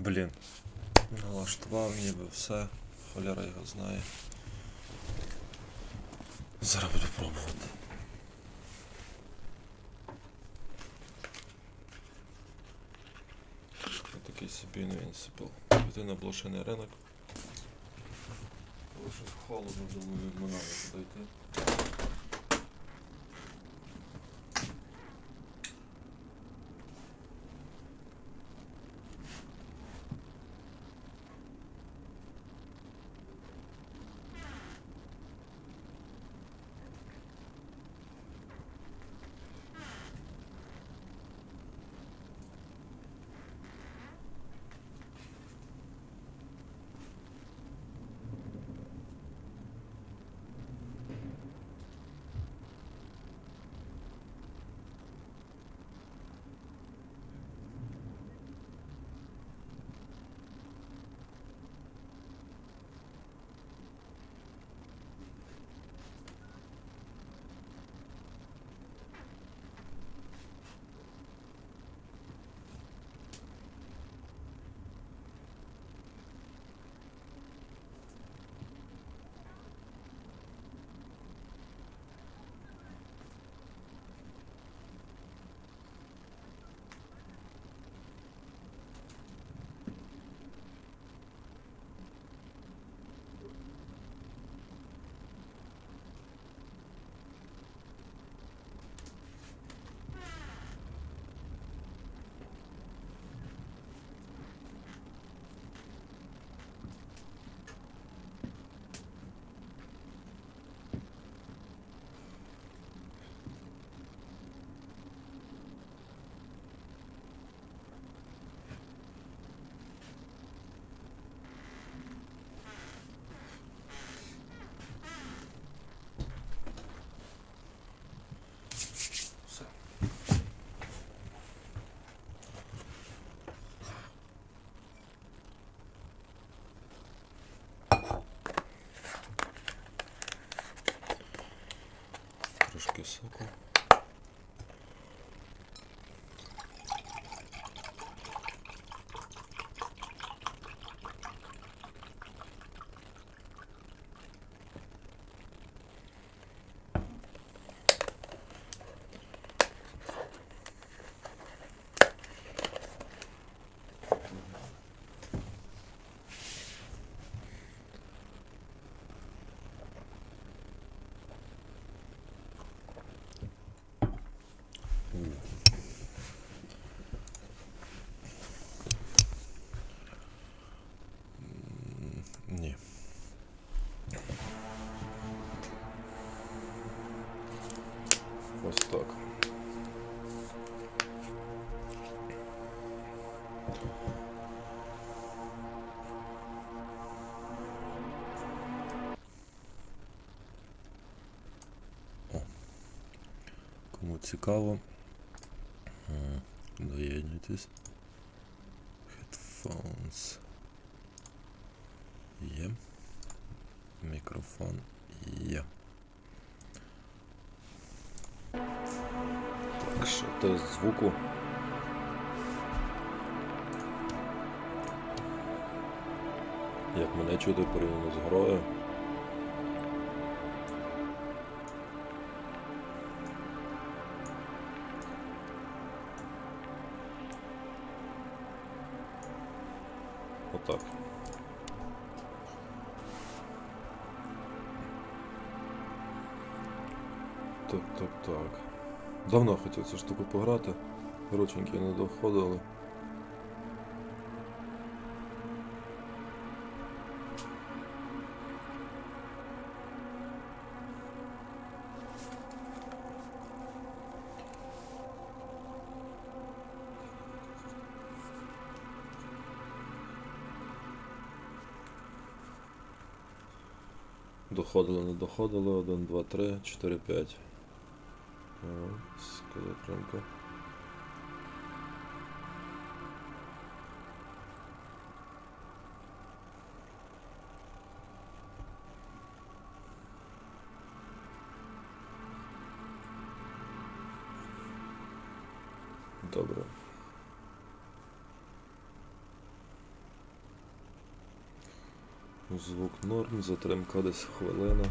Блін. Налаштував ніби все. Холера його знає. Зараз буду пробувати. Такий собі Invincible. Піти на блошиний ринок. Але щось холодно, думаю, відминаю туди йти. Трошки соку. Ні. Ось так. О. Кому цікаво, доєднуйтесь. Headphones. Є. Мікрофон є. Так, що тест звуку. Як мене чути порівняно з грою. Отак. Так. Давно хотів цю штуку пограти. Рученьки не доходили. Доходили, не доходили. 1, 2, 3, 4, 5. Затримка. Добре. Звук норм, затримка десь хвилина.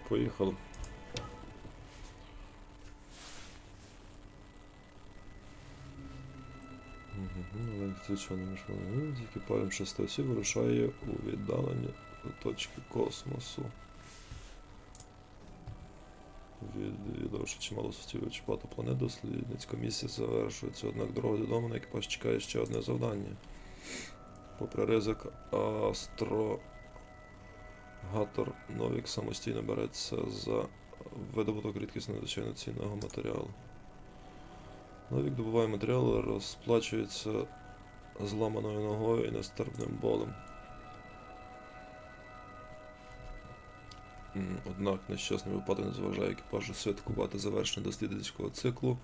Поїхали. Звичайно, з екіпажем 6 осіб вирушає у віддалені точки космосу. Відвідавши чимало сусідів плату планет, дослідницька місія завершується, однак дорога додому на екіпаж чекає ще одне завдання. Попри ризик, астрогатор Новік самостійно береться за видобуток рідкісно надзвичайно цінного матеріалу. Новік добуває матеріал, розплачується зламаною ногою і нестерпним болем. Однак нещасний випадок не зважає екіпажу святкувати завершення дослідницького циклу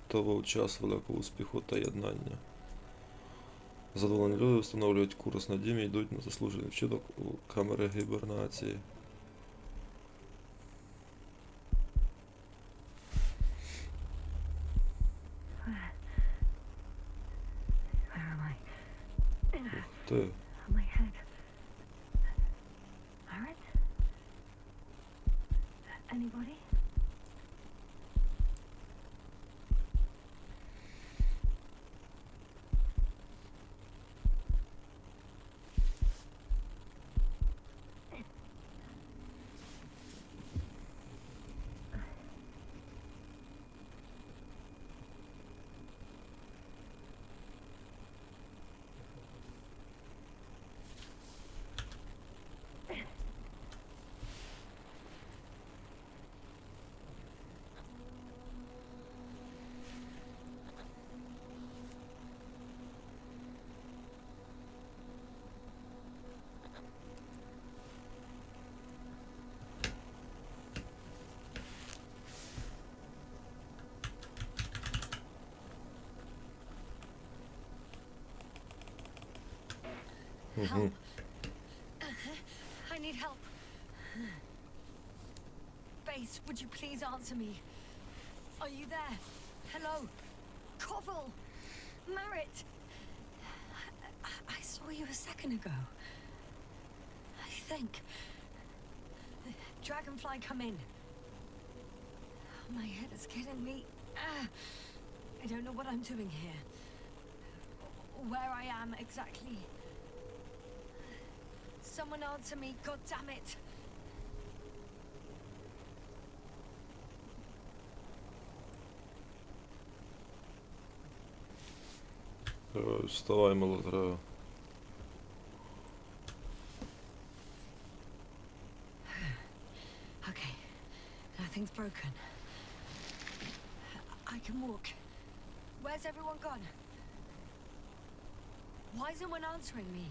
та в час великого успіху та єднання. Задоволені люди встановлюють курс на дім і йдуть на заслужений вчинок у камери гібернації. Ти. Anybody? Help. I need help. Base, would you please answer me? Are you there? Hello? Koval? Merritt? I saw you a second ago. I think. Dragonfly, come in. My head is killing me. I don't know what I'm doing here. Where I am exactly. Someone answer me, God damn it! Вставай, молодая. Okay, nothing's broken. I can walk. Where's everyone gone? Why isn't one answering me?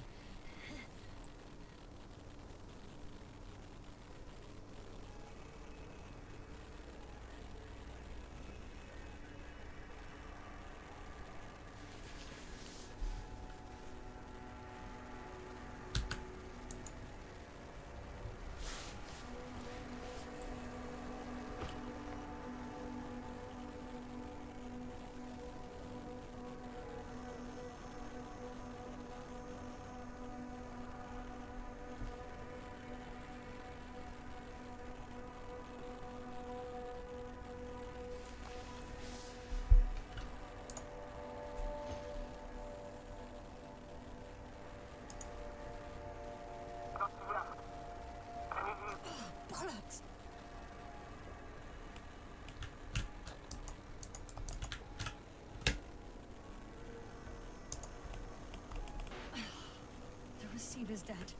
Receiver's dead.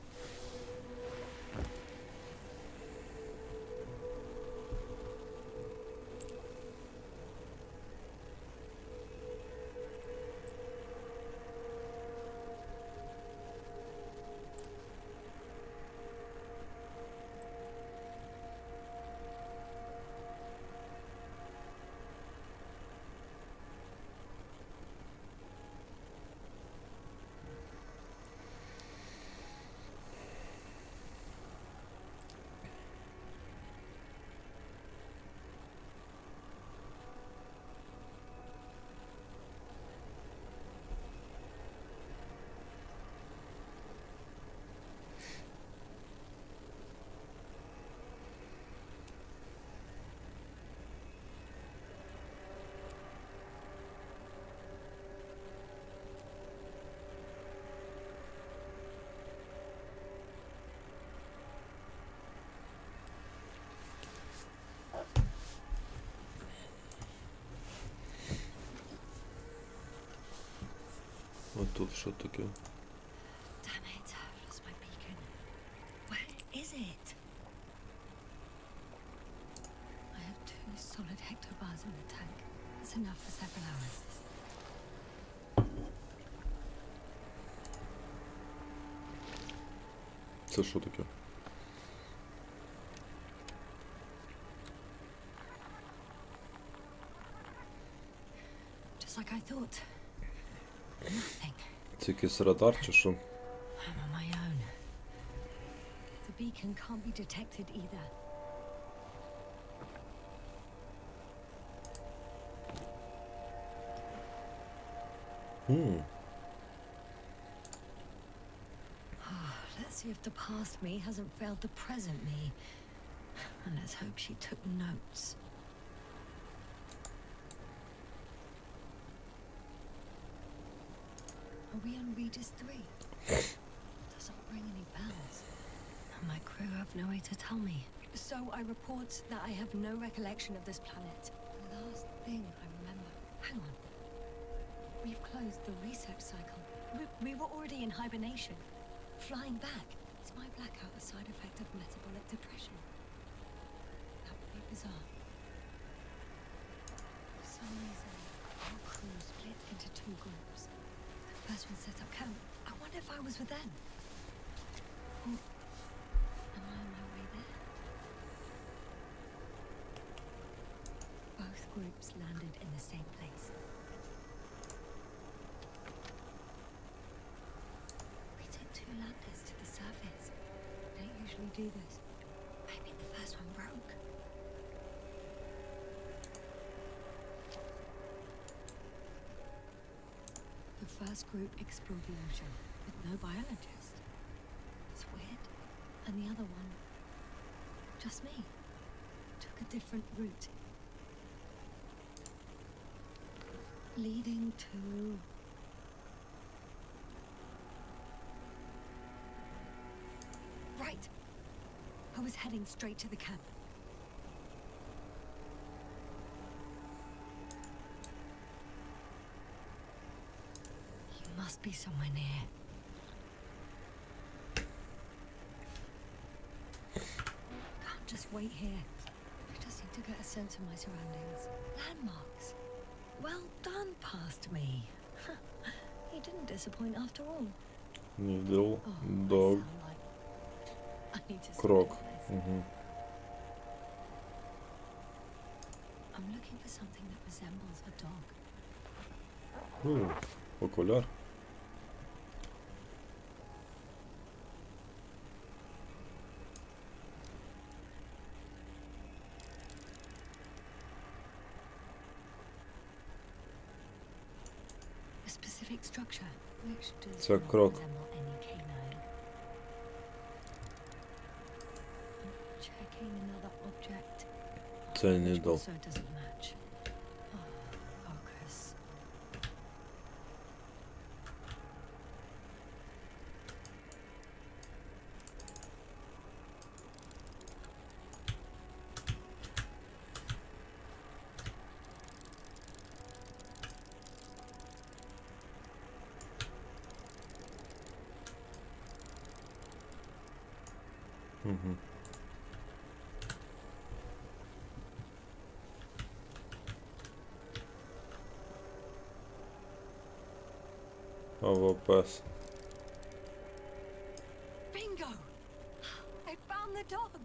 тут що таке? Damn it, I've lost my beacon. Where is it? I have 2 solid hectobars in the tank. That's enough for several hours. Це що таке? Just like I thought. Nothing. Це якийсь радар чи що? I'm on my own. The beacon can't be detected either. Let's see if the past me hasn't failed the present me. And let's hope she took notes. Are we on Regis III? Doesn't ring any bells. And my crew have no way to tell me. So I report that I have no recollection of this planet. The last thing I remember. Hang on. We've closed the research cycle. We were already in hibernation. Flying back. Is my blackout a side effect of metabolic depression? That would be bizarre. For some reason, our crew split into 2 groups. The first one set up camp. I wonder if I was with them. Or am I on my way there? Both groups landed in the same place. We took 2 landers to the surface. We don't usually do this. Maybe the first one broke. The first group explored the ocean with no biologist. It's weird. And the other one, just me, took a different route. Leading to... Right. I was heading straight to the camp. You must be somewhere near. Can't just wait here. I just need to get a sense of my surroundings. Landmarks. Well done, past me. He didn't disappoint after all. Needle, Oh, dog, I sound like... I need to крок. stop this. I'm looking for something that resembles a dog. Окуляр. A specific structure, which does Це not крок. resemble any canine. Checking another object. Це Which needle. also doesn't match. Oh, focus. АВПС. Bingo! I found the dog!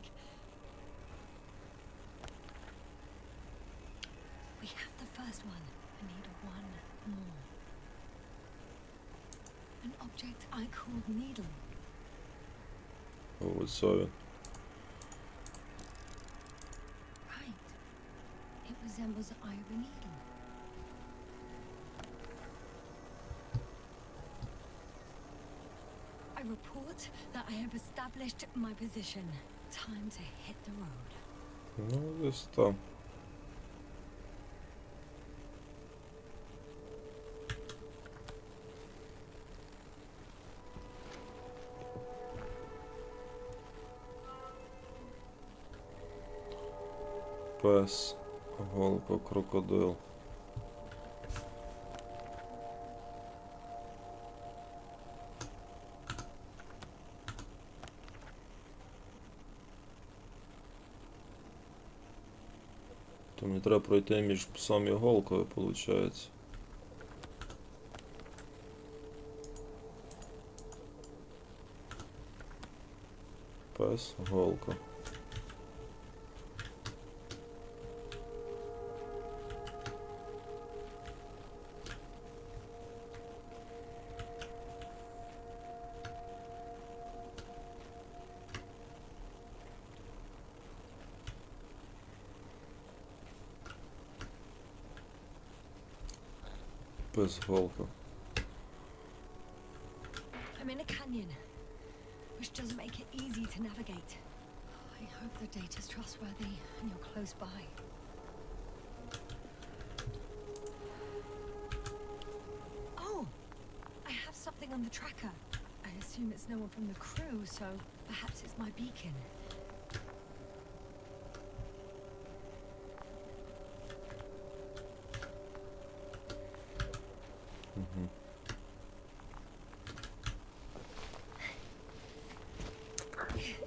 We have the first one. I need one more. An object I called needle. Ось він. Right. It resembles an ivory needle. I report that I have established my position. Time to hit the road. Ну, десь там. Пес, голка, крокодил. То мені треба пройти між псом і голкою, виходить. Пес, голка. Пес, голка. I'm in a canyon, which doesn't make it easy to navigate. I hope the data's trustworthy and you're close by. Oh, I have something on the tracker. I assume it's no one from the crew, so perhaps it's my beacon.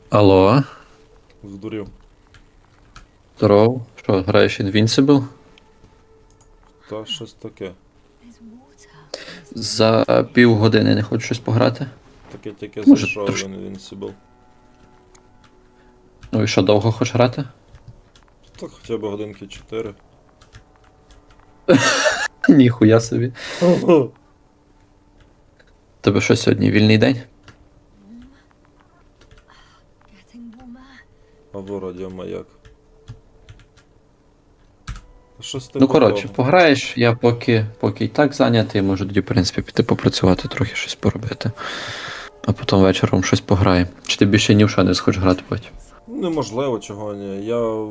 Алло, Здурів. здоров. Що, граєш Invincible? Та щось таке. There's water. За півгодини не хочеш щось пограти? Таке тільки Може, зайшов трошки. в Invincible. Ну і що, довго хочеш грати? Так хоча б годинки 4. Ніхуя собі. Тебе що сьогодні, вільний день? Getting warmer. А в радіомаяк. Щось типу Ну коротше, того. пограєш, я поки і так зайнятий, можу тоді, в принципі, піти попрацювати, трохи щось поробити. А потім вечором щось пограю. Чи ти більше ні в що не схочеш грати потім? Неможливо, чого ні. Я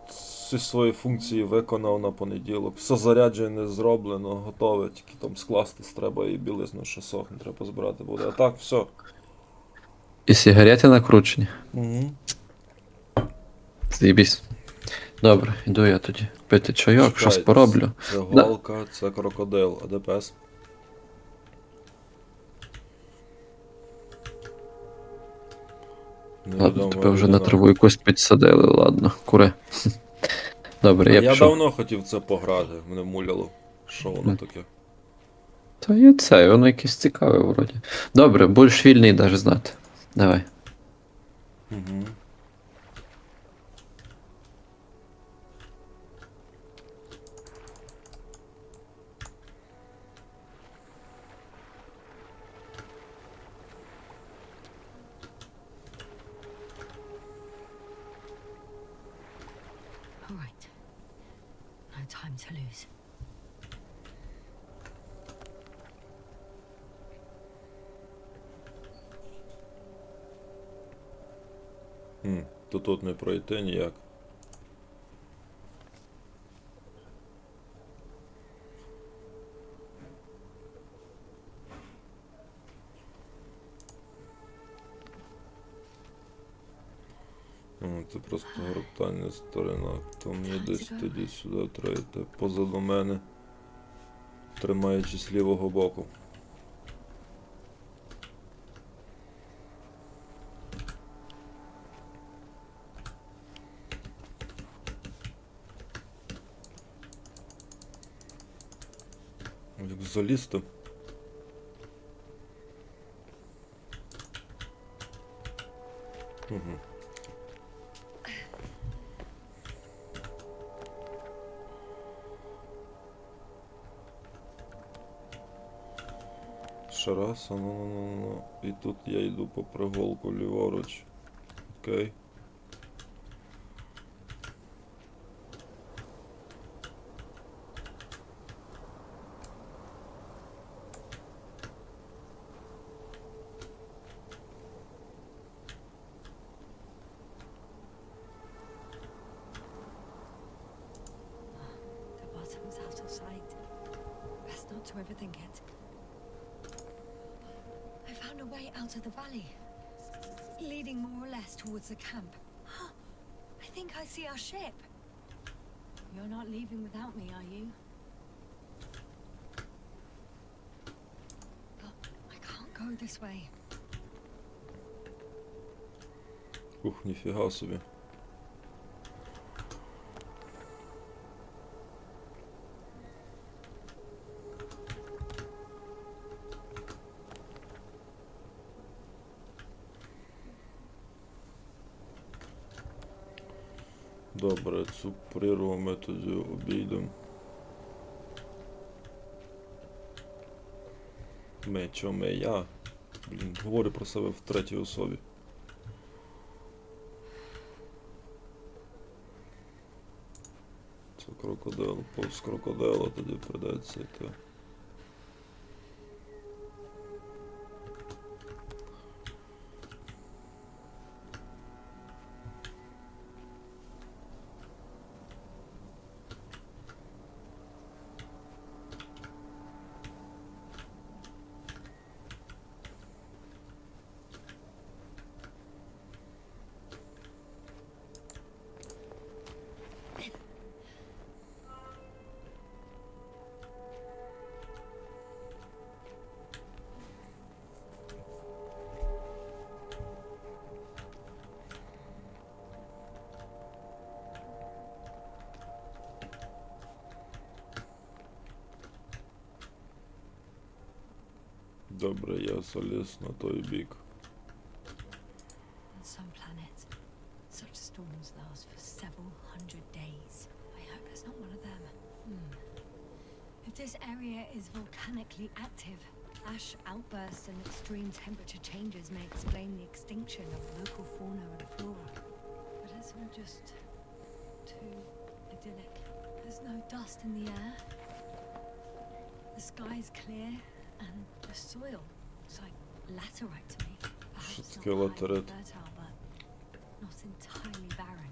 всі свої функції виконав на понеділок. Все зарядження зроблено, готове, тільки там скластись треба і білизну, що сохне, треба позбирати буде. А так, все. І сигарети накручені? Угу. З'їбісь. Добре, іду я тоді пити чайок, щось пороблю. Це голка, це крокодил, а де пес? Ладно, тебе вже на траву якусь підсадили, ладно, кури. Добре, я Я пішов. давно хотів це пограти, мене муляло. Що воно таке? Та є це, воно якесь цікаве вроді. Добре, будеш вільний даже знати. Давай. Угу. All right. No time to lose. То тут не пройти ніяк. Це просто гортання сторона. То мені десь тоді сюди треба йти позаду мене, тримаючись лівого боку. Як залізти? Угу. Ще раз, ну. І тут я йду по приголку ліворуч. Окей. The bottom's out of sight. Best not to overthink it. I found a way out of the valley, leading more or less towards the camp. I think I see our ship. You're not leaving without me, are you? But I can't go this way. Ух, ніфіга собі. Добре, цю прірву ми тоді обійдемо. Я. Блін, говорю про себе в третій особі. Це крокодил, повз крокодила тоді придеться йти. Добре, я заліз на той бік. On some planets, such storms last for several hundred days. I hope it's not one of them. If this area is volcanically active, ash outbursts and extreme temperature changes may explain the extinction of local fauna and flora. But it's all just too idyllic. There's no dust in the air. The sky's clear. And the soil, it's like laterite to me. Perhaps It's not like highly laterite. fertile, but not entirely barren.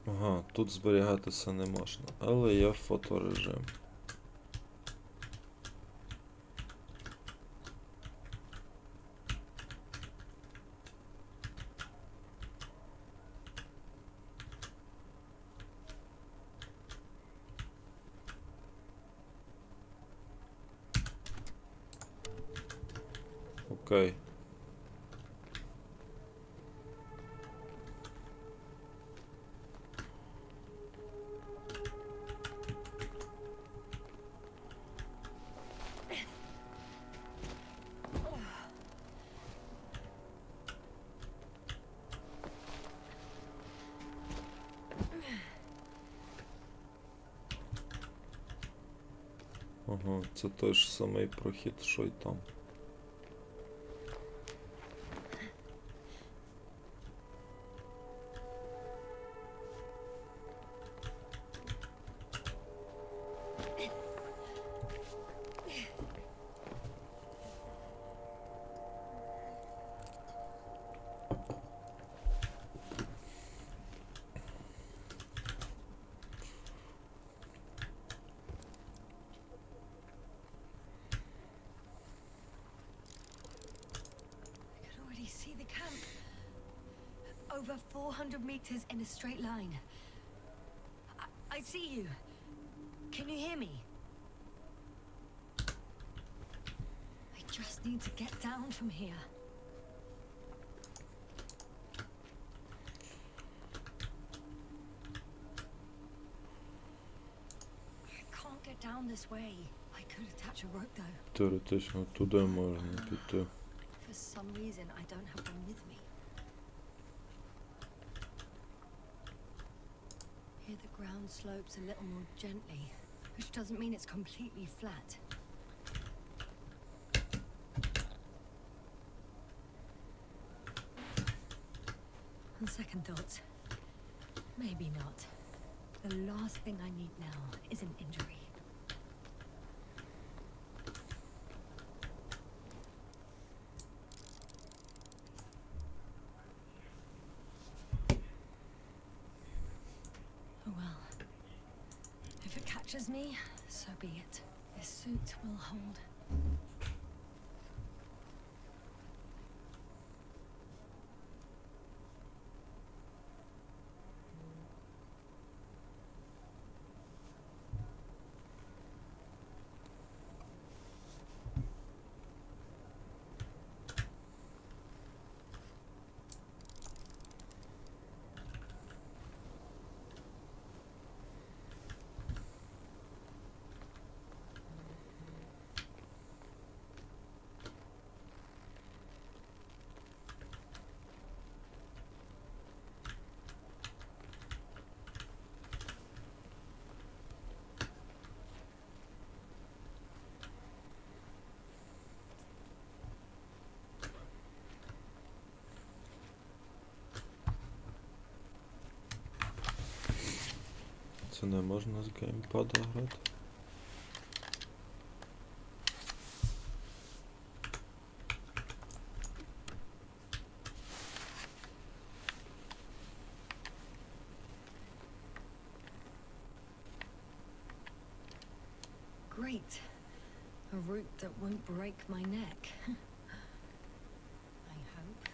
Ага, тут зберігатися не можна, але є фоторежим. Окей. Ага, це той ж самий прохід, що й там. See the camp. Over 400 meters in a straight line. I see you. Can you hear me? I just need to get down from here. I can't get down this way. I could attach a rope though. Теоретично туди можна піти. For some reason, I don't have one with me. Here the ground slopes a little more gently, which doesn't mean it's completely flat. On second thoughts, maybe not. The last thing I need now is an injury. Oh well. If it catches me, so be it. This suit will hold. Це не можна з геймпада грати. Great. A route that won't break my neck. I hope.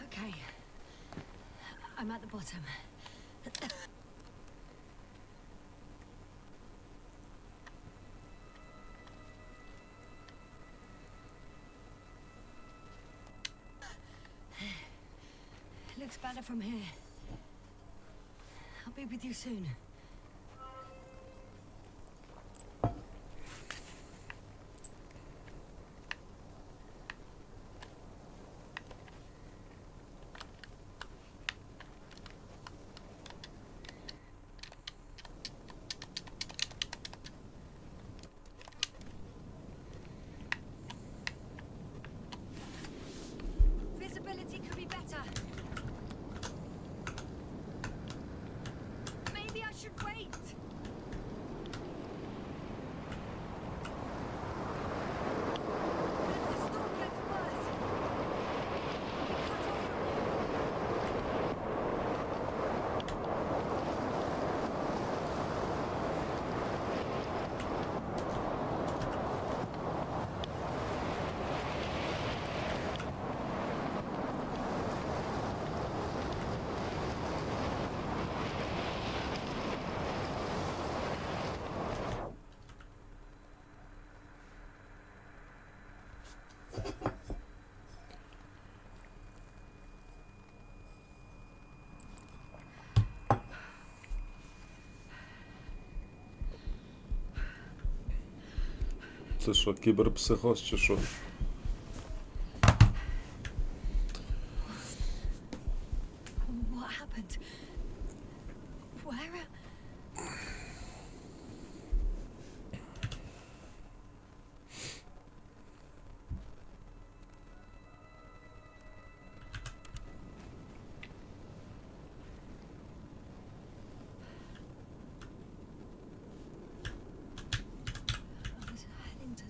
Okay. I'm at the bottom. Looks better from here. I'll be with you soon. Visibility could be better. Maybe I should wait. If the storm gets worse, I'll be cut off from you. Це що, кіберпсихоз чи що? What happened? Where? I was heading to...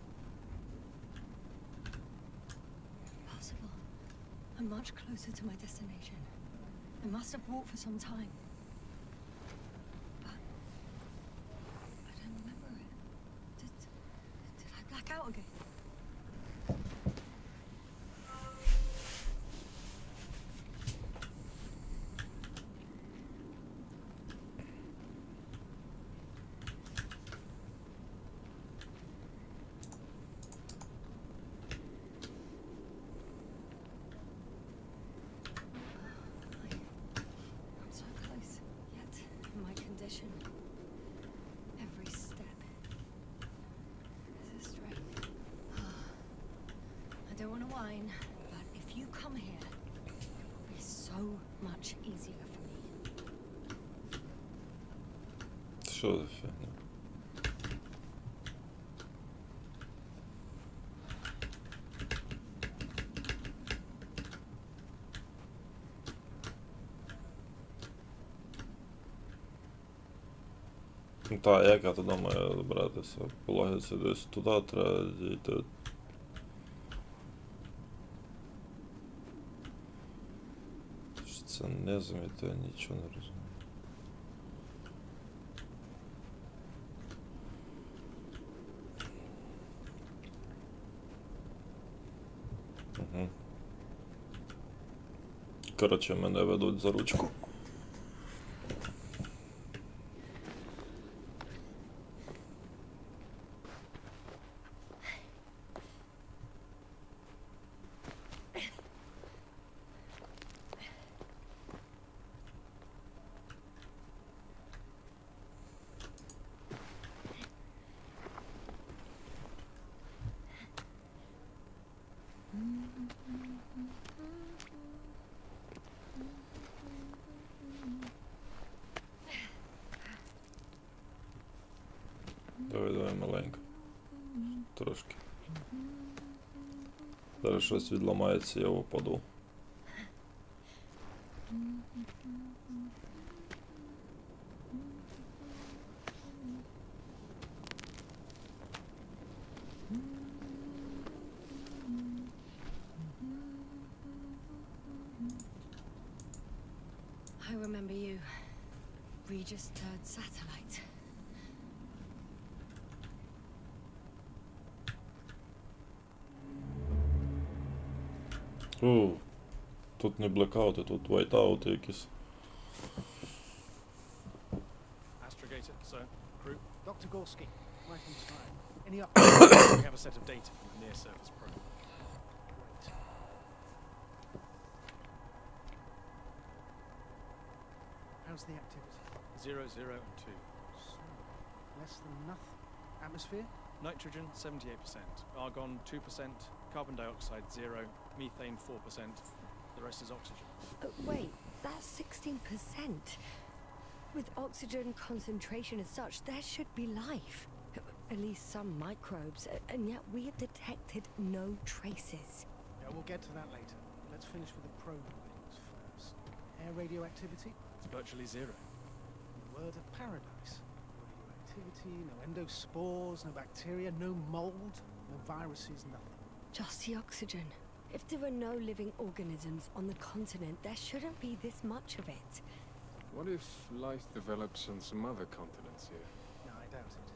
Possible. I'm much closer to my destination. I must have walked for some time. But I don't remember it. Did I black out again? I'm so close, yet in my condition. Every step. This is strange. I don't want to whine, but if you come here, it will be so much easier for me. Що за фігня? Ну так, як я туди маю добратися? По логіці десь туди треба дійти. механізмі, я нічого не розумію. Угу. Коротше, мене ведуть за ручку. Давай маленько. Трошки. Зараз щось відламається, я впаду. I remember you. Regis III satellite. О, тут не блекаути, тут вайтаути якісь. Astrogator, sir. Crew. Dr. Gorski, right on time. Any updates? We have a set of data from the near-surface probe. Great. How's the activity? 0, 0, and 2. So, less than nothing. Atmosphere? Nitrogen, 78%. Argon, 2%. Carbon dioxide, 0. Methane, 4%. The rest is oxygen. Wait, that's 16%. With oxygen concentration as such, there should be life. At least some microbes, and yet we have detected no traces. Yeah, we'll get to that later. Let's finish with the probe readings first. Air radioactivity? It's virtually 0. The word of paradise. No radioactivity, no endospores, no bacteria, no mold, no viruses, nothing. Just the oxygen. If there are no living organisms on the continent, there shouldn't be this much of it. What if life develops on some other continents here? No, I doubt it.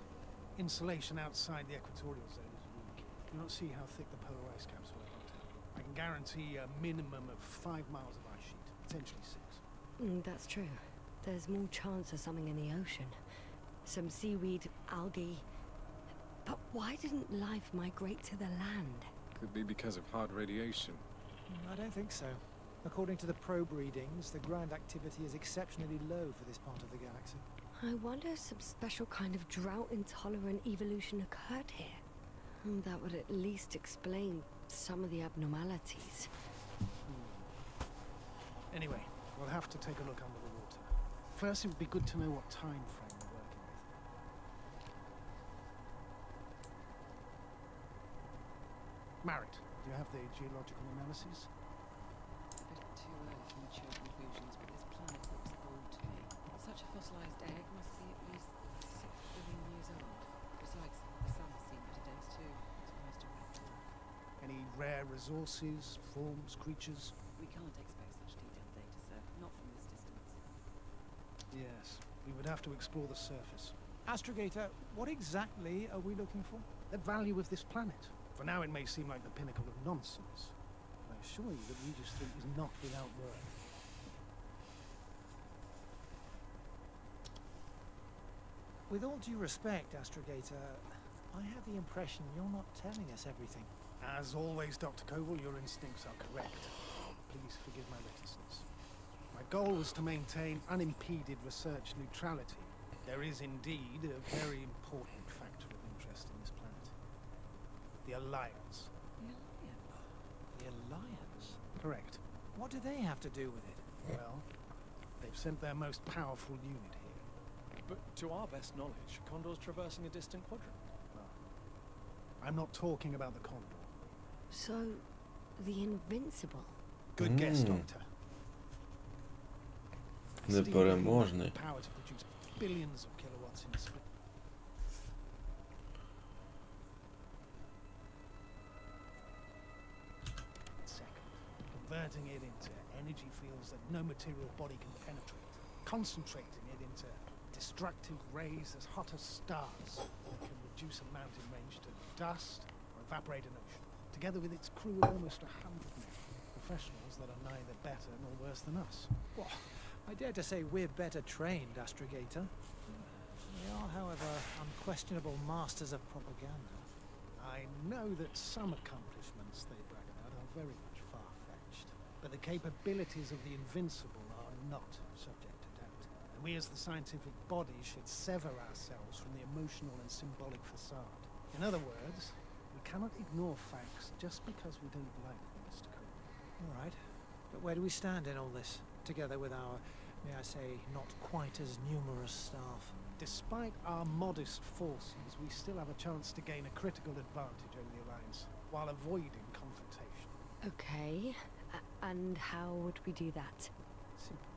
Insulation outside the equatorial zone is weak. You don't see how thick the polar ice caps were locked out. I can guarantee a minimum of 5 miles of ice sheet, potentially 6. That's true. There's more chance of something in the ocean. Some seaweed, algae. But why didn't life migrate to the land? Could be because of hard radiation. I don't think so. According to the probe readings, the ground activity is exceptionally low for this part of the galaxy. I wonder if some special kind of drought-intolerant evolution occurred here. That would at least explain some of the abnormalities. Anyway, we'll have to take a look under the water. First, it would be good to know what time frame we're working with. Marit, do you have the geological analyses? A bit too early for mature conclusions, but this planet looks old to me. Such a fossilized egg must be at least 6 billion years old. Besides, the sun has seen better days too. It's almost a red dwarf. Any rare resources, forms, creatures? We can't expect such detailed data, sir. Not from this distance. Yes, we would have to explore the surface. Astrogator, what exactly are we looking for? The value of this planet. For now it may seem like the pinnacle of nonsense, but I assure you that Regis III is not without worth. With all due respect, Astrogator, I have the impression you're not telling us everything. As always, Dr. Koval, your instincts are correct. Please forgive my reticence. My goal was to maintain unimpeded research neutrality. There is indeed a very important factor of interest in this planet. The Alliance. The Alliance? The Alliance? Correct. What do they have to do with it? Well, they've sent their most powerful unit here. But to our best knowledge, Condor's traversing a distant quadrant. Well, I'm not talking about the Condor. So, the Invincible. Good guess, Doctor. Непереможний. Power to produce billions of kilowatts in a split. Second, converting it into energy fields that no material body can penetrate, concentrating it into destructive rays as hot as stars that can reduce a mountain range to dust or evaporate an ocean, together with its crew of almost 100 men, professionals that are neither better nor worse than us. Well, I dare to say we're better trained, Astrogator. We are, however, unquestionable masters of propaganda. I know that some accomplishments they brag about are very much far-fetched, but the capabilities of the Invincible are not subject to doubt. And we as the scientific body should sever ourselves from the emotional and symbolic facade. In other words, we cannot ignore facts just because we don't like them, Mr. Cole. All right. But where do we stand in all this, together with our, may I say, not quite as numerous staff? Despite our modest forces, we still have a chance to gain a critical advantage over the Alliance, while avoiding confrontation. Okay. And how would we do that? Simple.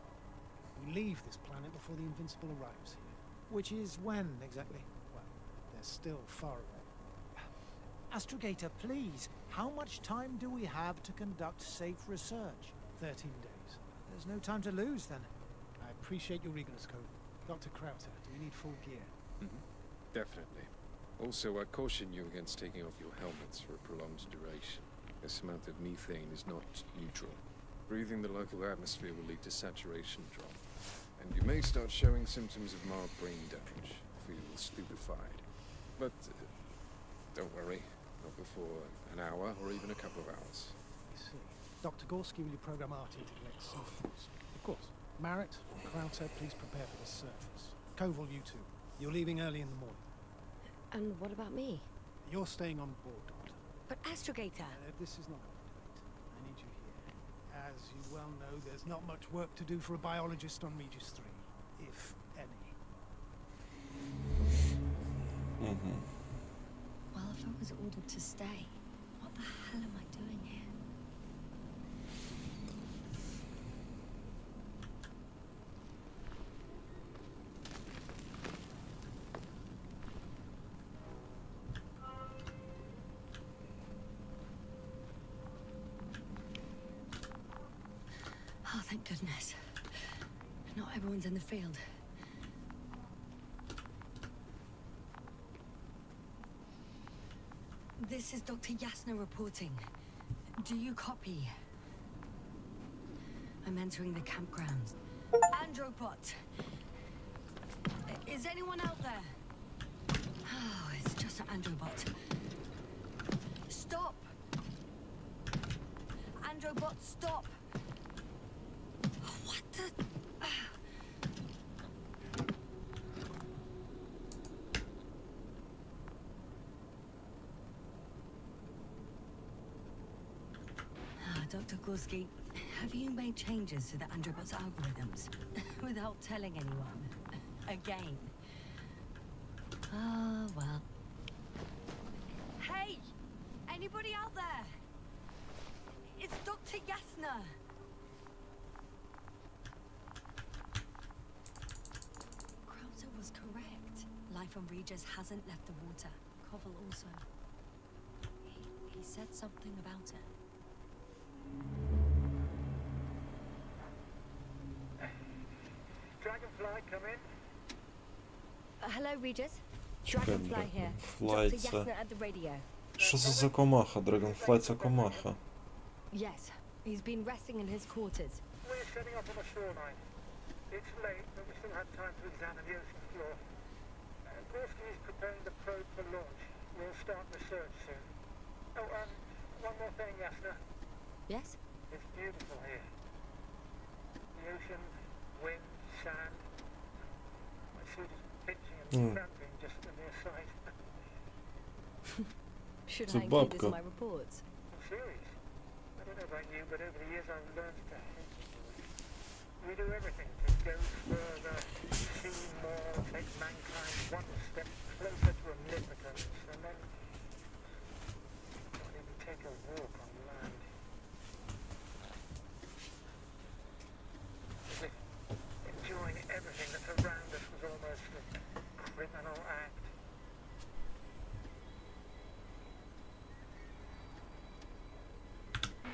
We leave this planet before the Invincible arrives here. Which is when, exactly? Well, they're still far away. Astrogator, please, how much time do we have to conduct safe research? 13 days. There's no time to lose, then. I appreciate your eagerness, Cole. Dr. Krauter, do we need full gear? Definitely. Also, I caution you against taking off your helmets for a prolonged duration. This amount of methane is not neutral. Breathing the local atmosphere will lead to saturation drop, and you may start showing symptoms of mild brain damage, feel stupefied. But don't worry, not before an hour or even a couple of hours. I see. Dr. Gorski, will you program Artie to collect samples? Of course. Marrett, Krauter, please prepare for the surface. Koval, you two. You're leaving early in the morning. And what about me? You're staying on board, Doctor. But Astrogator! This is not up to date. I need you here. As you well know, there's not much work to do for a biologist on Regis III, if any. Well, if I was ordered to stay, what the hell am I doing here? Oh, thank goodness. Not everyone's in the field. This is Dr. Yasna reporting. Do you copy? I'm entering the campgrounds. Andropod! Is anyone out there? Oh, it's just an Androbot. Stop! Androbot, stop! What the... Dr. Gorski, have you made changes to the Androbot's algorithms without telling anyone? Again? Oh, well. Hey! Anybody out there? It's Dr. Yasna! Krauter was correct. Life on Regis hasn't left the water. Koval also. He said something about it. Dragonfly, come in. Hello, Regis. Чекай, Dragonfly here. Dragonfly Dr. це... Yasna at the radio. Що це за комаха? Dragonfly це комаха. Yes, he's been resting in his quarters. We're setting up on the shoreline. It's late, but we still have time to examine the ocean floor. Gorski is preparing the probe for launch. We'll start research soon. Oh, one more thing, Yasna. Yes? It's beautiful here. The ocean, wind, sand. My suit is pitching and cramping just at the near sight. Should It's a I include this babka. in my reports? I'm serious. I don't know about you, but over the years I've learned to hate it. We do everything to go further, see more, take mankind one step closer to omnipotence, and then not even take a walk on land. As if enjoying everything that's around us was almost a criminal act.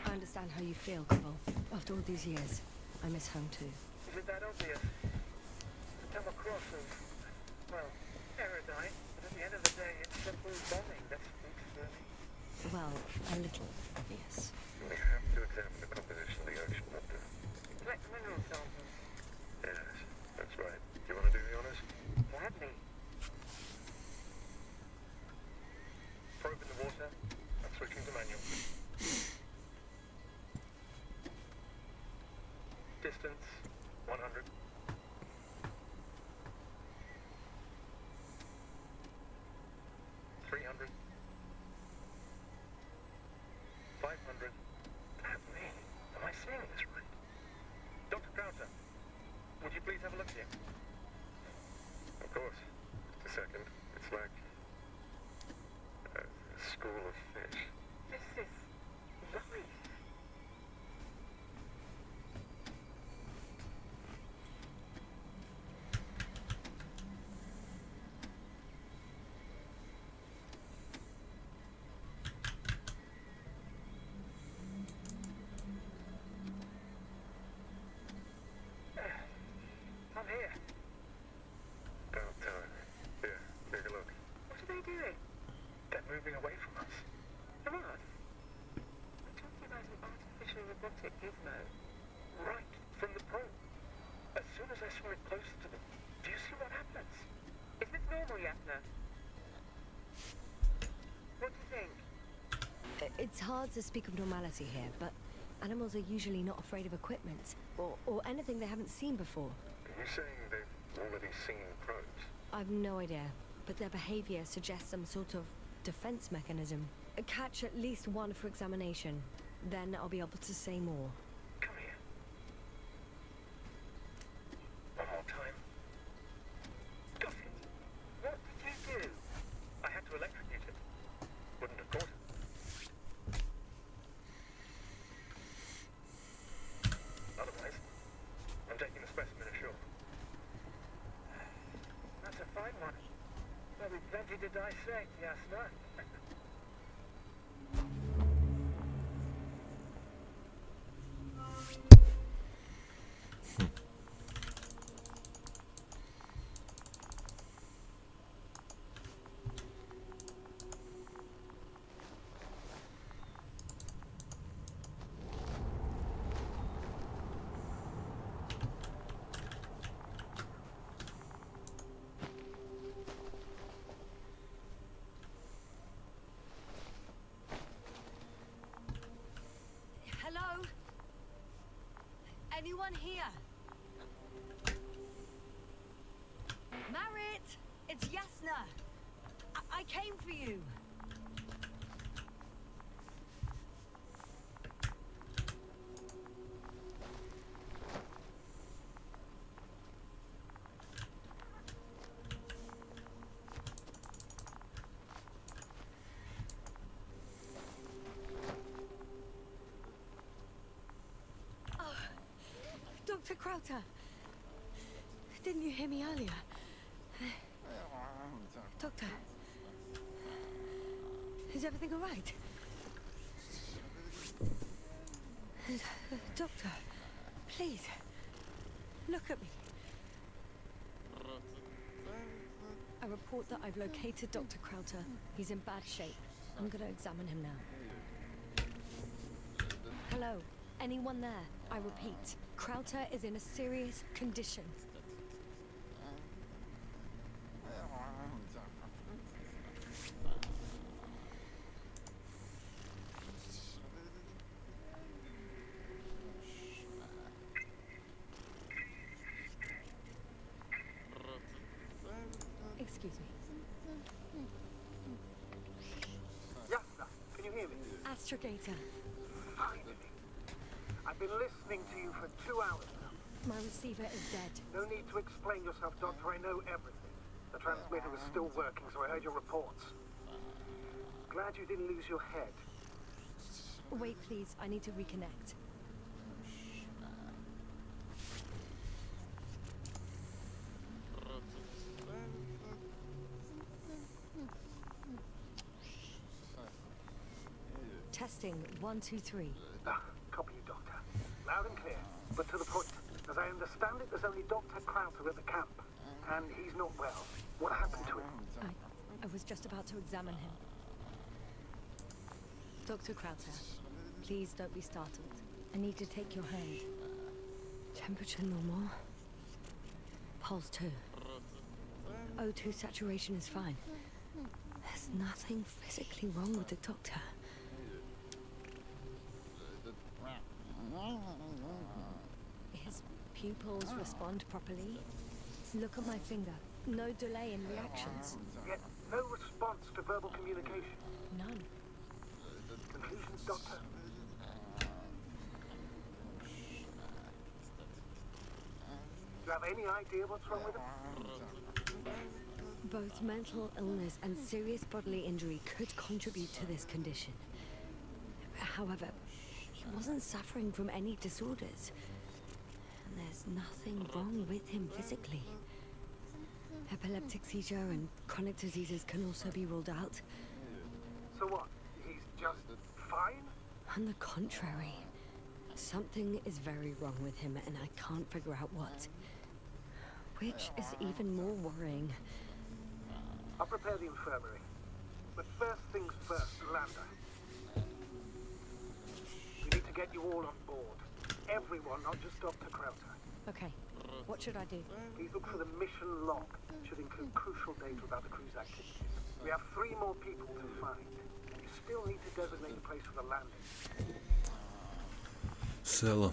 I understand. understand how you feel, Cobble. After all these years, I miss home too. Is it that obvious? To come across as, well, erudite, but at the end of the day, it's simple bombing that speaks for me. Well, a little obvious. We have to examine the composition of the ocean, Doctor. Collect mineral samples. Yes, that's right. Do you want to do the honors? Gladly. Probe in the water. I'm switching to manual. Distance, 100. $300. 500. Damn me. Am I seeing this right? Dr. Crowther, would you please have a look here? Of course. Just a second. It's like a school of fish. This is life. I'm here. About time. Here, take a look. What are they doing? They're moving away from us. From us? We're talking about an artificial robotic gizmo. Right from the probe. As soon as I swing it closer to them, do you see what happens? Is this normal, Yasna? What do you think? It's hard to speak of normality here, but animals are usually not afraid of equipment or anything they haven't seen before. Are you saying they've already seen probes? I've no idea, but their behavior suggests some sort of defense mechanism. Catch at least one for examination, then I'll be able to say more. Come here. One more time. Got it. What did you do? I had to electrocute it. Wouldn't have caught it. Otherwise, I'm taking the specimen ashore. That's a fine one. There'll be plenty to dissect, Yasna. Hello? Anyone here? Marit! It's Yasna! I came for you! Dr. Crowther, didn't you hear me earlier? Doctor, is everything all right? Doctor, please, look at me. I report that I've located Dr. Crowther. He's in bad shape. I'm gonna examine him now. Hello, anyone there? I repeat, Crowther is in a serious condition. Excuse me. Yasna, can you hear me? Astrogator, Finally. I've been listening to you for 2 hours now. my receiver is dead. No need to explain yourself, Doctor. I know everything. The transmitter was still working, so I heard your reports. Glad you didn't lose your head. Wait, please, I need to reconnect. Testing 1, 2, 3. but to the point. As I understand it, there's only Dr. Crowther at the camp, and he's not well. What happened to him? I was just about to examine him. Dr. Crowther, please don't be startled. I need to take your hand. Temperature normal. Pulse 2. O2 saturation is fine. There's nothing physically wrong with the doctor. His pupils respond properly. Look at my finger. No delay in reactions. Yet no response to verbal communication. None. Conclusions, Doctor? Do you have any idea what's wrong with him? Both mental illness and serious bodily injury could contribute to this condition. However, he wasn't suffering from any disorders. And there's nothing wrong with him physically. Epileptic seizure and chronic diseases can also be ruled out. So what? He's just fine? On the contrary, something is very wrong with him and I can't figure out what. Which is even more worrying. I'll prepare the infirmary. But first things first, Lander. We need to get you all on board. Everyone, not just Dr. Crowther. Okay, what should I do? Please look for the mission log. It should include crucial data about the crew's activities. We have 3 more people to find. And you still need to designate a place for the landing. Село.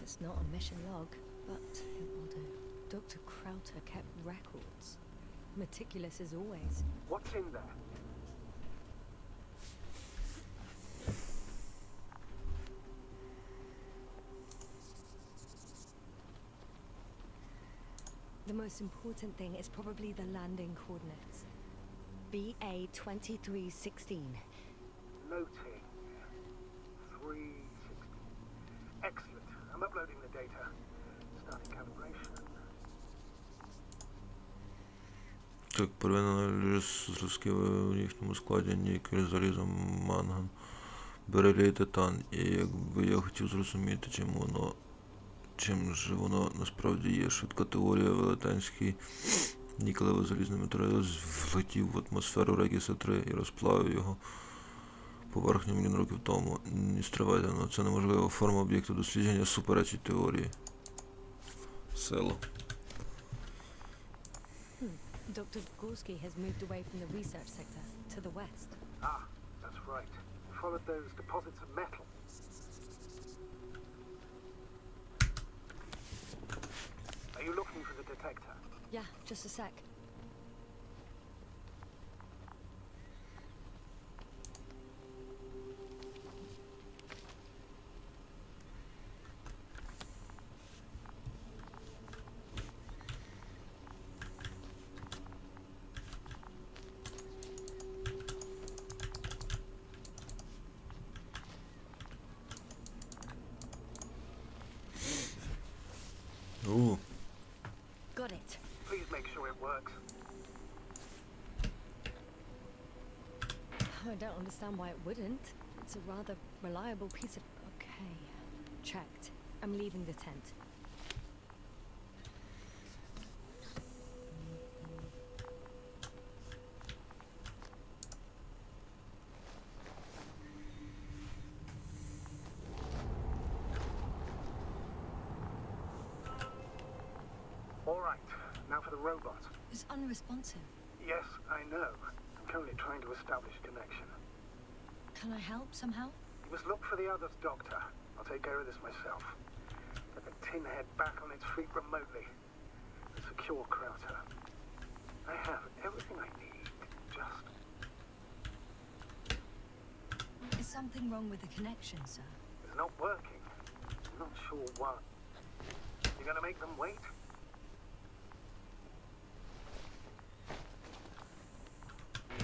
It's not a mission log, but it will do. Dr. Crowther kept records. Meticulous as always. What's in there? The most important thing is probably the landing coordinates. BA 2316. Noting. 360. Excellent. I'm uploading the data. Starting calibration. Так, первинний аналіз зразків у їхньому складі нікель, залізо, манган, берелій, титан. І якби я хотів зрозуміти, чим же воно насправді є. Швидка теорія, велетенський нікелево-залізний метеорит влетів в атмосферу Regis III і розплавив його поверхню мільйон років тому. Не стривайте, але це неможлива форма об'єкту дослідження суперечить теорії. Село. Dr. Gorski has moved away from the research sector to the west. Ah, that's right. Followed those deposits of metal. Are you looking for the detector? Yeah, just a sec. don't understand why it wouldn't. It's a rather reliable piece of... Okay. Checked. I'm leaving the tent. All right, now for the robot. It's unresponsive. Yes, I know. I'm currently trying to establish a connection. Can I help somehow? You must look for the others, Doctor. I'll take care of this myself. Get the tin head back on its feet remotely. And secure Krauter. I have everything I need. Just... Is something wrong with the connection, sir? It's not working. I'm not sure what. You're gonna make them wait?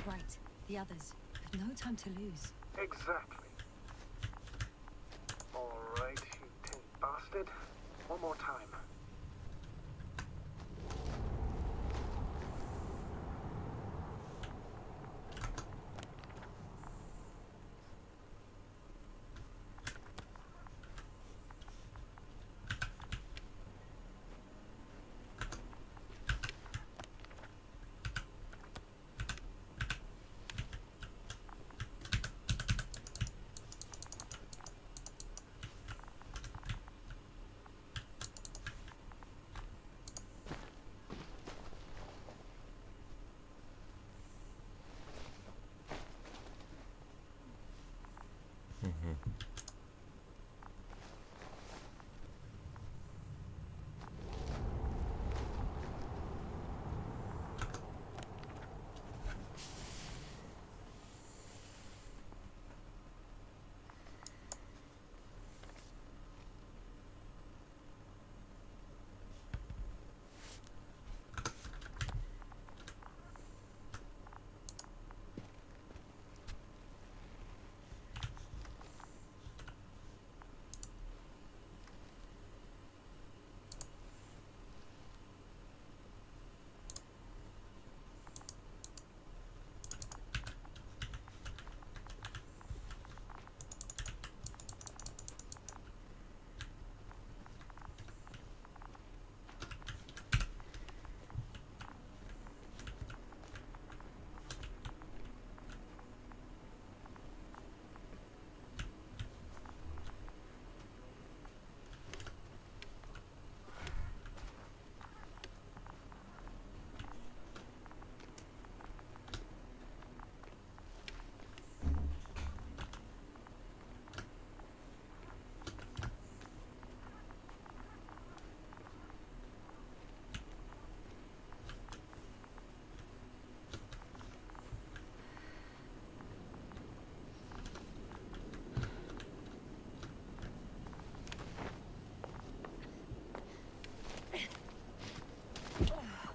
Right. The others. We've no time to lose. Exactly. All right, you tin bastard. One more time.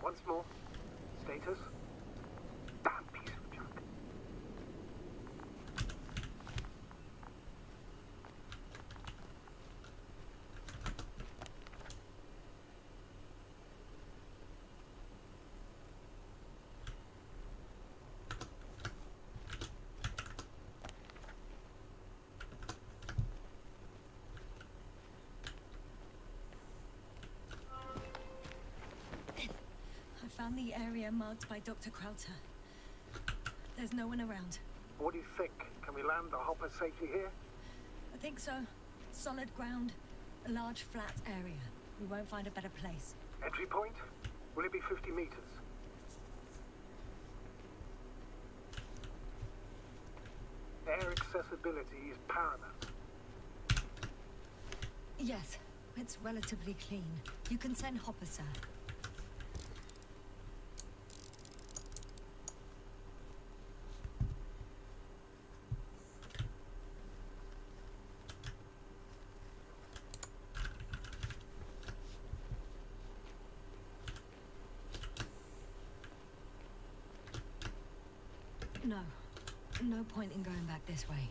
Once more. Status? Damn piece of junk. I found the area marked by Dr. Krauter. There's no one around. What do you think? Can we land the hopper safely here? I think so. Solid ground. A large flat area. We won't find a better place. Entry point? Will it be 50 meters? Air accessibility is paramount. Yes, it's relatively clean. You can send Hopper, sir. No. No point in going back this way.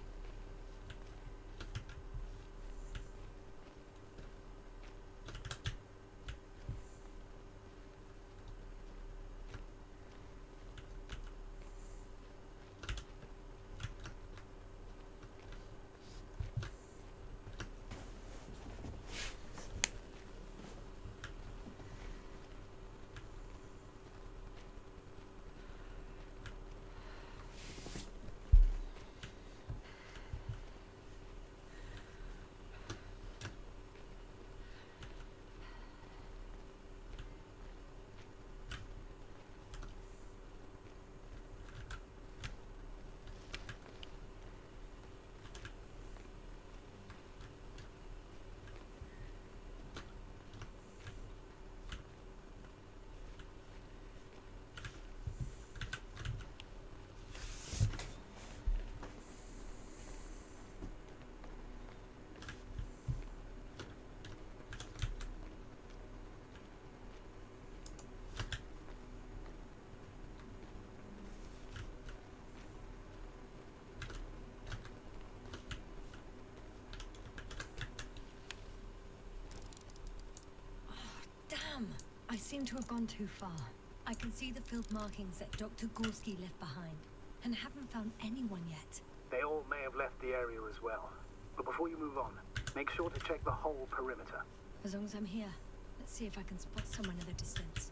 seem to have gone too far. I can see the field markings that Dr. Gorski left behind, and haven't found anyone yet. They all may have left the area as well. But before you move on, make sure to check the whole perimeter. As long as I'm here, let's see if I can spot someone at a distance.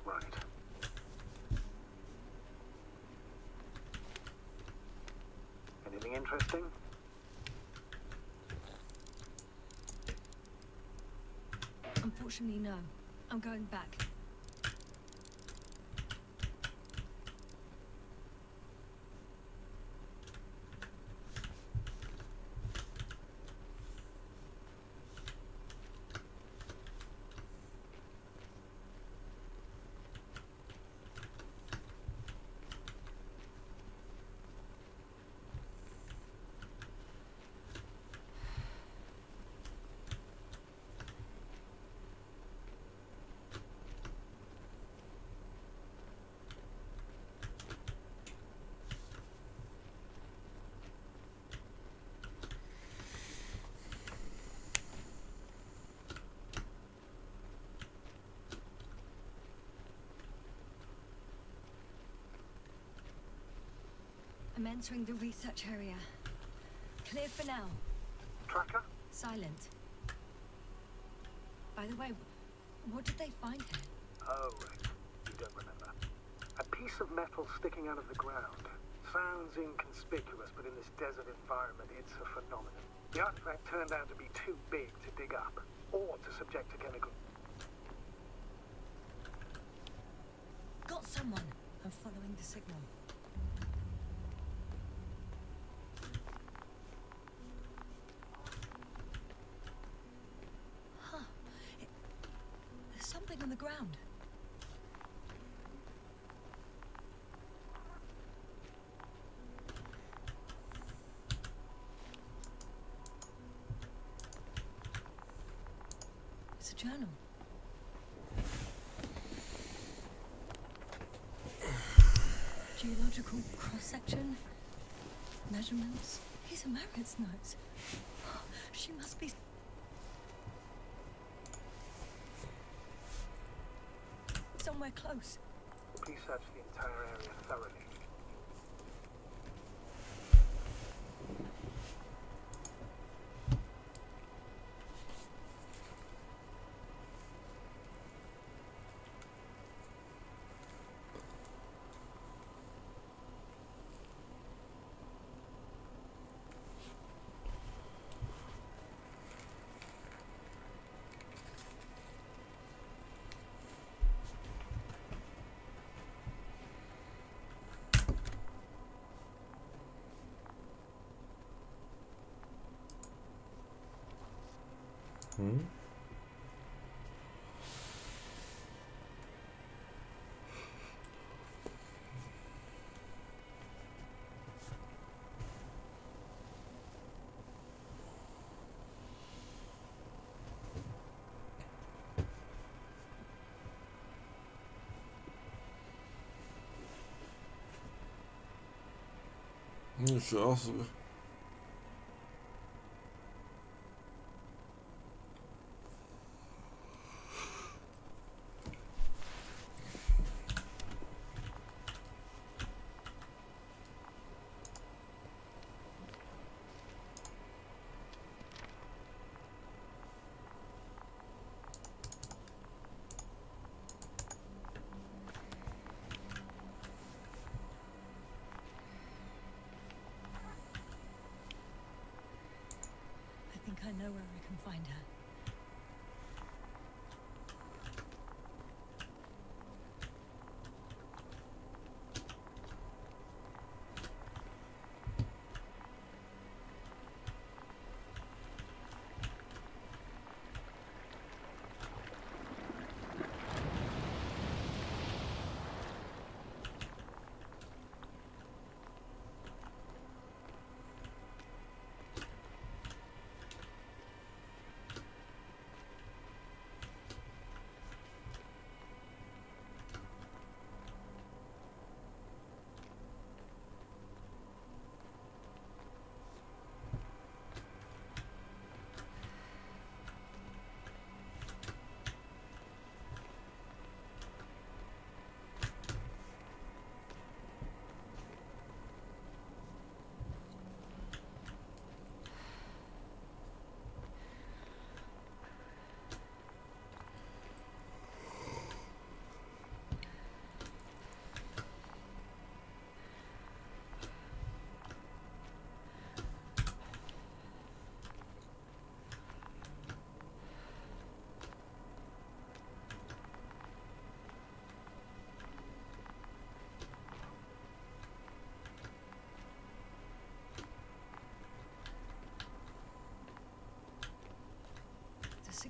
Right. Anything interesting? Unfortunately, no. I'm going back. I'm entering the research area. Clear for now. Tracker? Silent. By the way, what did they find here? Oh, right. You don't remember. A piece of metal sticking out of the ground. Sounds inconspicuous, but in this desert environment, it's a phenomenon. The artifact turned out to be too big to dig up, or to subject to chemical... Got someone. I'm following the signal. There's something on the ground. It's a journal. Geological cross-section, measurements. These are Meredith's notes. She must be... somewhere close. Please search the entire area thoroughly. Нічого собі. I know where I can find her.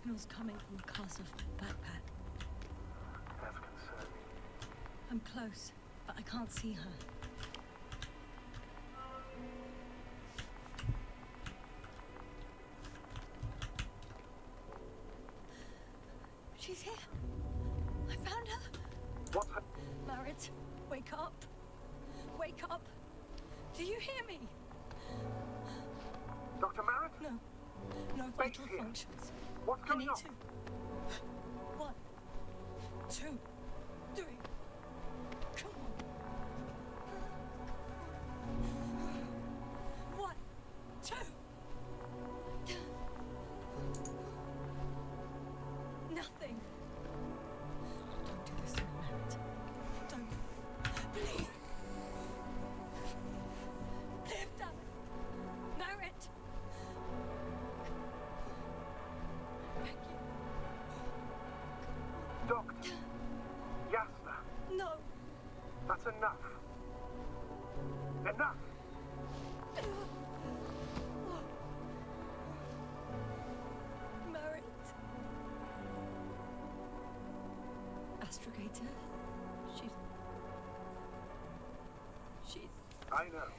signals coming from the castle backpack. That's concerning. I'm close, but I can't see her. She's here. I found her. What's her... Marit, wake up. Wake up. Do you hear me? Dr. Merritt? No. No vital here. functions. What's I going need on? to. 1, 2, 3. Come on. 1, 2. Nothing. Don't do this to me, Marit. Don't. Please. Live, damn it. Marit. Beg you. Doctor. Yasna. No. That's enough. Enough! Marit. Astrogator. She's. I know.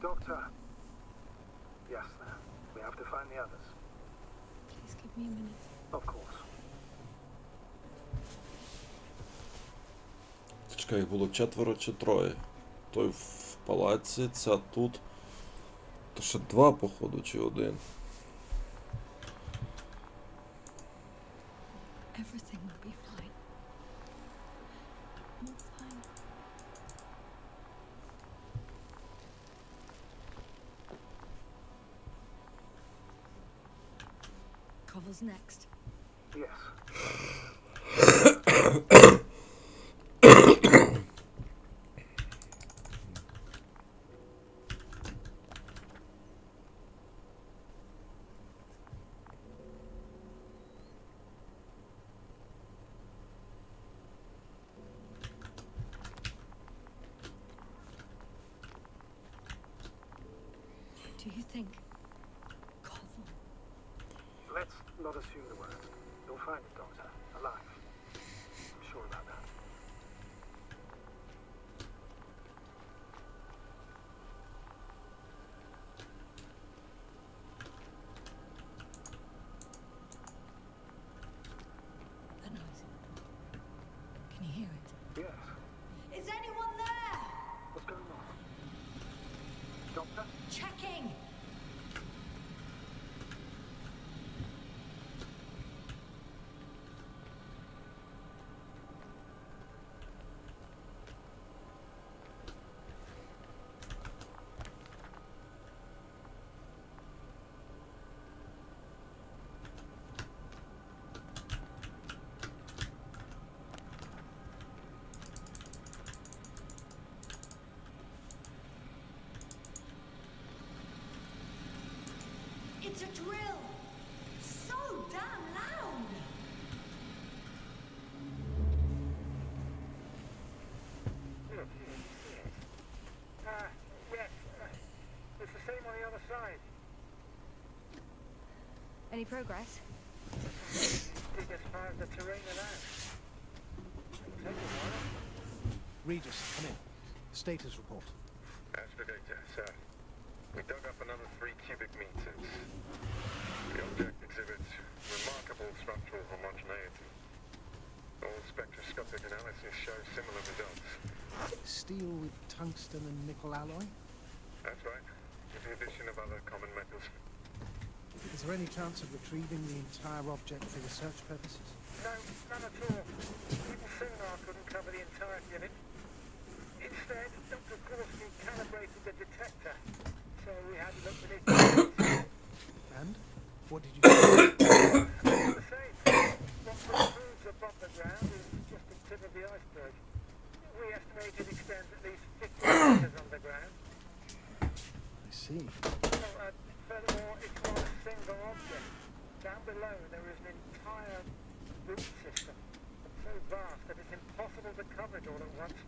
Doctor. Yasna. We have to find the others. Please give me a minute. Of course. Чекай, їх було 4 чи 3. Той в палаці, ця тут. То ще 2, походу, чи 1. Everything will be fine. All fine. Cover's next. Yes. Do you think? Cover. Let's not assume the worst. You'll find it, Doctor. Alive. I'm sure about that. That noise. Can you hear it? Yes. Is anyone there? What's going on? Doctor? Checking. It's a drill. So damn loud. Yes. It's the same on the other side. Any progress? Dig as far as the terrain allows. It'll take a while. Regis, come in. Status report. Astrogator, sir. We dug up another 3 cubic meters. The object exhibits remarkable structural homogeneity. All spectroscopic analysis show similar results. Steel with tungsten and nickel alloy? That's right, with the addition of other common metals. Is there any chance of retrieving the entire object for research purposes? No, none at all. Even sonar couldn't cover the entirety of it. Instead, Dr. Gorski calibrated the detector, so we had to look at it. And? What did you do? The same. What proves above the ground is just the tip of the iceberg. We estimate it extends at least 50 meters underground. I see. Furthermore, it's not a single object. Down below, there is an entire root system, so vast that it's impossible to cover it all at once,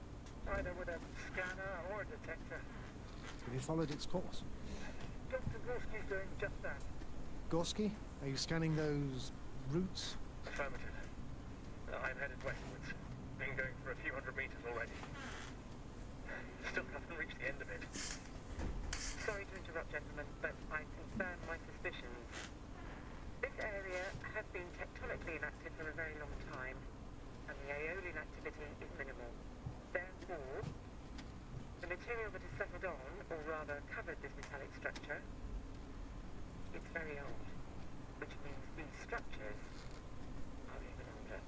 either with a scanner or a detector. Have you followed its course? Dr. Gorski's doing just that. Gorski, are you scanning those routes? Affirmative. I'm headed westwards. Been going for a few hundred meters already. Still haven't reached the end of it. Sorry to interrupt, gentlemen, but I confirm my suspicions. This area has been tectonically inactive for a very long time, and the aeolian activity is minimal. Therefore, the material that has settled on, or rather covered this metallic structure, it's very old, which means these structures are even older.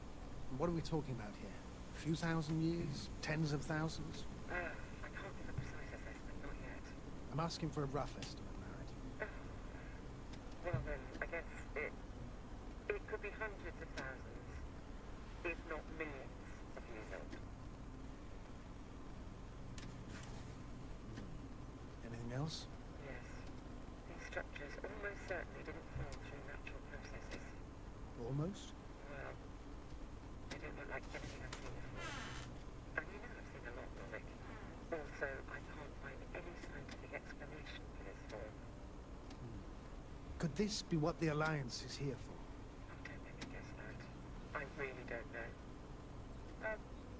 What are we talking about here? A few thousand years? Tens of thousands? I can't give a precise assessment, not yet. I'm asking for a rough estimate, Merritt. Well then, I guess it could be hundreds of thousands, if not millions of years old. Anything else? Yes. These structures almost certainly didn't form through natural processes. Almost? Well, they don't look like anything I've seen before. And you know I've seen a lot, Rick. Also, I can't find any scientific explanation for this form. Could this be what the Alliance is here for? I don't think I guess that. I really don't know.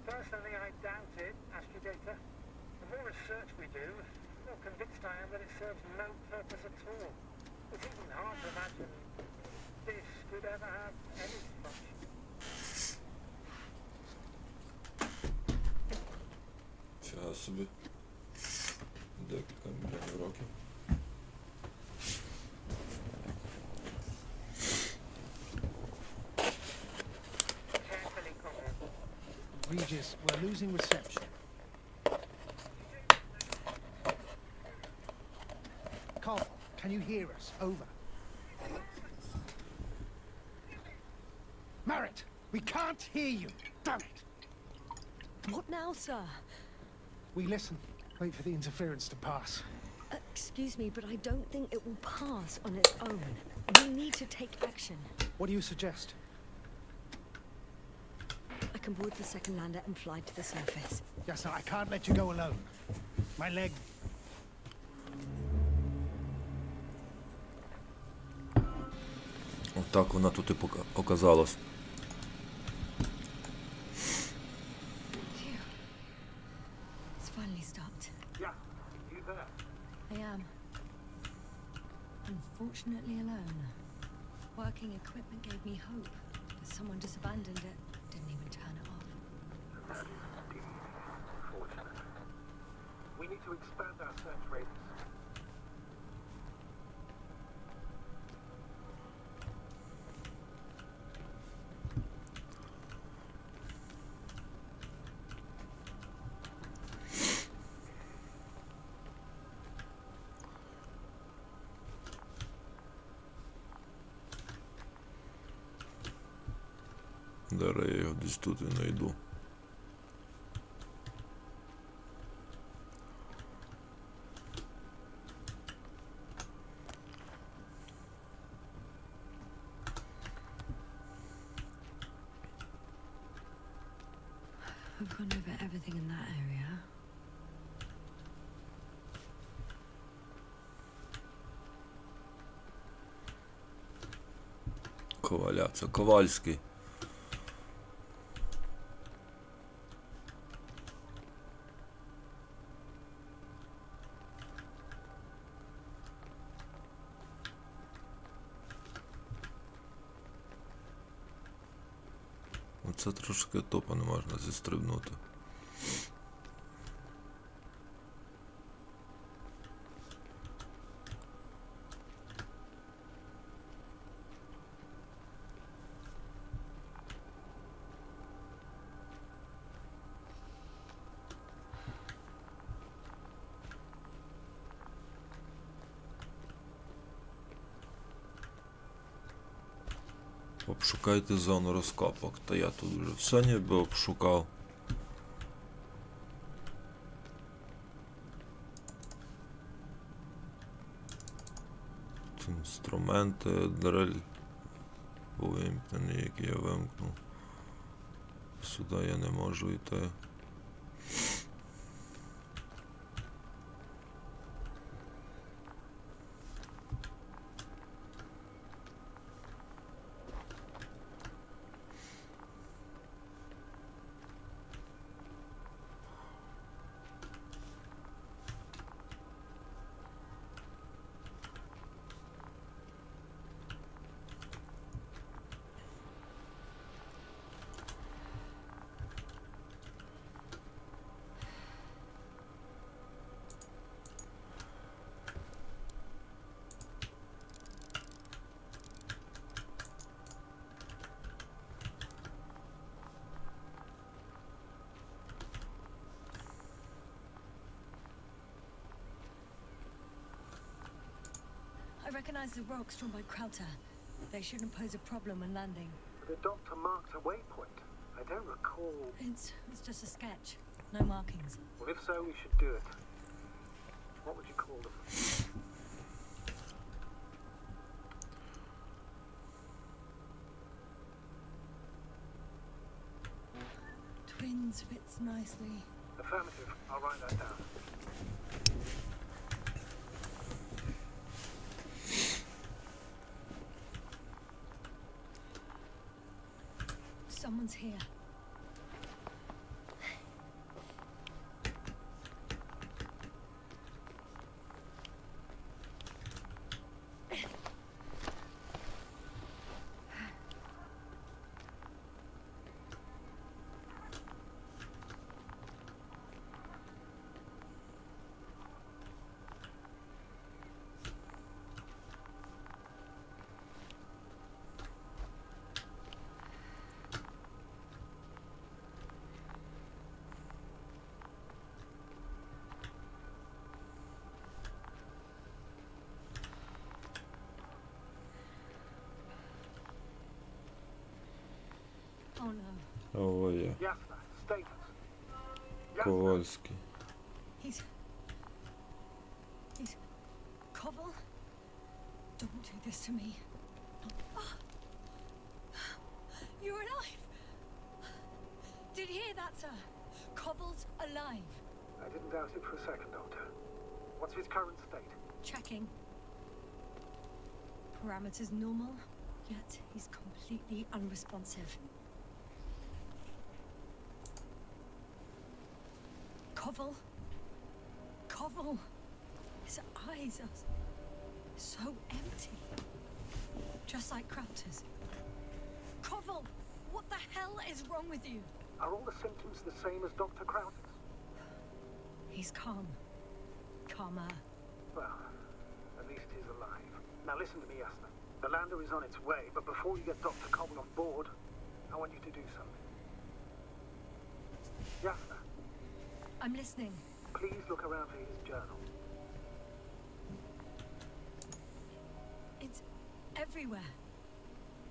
Personally, I doubt it, Astrogator. The more research we do, the more convinced I am that it serves no purpose at all. It's even hard to imagine this could ever have any function. Фіга собі. Декілька мільйонів років. Carefully, Connor. Regis, we're losing reception. Carl, can you hear us? Over. Merritt, we can't hear you. Damn it. What now, sir? We listen. Wait for the interference to pass. Excuse me, but I don't think it will pass on its own. We need to take action. What do you suggest? I can board the second lander and fly to the surface. Yasna, I can't let you go alone. My leg... Отак вона тут і оказалась. Phew. It's finally stopped. Yeah, you there? I am. Unfortunately alone. Working equipment gave me hope, but someone just abandoned it. Didn't even turn it off. That is indeed unfortunate. We need to expand our search radius. Зараз я його десь тут і знайду. I've gone over everything in that area. Коваля, це Ковальський. Оце трошки топа не можна зістрибнути. Обшукайте зону розкопок. Та я тут вже все ніби обшукав. Інструменти, дрель увімкнені, які я вимкнув. Сюди я не можу йти. I recognize the rocks drawn by Krauter. They shouldn't pose a problem when landing. The doctor marked a waypoint. I don't recall... It's just a sketch. No markings. Well, if so, we should do it. What would you call them? Twins fits nicely. Affirmative. I'll write that down. Someone's here. Oh no. О, є. Ясна. Status. Ясна. Ковальський. He's Koval? Don't do this to me. Oh. You're alive. Did you hear that, sir? Koval's alive. I didn't doubt it for a second, Doctor. What's his current state? Checking. Parameters normal, yet he's completely unresponsive. Koval. Koval. His eyes are so empty. Just like Krauter's. Koval, what the hell is wrong with you? Are all the symptoms the same as Dr. Krauter's? He's calm. Calmer. Well, at least he's alive. Now listen to me, Yasna. The lander is on its way, but before you get Dr. Koval on board, I want you to do something. Yasna, I'm listening. please look around for his journal. It's everywhere.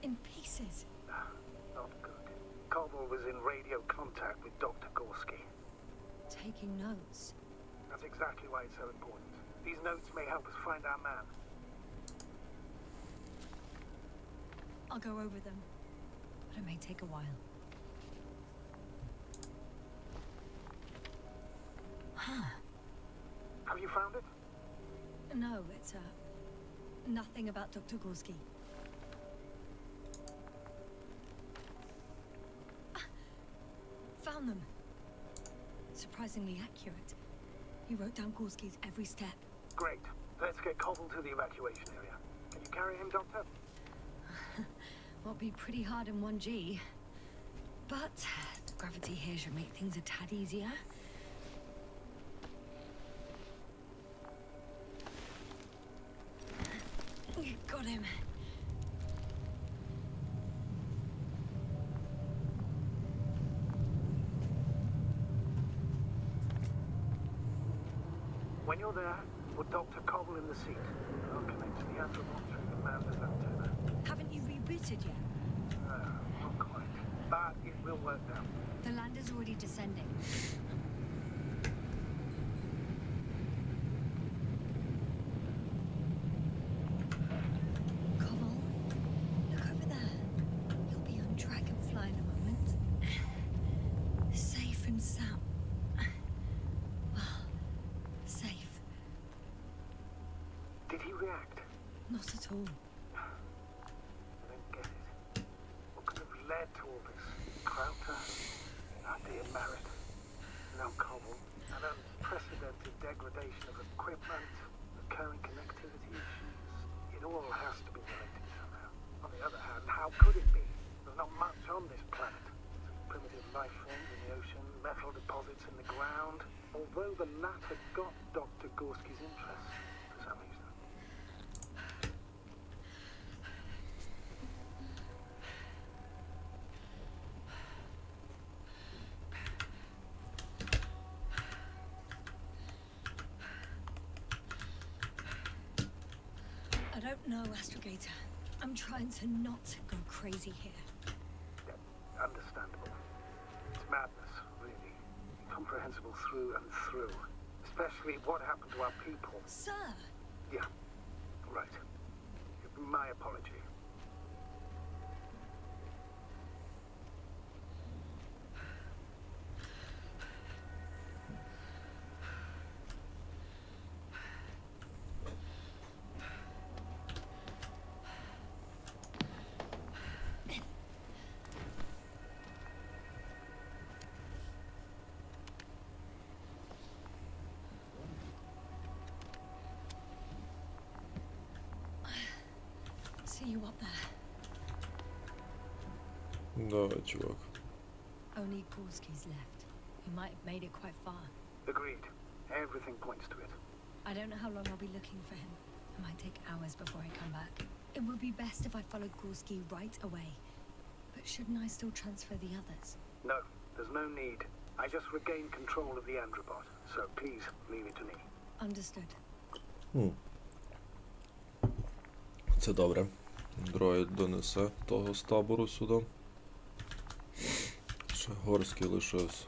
In pieces. Not good. Koval was in radio contact with Dr. Gorski. Taking notes. That's exactly why it's so important. These notes may help us find our man. I'll go over them, but it may take a while. Huh. Have you found it? No, it's nothing about Dr. Gorski. Found them. Surprisingly accurate. He wrote down Gorski's every step. Great. Let's get Koval to the evacuation area. Can you carry him, Doctor? Won't be pretty hard in 1G. But the gravity here should make things a tad easier. Got him. When you're there, put Dr. Koval in the seat. I'll connect to the Anthrobot through the Manda's antenna. Haven't you rebooted yet? Not quite. But it will work now. The lander's already descending. Koval, look over there. You'll be on Dragonfly in a moment. Safe and sound. Well, safe. Did he react? Not at all. I don't get it. What could have led to all this? Krauter, our dear Merritt, now Koval, an unprecedented degradation of equipment, recurring connectivity issues. It all has to be related somehow. On the other hand, how could it be? There's not much on this planet. Primitive life forms in the ocean, metal deposits in the ground. Although the latter got Dr. Gorski's interest for some reason. I don't know, Astrogator. I'm trying to not go crazy here. Understandable. It's madness, really. Incomprehensible through and through. Especially what happened to our people. Sir! Yeah, right. My apology. See you up there. Давай, чувак. Only Gorski's left. He might have made it quite far. Agreed. Everything points to it. I don't know how long I'll be looking for him. It might take hours before I come back. It would be best if I followed Gorski right away. But shouldn't I still transfer the others? No, there's no need. I just regained control of the Androbot, so please leave it to me. Understood. Це добре. Дроїд донесе того з табору сюди. Ще Горський лишився.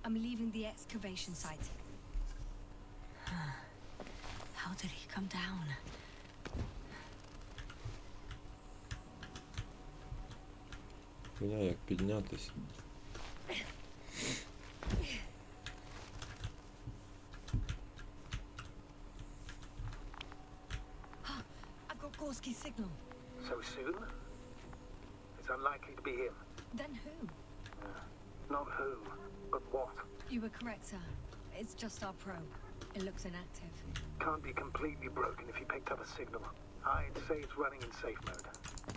I'm leaving the excavation site. How did he come down? Мене як піднятись. I've got Gorski's signal. So soon? It's unlikely to be him. Then who? Not who, but what. You were correct, sir. It's just our probe. It looks inactive. Can't be completely broken if he picked up a signal. I'd say it's running in safe mode.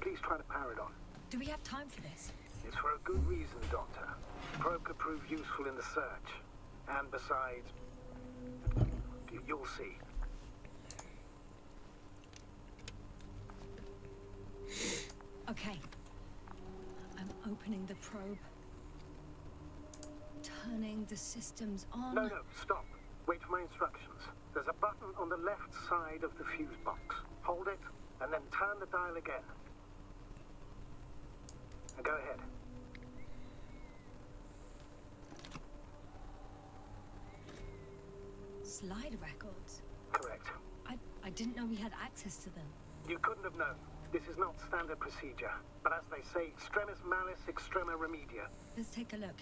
Please try to power it on. Do we have time for this? It's for a good reason, Doctor. Probe could prove useful in the search. And besides, you'll see. Okay. I'm opening the probe. Turning the systems on. No, stop. Wait for my instructions. There's a button on the left side of the fuse box. Hold it, and then turn the dial again. And go ahead. Slide records. Correct. I didn't know we had access to them. You couldn't have known. This is not standard procedure. But as they say, extremis malice, extrema remedia. Let's take a look.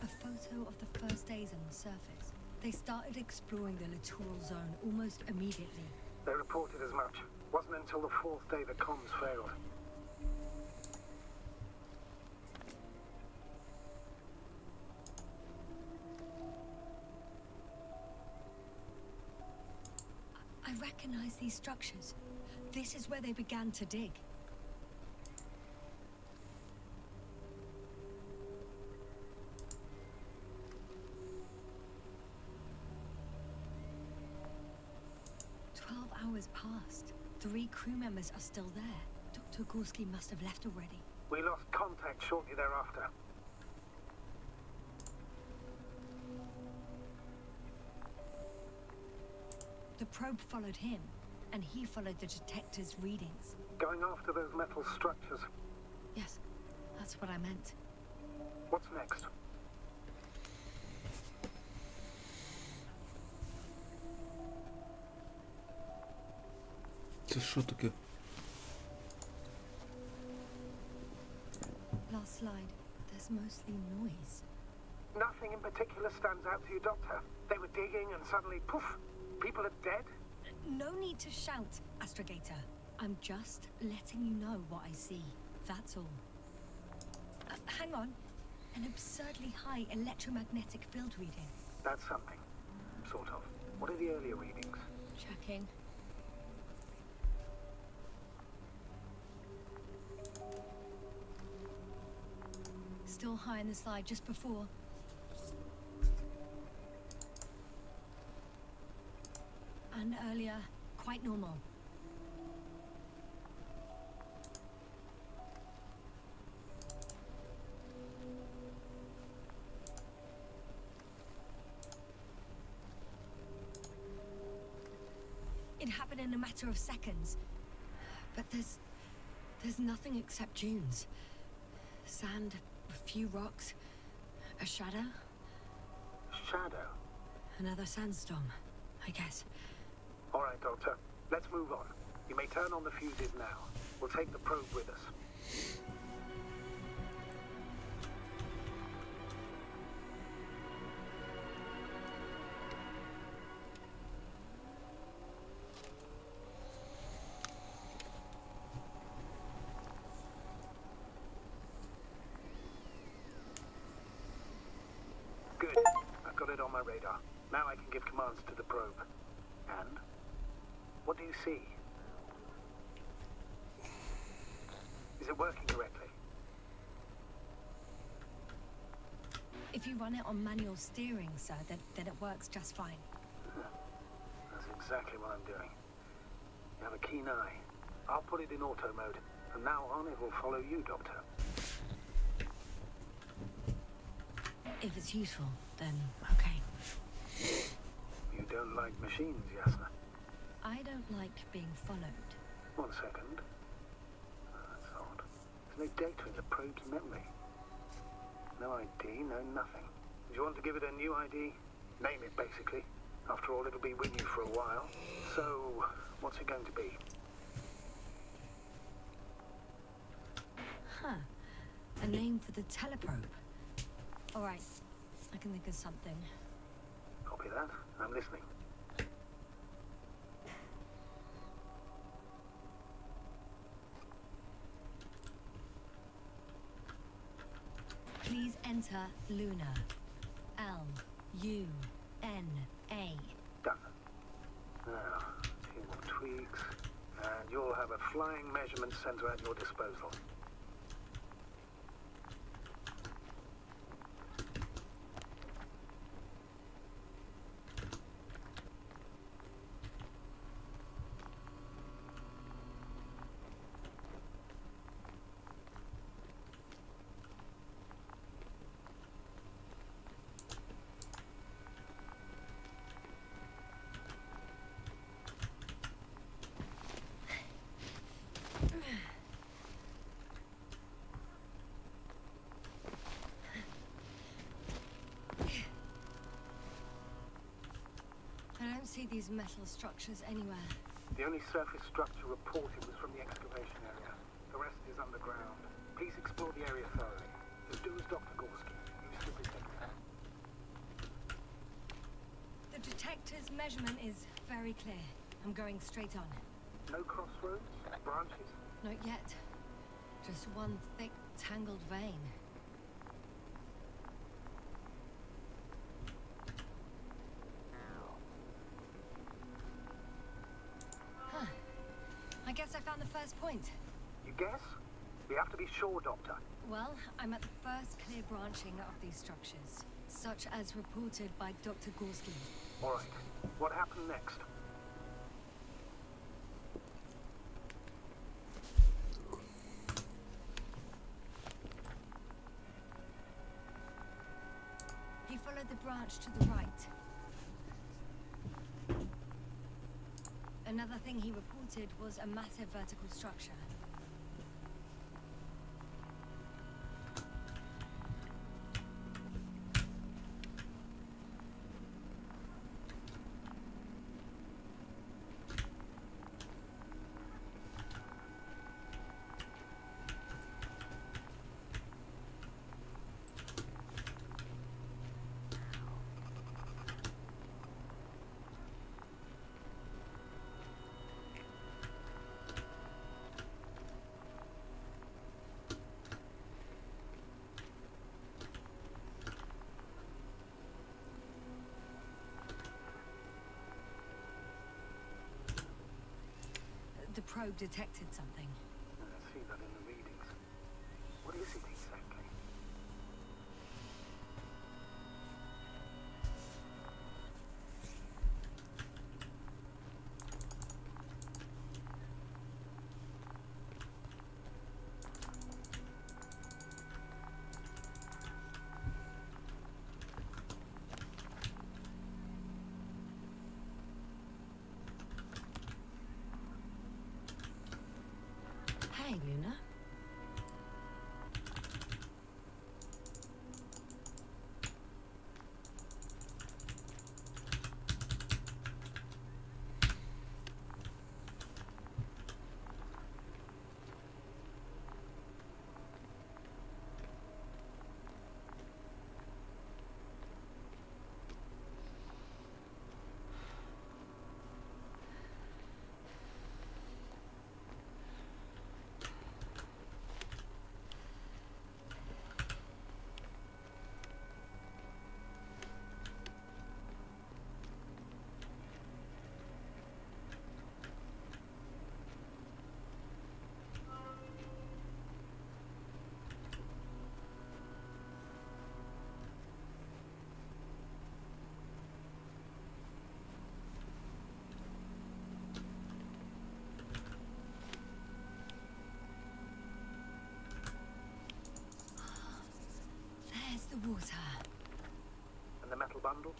A photo of the first days on the surface. They started exploring the littoral zone almost immediately. They reported as much. Wasn't until the fourth day that comms failed. I recognize these structures. This is where they began to dig. hours passed. 3 crew members are still there. Dr. Gorski must have left already. We lost contact shortly thereafter. The probe followed him, and he followed the detector's readings. Going after those metal structures. Yes, that's what I meant. What's next? Це що таке? Last slide. There's mostly noise. Nothing in particular stands out to you, Doctor. They were digging and suddenly, poof, people are dead? No need to shout, Astrogator. I'm just letting you know what I see. That's all. Hang on. An absurdly high electromagnetic field reading. That's something. Sort of. What are the earlier readings? Checking. Still high in the slide just before. And earlier, quite normal. It happened in a matter of seconds. But there's nothing except dunes. Sand, a few rocks, a shadow. Shadow? Another sandstorm, I guess. All right, Doctor. Let's move on. You may turn on the fuses now. We'll take the probe with us. Good. I've got it on my radar. Now I can give commands to the probe. And? What do you see? Is it working correctly? If you run it on manual steering, sir, then it works just fine. That's exactly what I'm doing. You have a keen eye. I'll put it in auto mode. From now on, it will follow you, Doctor. If it's useful, then okay. You don't like machines, Yasna? I don't like being followed. 1 second. That's odd. There's no data in the probe's memory. No ID, no nothing. Do you want to give it a new ID? Name it, basically. After all, it'll be with you for a while. So, what's it going to be? Huh. A name for the teleprobe. All right. I can think of something. Copy that. I'm listening. Please enter Luna. L-U-N-A. Done. Now, 2 more tweaks. And you'll have a flying measurement center at your disposal. I don't see these metal structures anywhere. The only surface structure reported was from the excavation area. The rest is underground. Please explore the area thoroughly. Just do as Dr. Gorski. You superintendent. The detector's measurement is very clear. I'm going straight on. No crossroads? Branches? Not yet. Just one thick, tangled vein. Huh. I guess I found the first point. You guess? We have to be sure, Doctor. Well, I'm at the first clear branching of these structures, such as reported by Dr. Gorski. All right. What happened next? the branch to the right. Another thing he reported was a massive vertical structure. The probe detected something. I see that in the readings. What is it exactly? Hey, Luna. There's the water. And the metal bundle?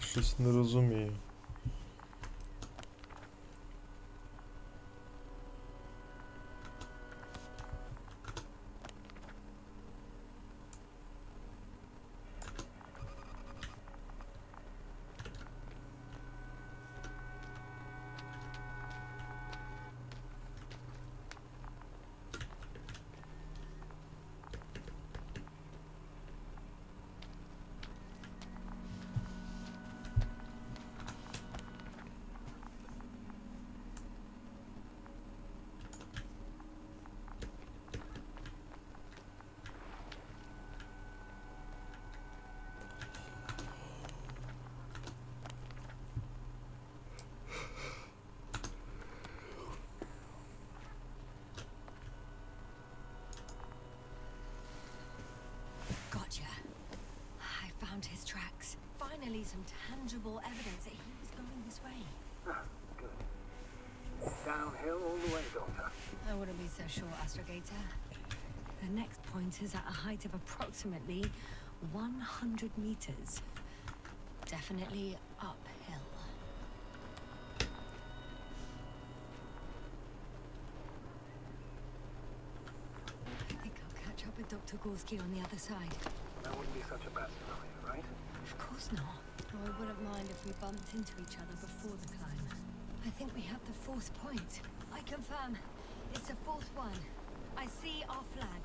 Щось не розумію. Gotcha. I found his tracks. Finally, some tangible evidence that he was going this way. Ah, good. Downhill all the way, Doctor. I wouldn't be so sure, Astrogator. The next point is at a height of approximately 100 meters. Definitely uphill. I think I'll catch up with Dr. Gorski on the other side. That wouldn't be such a bad scenario, right? Of course not. Though I wouldn't mind if we bumped into each other before the climb. I think we have the fourth point. I confirm. It's the fourth one. I see our flag.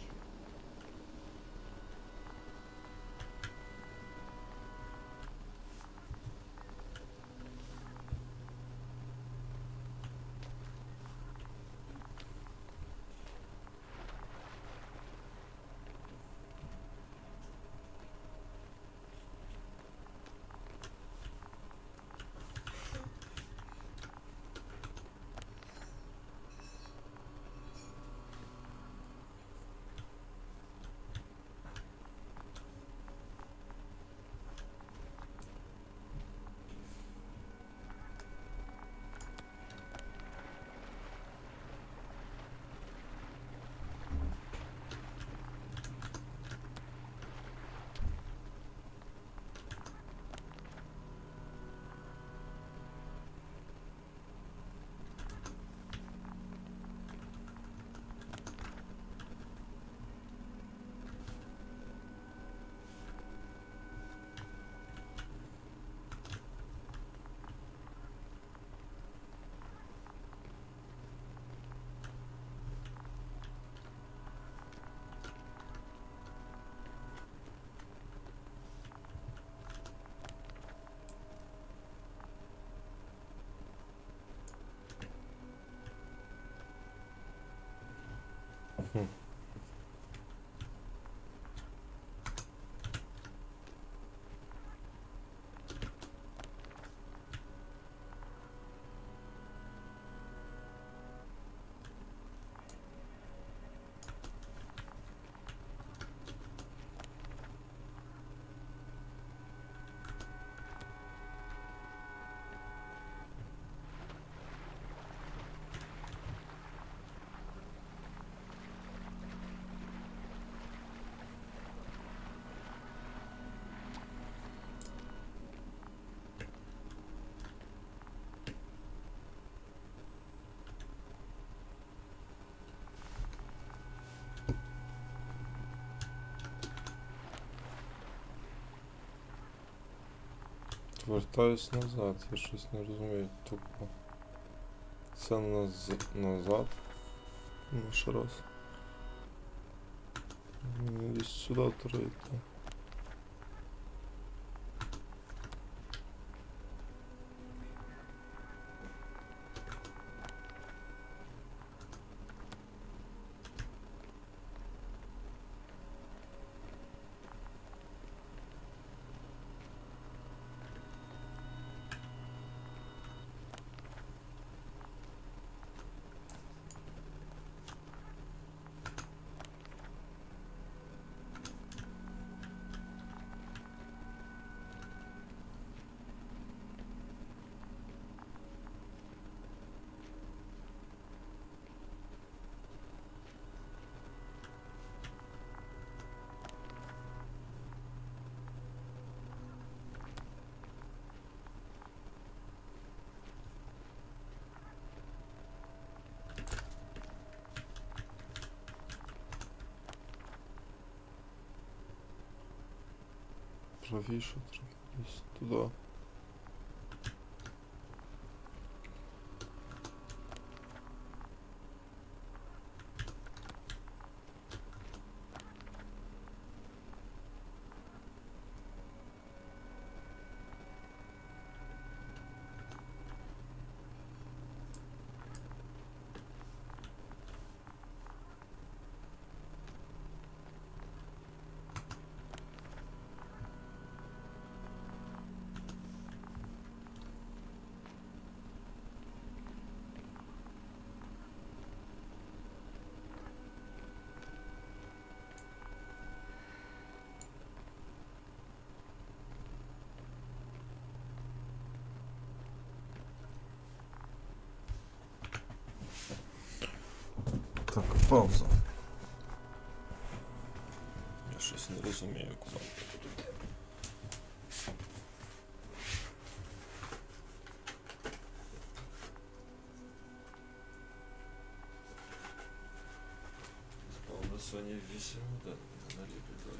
Хм. Вертаюсь назад, я щось не розумію, тупо. Це назад. Ну, ще раз. Десь сюди треба йти. Правіше треба десь туди. Так, пауза. Я щось не розумію, куди туди. Пауза сьогодні 8 годин, на ліпі далі.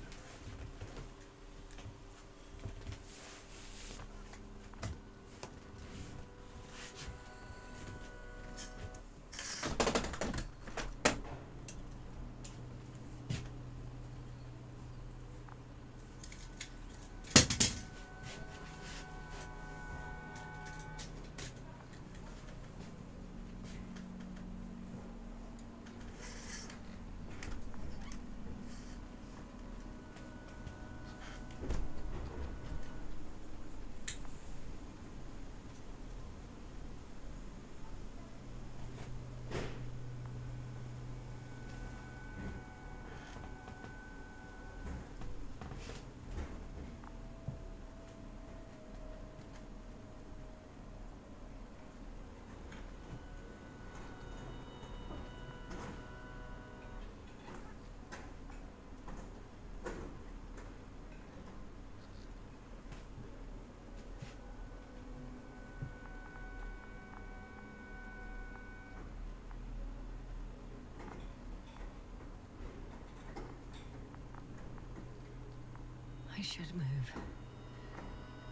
I should move.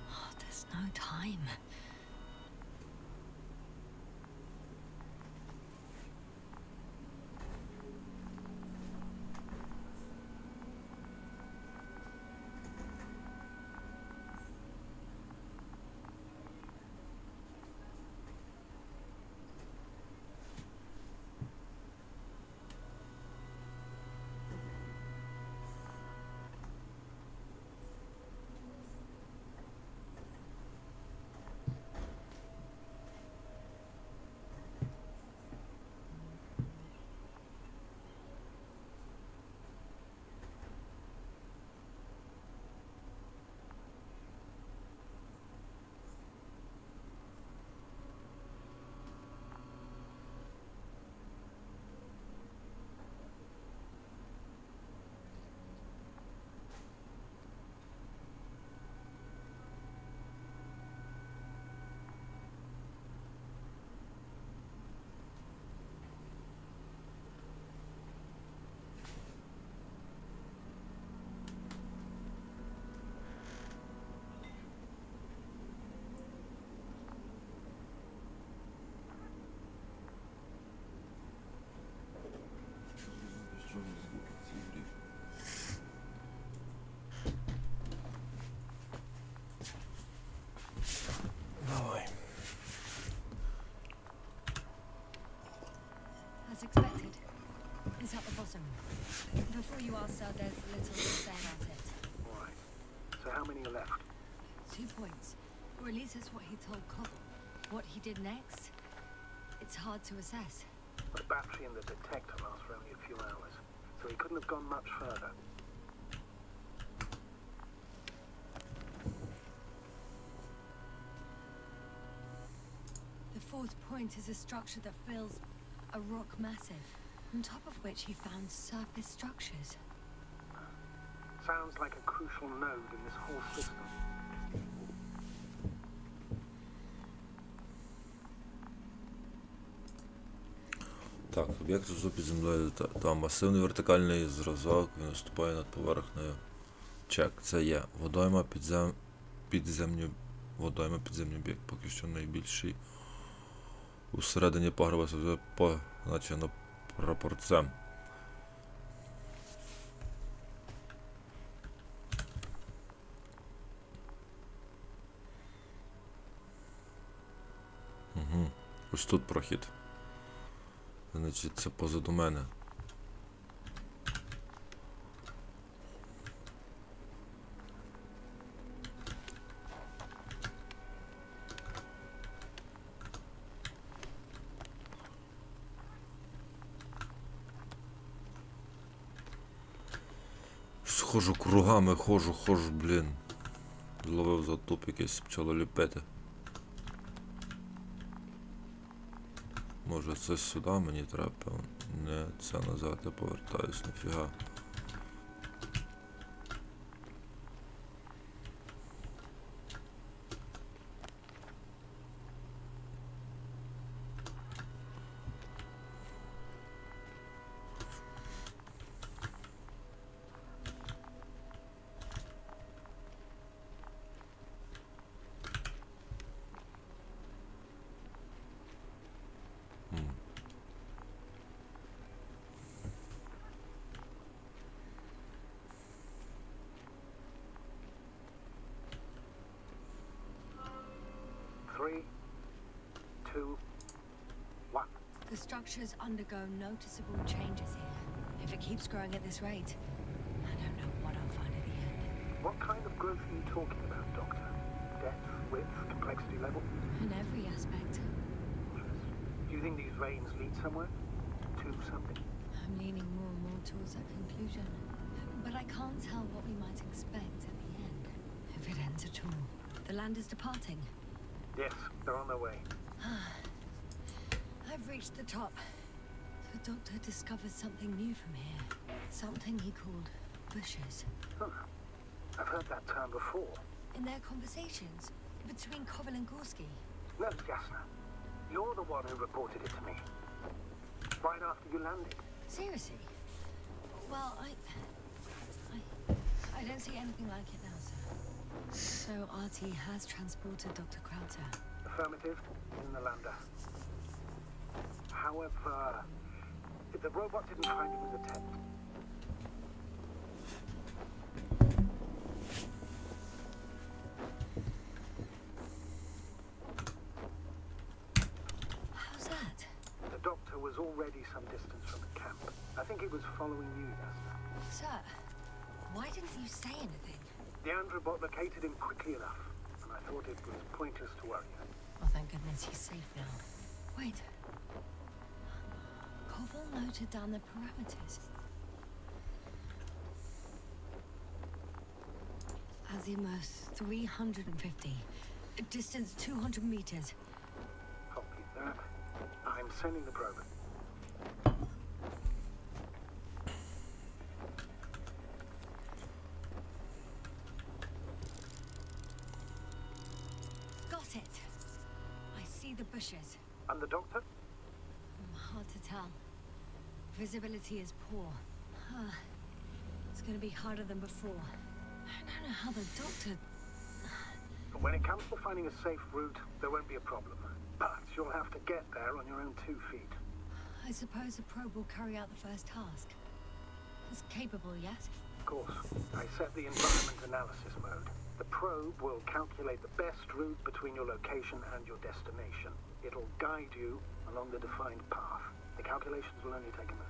Oh, there's no time. Before you ask, sir, there's little to say about it. All right. So how many are left? 2 points. Or at least that's what he told Koval. What he did next, it's hard to assess. The battery in the detector lasts for only a few hours, so he couldn't have gone much further. The 4th point is a structure that fills a rock massive, on top of which he found surface structures. Sounds like a crucial node in this whole system. Так, об'єкт внизу під землею. Там масивний вертикальний зразок, він виступає над поверхнею. Чек, це є. Водойма підземний об'єкт, поки що найбільший. Усередині пагорба позначено прапорцем. Угу. Ось тут прохід. Значить, це позаду мене. Схожу кругами, ходжу, блін. Зловив за туп якийсь, почало ліпити. Може це сюди мені треба, певно. Не, це назад я повертаюсь, ніфіга. Three, two, one. The structures undergo noticeable changes here. If it keeps growing at this rate, I don't know what I'll find at the end. What kind of growth are you talking about, Doctor? Depth, width, complexity level? In every aspect. Do you think these veins lead somewhere? To something? I'm leaning more and more towards that conclusion. But I can't tell what we might expect at the end. If it ends at all. The land is departing. Yes, they're on their way. I've reached the top. The doctor discovered something new from here. Something he called bushes. Huh. I've heard that term before. In their conversations between Koval and Gorski. No, Yasna. You're the one who reported it to me. Right after you landed. Seriously? Well, I don't see anything like it now, sir. So RT has transported Dr. Krauter. Affirmative, in the lander. However, the robot didn't find him as a test. How's that? The doctor was already some distance from the camp. I think he was following you, Yasna. Sir, why didn't you say anything? The androbot located him quickly enough, and I thought it was pointless to worry him. Well, thank goodness he's safe now. Wait. Koval noted down the parameters. Azimuth 350. Distance 200 meters. Copy that. I'm sending the probe. Got it. I see the bushes. And the doctor? Hard to tell. Visibility is poor. It's gonna be harder than before. I don't know how the doctor... But when it comes to finding a safe route, there won't be a problem. But you'll have to get there on your own 2 feet. I suppose the probe will carry out the first task. It's capable, yes? Of course, I set the environment analysis mode. The probe will calculate the best route between your location and your destination. It'll guide you along the defined path. The calculations will only take a moment.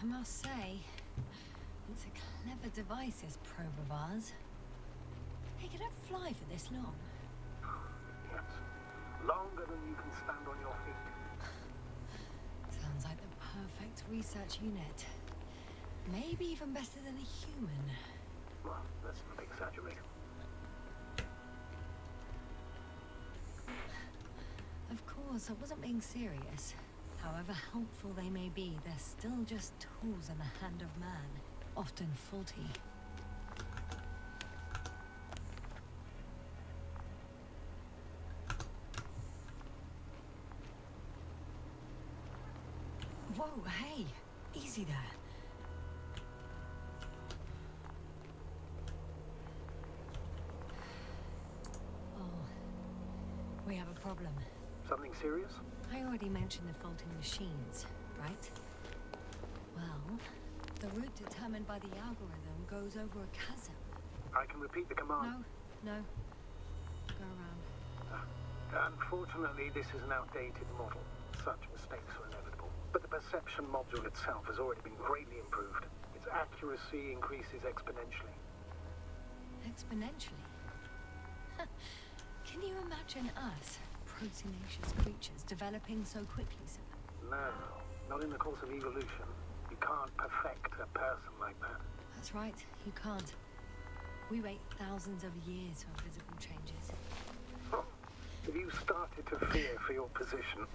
I must say, it's a clever device, this probe of ours. Hey, can it fly for this long? Yes. Longer than you can stand on your feet. Sounds like the perfect research unit. Maybe even better than a human. Well, let's not exaggerate. Of course, I wasn't being serious. However helpful they may be, they're still just tools in the hand of man, often faulty. Whoa, hey, easy there. Oh, we have a problem. Something serious? I already mentioned the faulty machines, right? Well, the route determined by the algorithm goes over a chasm. I can repeat the command. No. Go around. Unfortunately, this is an outdated model. Such mistakes are inevitable. But the perception module itself has already been greatly improved. Its accuracy increases exponentially. Exponentially? Can you imagine us, proteinaceous creatures, developing so quickly, sir? No, not in the course of evolution. You can't perfect a person like that. That's right, you can't. We wait thousands of years for visible changes. Oh, have you started to fear for your position?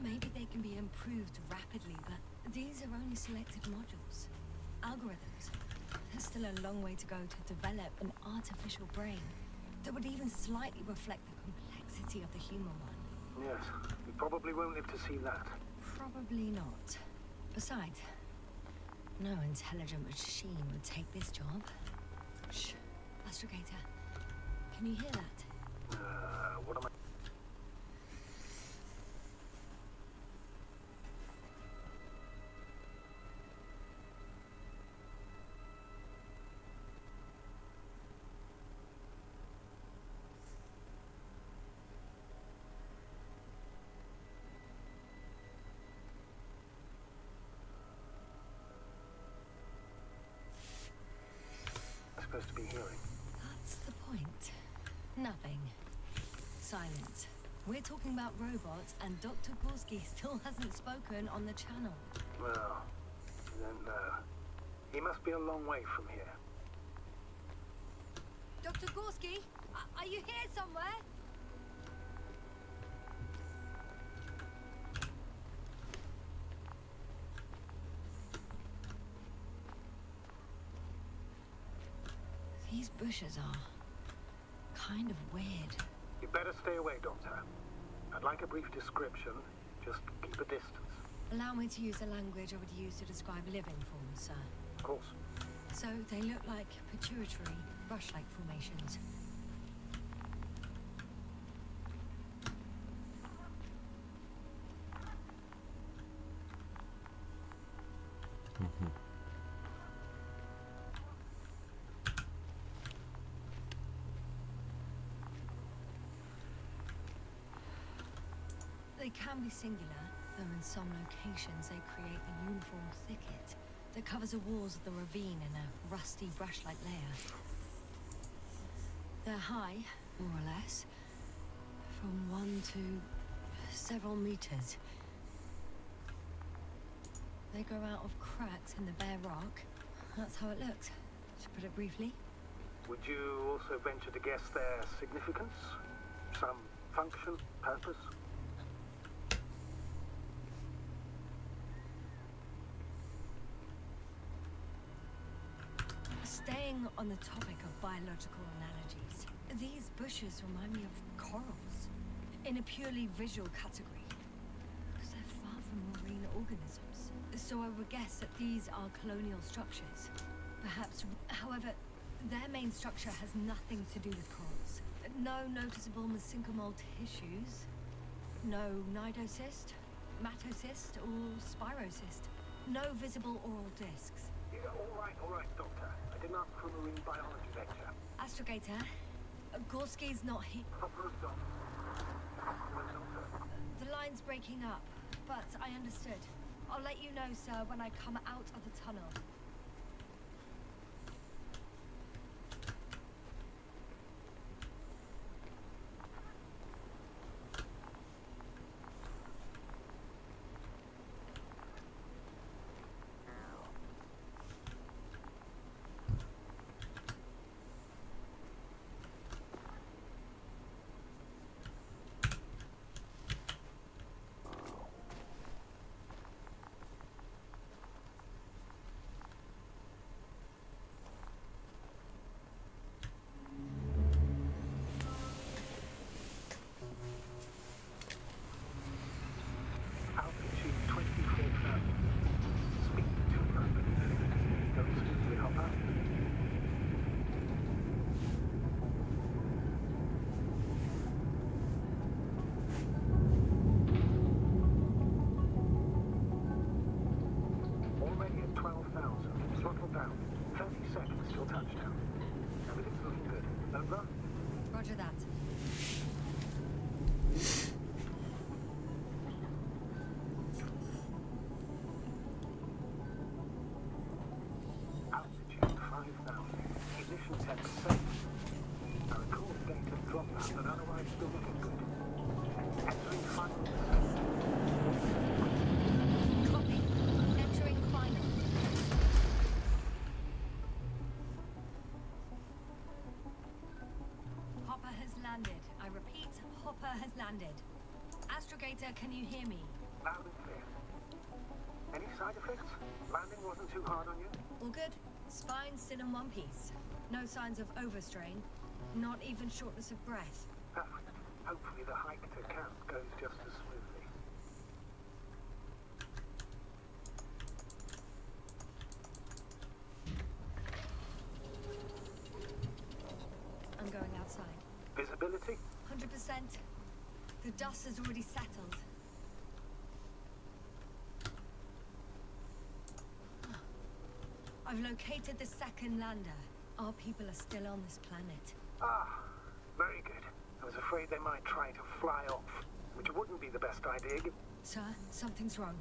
Maybe they can be improved rapidly, but these are only selected modules. Algorithms. There's still a long way to go to develop an artificial brain that would even slightly reflect the complexity of the human one. Yes, we probably won't live to see that. Probably not. Besides, no intelligent machine would take this job. Shh. Astrogator, can you hear that? What am I... supposed to be hearing? That's the point. Nothing. Silence. We're talking about robots, and Dr. Gorski still hasn't spoken on the channel. Well, then, he must be a long way from here. Dr. Gorski, are you here somewhere? These bushes are kind of weird. You better stay away, Doctor. I'd like a brief description. Just keep a distance. Allow me to use the language I would use to describe living forms, sir. Of course. So they look like pituitary, brush-like formations. They can be singular, though in some locations they create a uniform thicket that covers the walls of the ravine in a rusty brush-like layer. They're high, more or less, from 1 to several meters. They grow out of cracks in the bare rock. That's how it looks, to put it briefly. Would you also venture to guess their significance? Some function, purpose? Staying on the topic of biological analogies, these bushes remind me of corals, in a purely visual category, because they're far from marine organisms. So I would guess that these are colonial structures. Perhaps, however, their main structure has nothing to do with corals. No noticeable mesenchymal tissues, no nidocyst, matocyst, or spirocyst, no visible oral discs. Yeah, all right, Doctor. I did not for marine biology lecture. Astrogator, Gorski's not here. Proper of Doctor. The line's breaking up, but I understood. I'll let you know, sir, when I come out of the tunnel. Altitude 24,000. Speed 200. Going smoothly, Hopper. Already at 12,000. Throttle down. 30 seconds till touchdown. Everything's looking good. Over? Roger that. Altitude 5,000. Ignition 10%. I recall data dropped out, but otherwise still looking good. Entering final descent. Copy. Entering final. Hopper has landed. I repeat, Hopper has landed. Astrogator, can you hear me? Loud and clear. Any side effects? Landing wasn't too hard on you? All good? Spine still in one piece. No signs of overstrain. Not even shortness of breath. Perfect. Hopefully the hike to camp goes just as smoothly. I'm going outside. Visibility? 100%. The dust has already settled. I've located the second lander. Our people are still on this planet. Ah, very good. I was afraid they might try to fly off, which wouldn't be the best idea. Sir, something's wrong.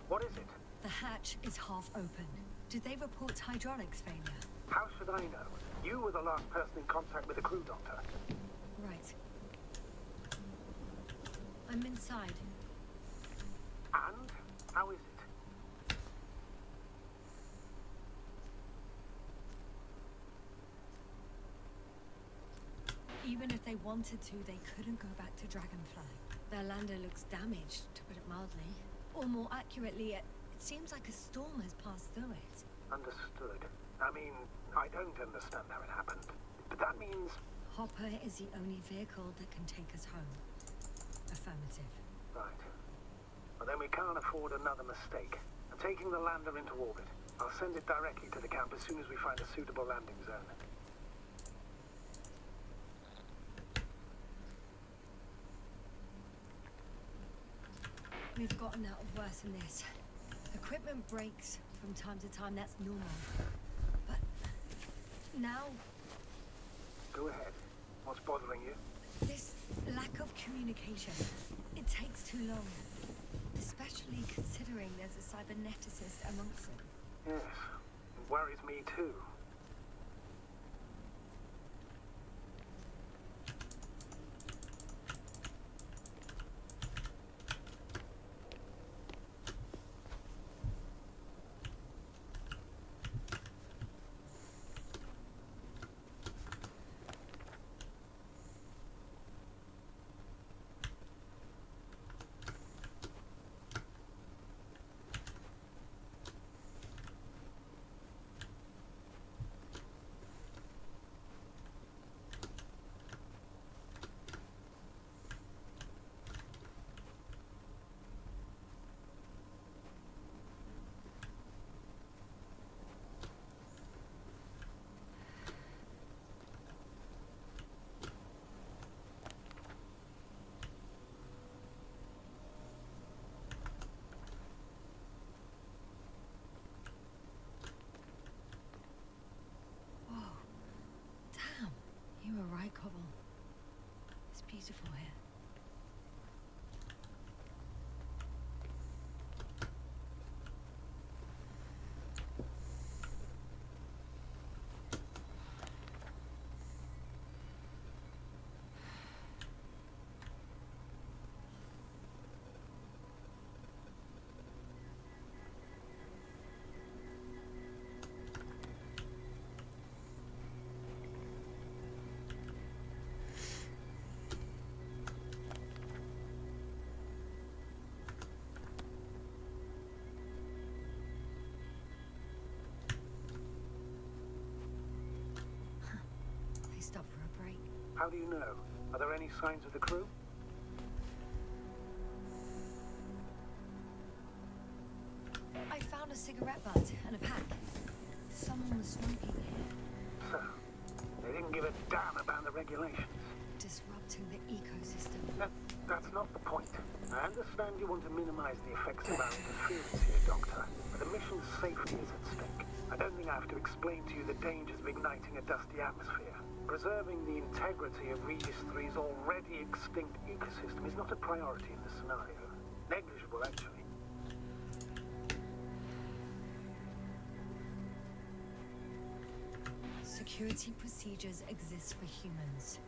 What is it? The hatch is half open. Did they report hydraulics failure? How should I know? You were the last person in contact with the crew doctor. Right. I'm inside. And? How is it? Even if they wanted to, they couldn't go back to Dragonfly. Their lander looks damaged, to put it mildly. Or more accurately, it seems like a storm has passed through it. Understood. I mean, I don't understand how it happened. But that means... Hopper is the only vehicle that can take us home. Affirmative. Right. Well, then we can't afford another mistake. I'm taking the lander into orbit. I'll send it directly to the camp as soon as we find a suitable landing zone. We've gotten out of worse than this. Equipment breaks from time to time, that's normal. But now, Go ahead. What's bothering you? this lack of communication, it takes too long. Especially considering there's a cyberneticist amongst them. Yes. It worries me too. You were right, Cobble. It's beautiful here. How do you know? Are there any signs of the crew? I found a cigarette butt and a pack. Someone was smoking here, So, they didn't give a damn about the regulations. disrupting the ecosystem. That's not the point. I understand you want to minimize the effects of our interference here, Doctor, but the mission's safety is at stake. I don't think I have to explain to you the dangers of igniting a dusty atmosphere. Preserving the integrity of Regis III's already extinct ecosystem is not a priority in this scenario. Negligible, actually. Security procedures exist for humans.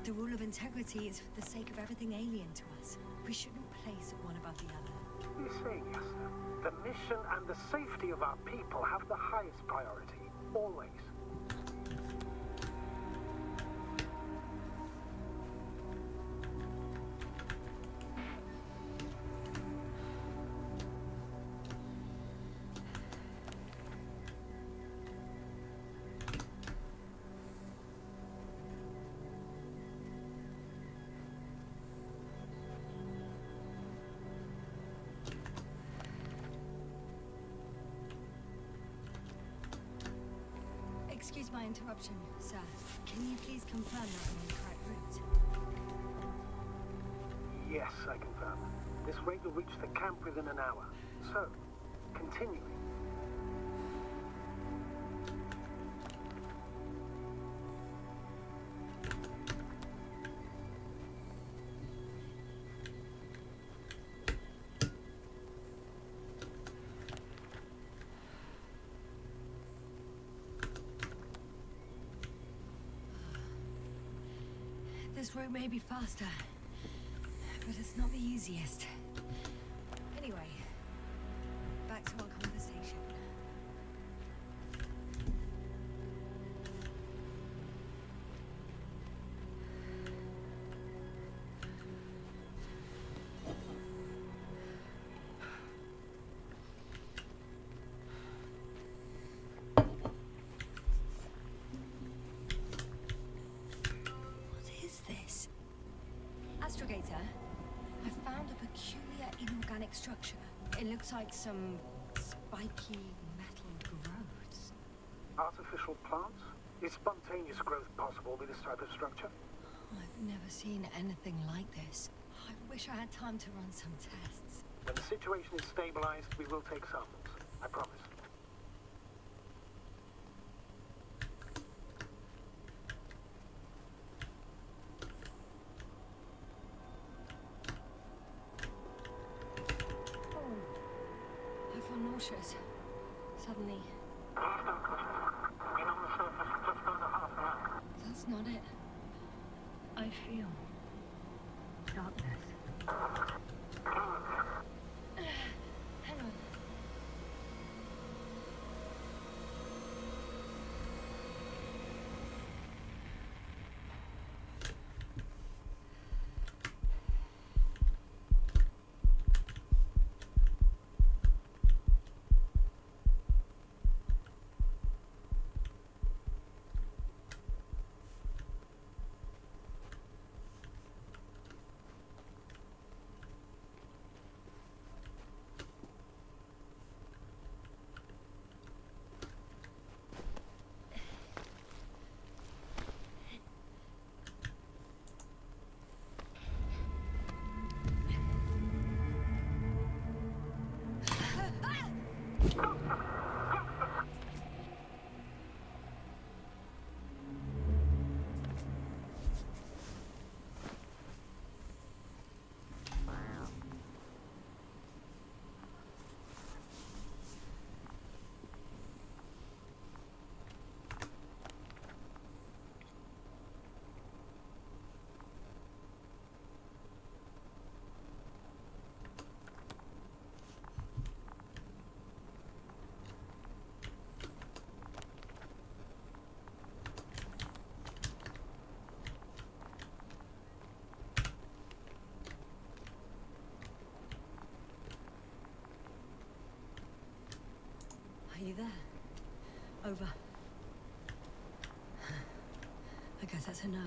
The rule of integrity is for the sake of everything alien to us. We shouldn't place one above the other. What are you saying, Yasna? The mission and the safety of our people have the highest priority. Always. Excuse my interruption, sir. Can you please confirm that I'm on the correct route? Yes, I confirm. This rate will reach the camp within an hour. So, continuing. This route may be faster, but it's not the easiest. Anyway, back to our conversation. Astrogator, I found a peculiar inorganic structure. It looks like some spiky metal growths. Artificial plants? Is spontaneous growth possible with this type of structure? I've never seen anything like this. I wish I had time to run some tests. When the situation is stabilized, we will take samples. I promise. I feel nauseous. Suddenly. That's not it. I feel darkness. Hang on. Are you there? Over. I guess that's a no.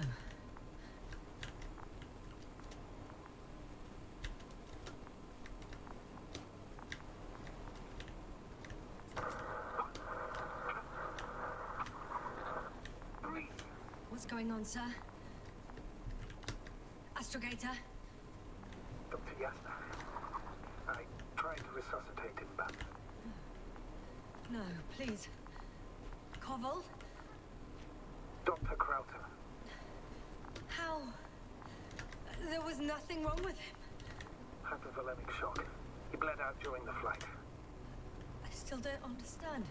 going on, sir? Astrogator? Dr. Yasna. I tried to resuscitate him, but No, please. Koval? Dr. Krauter. How? There was nothing wrong with him. Hypovolemic shock. He bled out during the flight. I still don't understand.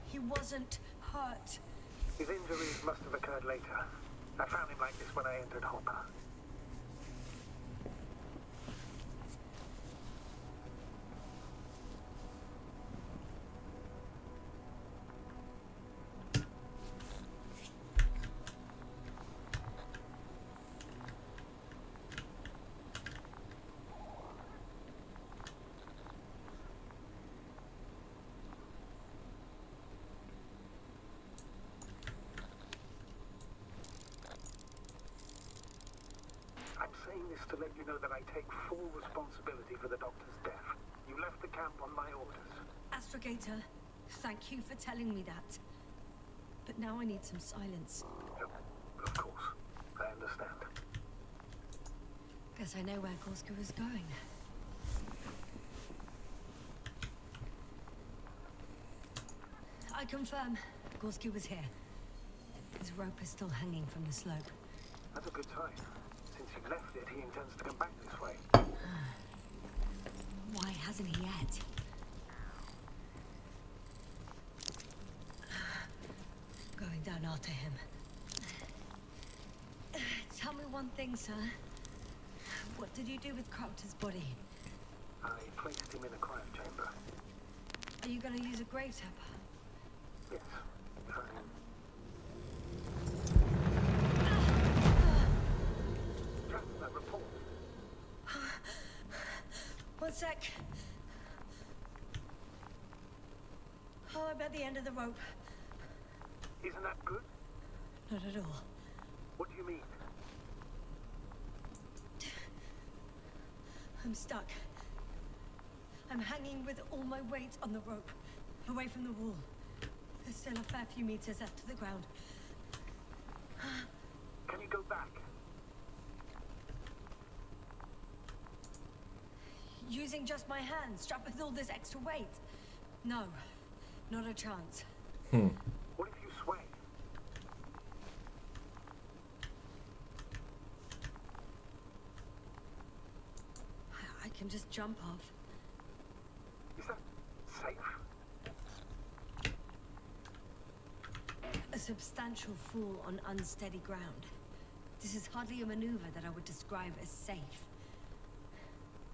He wasn't hurt. His injuries must have occurred later. I found him like this when I entered Hopper. I'm saying this to let you know that I take full responsibility for the doctor's death. You left the camp on my orders. Astrogator, thank you for telling me that. But now I need some silence. Of course. I understand. Guess I know where Gorska was going. I confirm Gorski was here. His rope is still hanging from the slope. That's a good sign. Since he left it, he intends to come back this way. Why hasn't he yet? Going down after him. Tell me one thing, sir. What did you do with Crowter's body? I placed him in a cryo chamber. Are you gonna use a grave tapper? Yes. Just that report. One sec. Oh, I'm at the end of the rope. Isn't that good? Not at all. What do you mean? I'm stuck. I'm hanging with all my weight on the rope, away from the wall. There's still a fair few meters left to the ground. Can you go back? Using just my hands, strapped with all this extra weight? No, not a chance. What if you sway? I can just jump off. Is that safe? A substantial fall on unsteady ground. This is hardly a maneuver that I would describe as safe.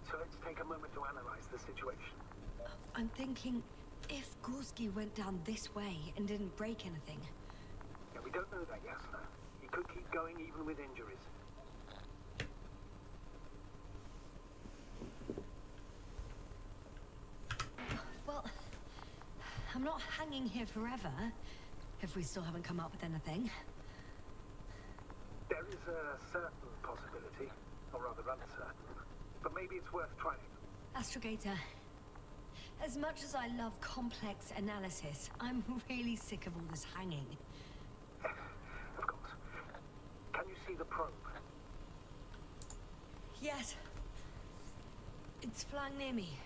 So let's take a moment to analyze the situation. I'm thinking, if Gorski went down this way and didn't break anything, Yeah, we don't know that, Yasna. He could keep going even with injuries. well, I'm not hanging here forever, if we still haven't come up with anything. There is a certain possibility, or rather uncertain, but maybe it's worth trying. Astrogator, as much as I love complex analysis, I'm really sick of all this hanging. Of course. Can you see the probe? Yes. It's flying near me.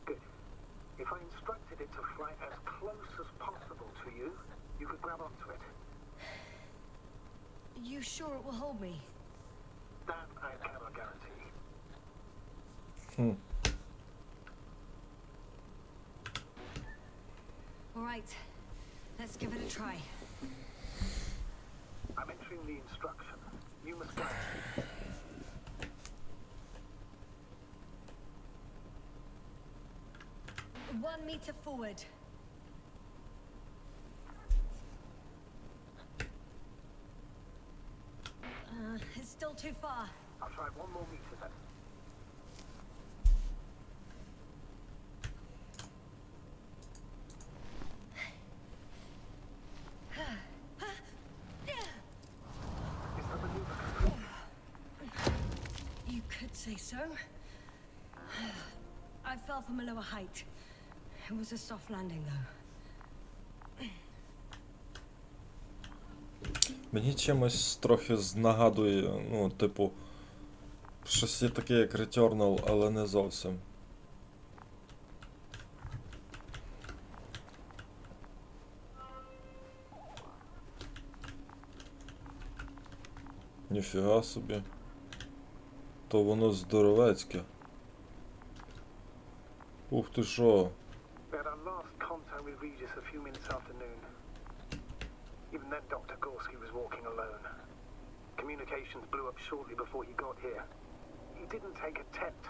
Good. If I instructed it to fly as close as possible to you, you could grab onto it. You sure it will hold me? That I cannot guarantee. All right, let's give it a try. I'm entering the instruction. You must guide. 1 meter forward. It's still too far. I'll try 1 more meter then. Is the maneuver complete? You could say so. I fell from a lower height. It was a soft landing, though. Мені чимось трохи нагадує, ну, типу, щось є таке, як Returnal, але не зовсім. Ніфіга собі. То воно здоровецьке. Ух ти шо. We had our last contact with Regis a few minutes after noon. Even then, Dr. Gorski was walking alone. Communications blew up shortly before he got here. He didn't take a tent.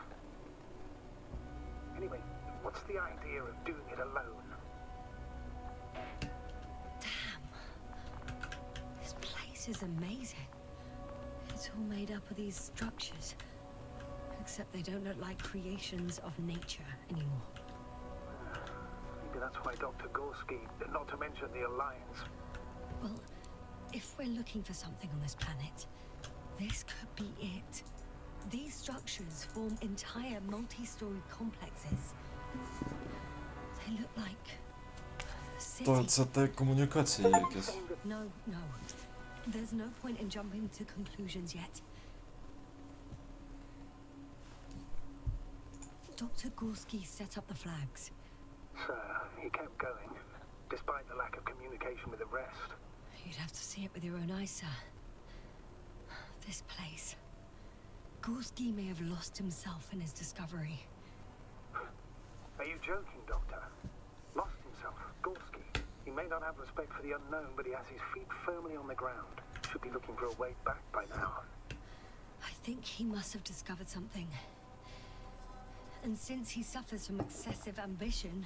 Anyway, what's the idea of doing it alone? Damn. This place is amazing. It's all made up of these structures. Except they don't look like creations of nature anymore. Maybe that's why Dr. Gorski, not to mention the Alliance. Well, if we're looking for something on this planet, this could be it. These structures form entire multi-story complexes. They look like То cities. це те комунікації якісь. No, no. There's no point in jumping to conclusions yet. Dr. Gorski set up the flags. So, he kept going, despite the lack of communication with the rest. You'd have to see it with your own eyes, sir. This place. Gorski may have lost himself in his discovery. Are you joking, Doctor? Lost himself, Gorski. He may not have respect for the unknown, but he has his feet firmly on the ground. Should be looking for a way back by now. I think he must have discovered something. And since he suffers from excessive ambition,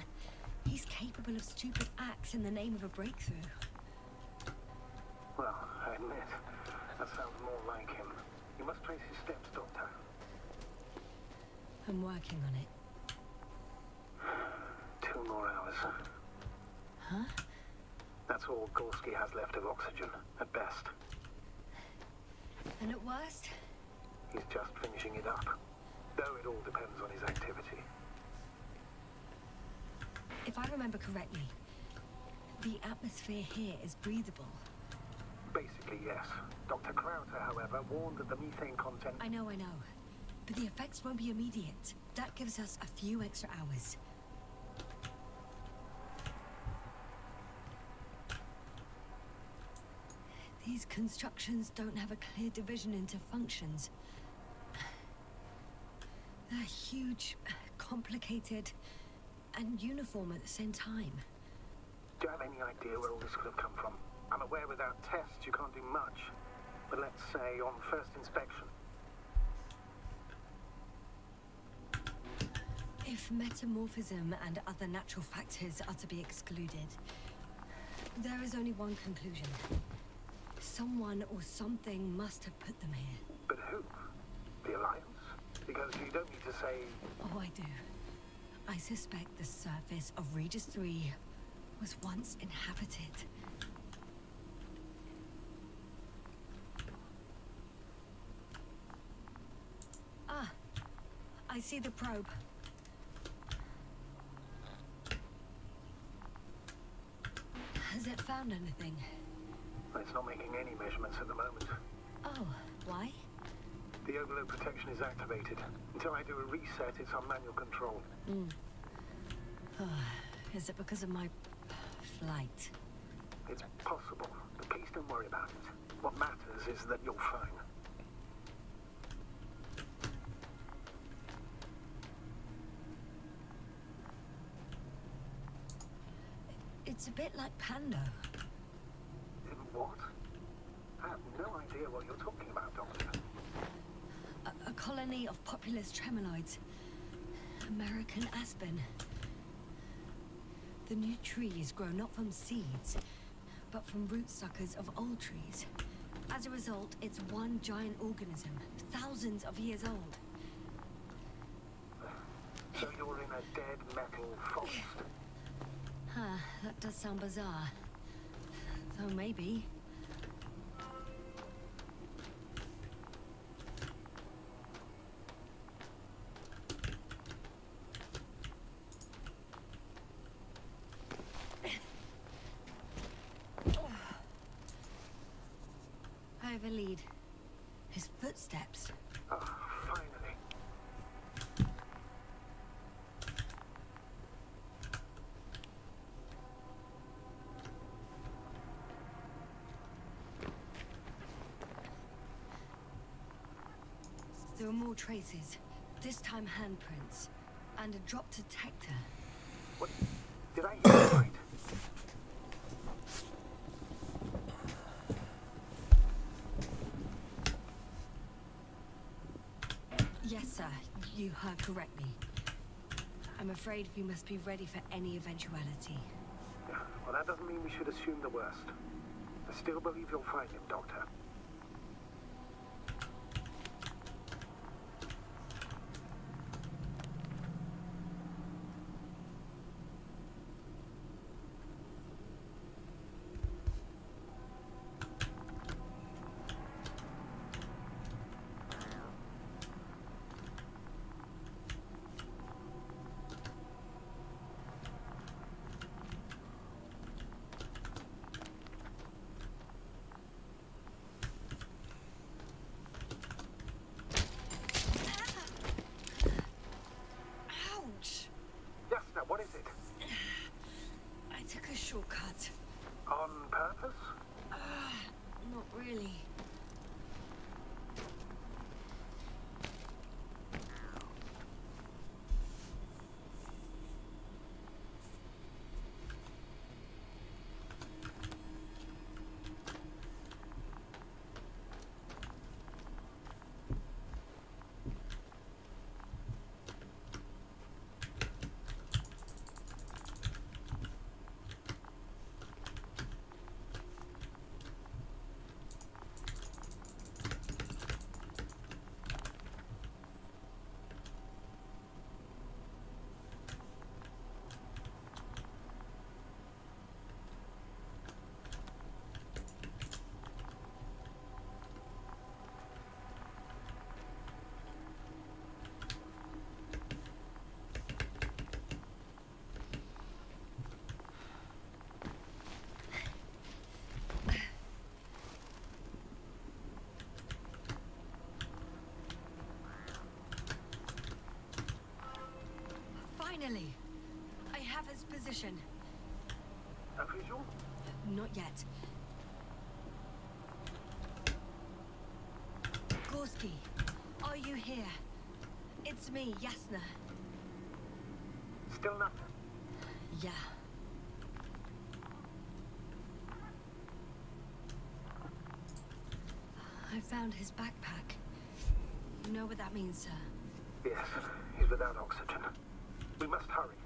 he's capable of stupid acts in the name of a breakthrough. Well, I admit, that sounds more like him. You must trace his steps, Doctor. I'm working on it. 2 more hours. Huh? That's all Gorski has left of oxygen, at best. And at worst? He's just finishing it up. Though it all depends on his activity. If I remember correctly, the atmosphere here is breathable. Basically, yes. Dr. Krauter, however, warned that the methane content... I know. But the effects won't be immediate. That gives us a few extra hours. These constructions don't have a clear division into functions. They're huge, complicated, and uniform at the same time. Do you have any idea where all this could have come from? I'm aware without tests you can't do much. But let's say on first inspection. If metamorphism and other natural factors are to be excluded, there is only one conclusion. Someone or something must have put them here. But who? The Alliance? Because you don't need to say... Oh, I do. I suspect the surface of Regis III was once inhabited. Ah, I see the probe. Has it found anything? It's not making any measurements at the moment. Oh, why? The overload protection is activated. Until I do a reset, it's on manual control. Is it because of my flight? It's possible, but please don't worry about it. What matters is that you're fine. It's a bit like Pando. What? I have no idea what you're talking about, Doctor. A colony of populous tremoloids. American aspen. The new trees grow not from seeds, but from rootsuckers of old trees. As a result, it's one giant organism, thousands of years old. So you're in a dead metal forest? Huh, that does sound bizarre. Though maybe. of a lead. His footsteps. Ah, finally. There are more traces. This time handprints. And a drop detector. What? Did I hear it right? Yes, sir. You heard correctly. I'm afraid we must be ready for any eventuality. Well, that doesn't mean we should assume the worst. I still believe you'll find him, Doctor. Ouch! Yasna, what is it? I took a shortcut. On purpose? Not really. Finally, I have his position. A visual? Not yet. Gorski, are you here? It's me, Yasna. Still nothing. Yeah. I found his backpack. You know what that means, sir? Yes, he's without oxygen. We must hurry.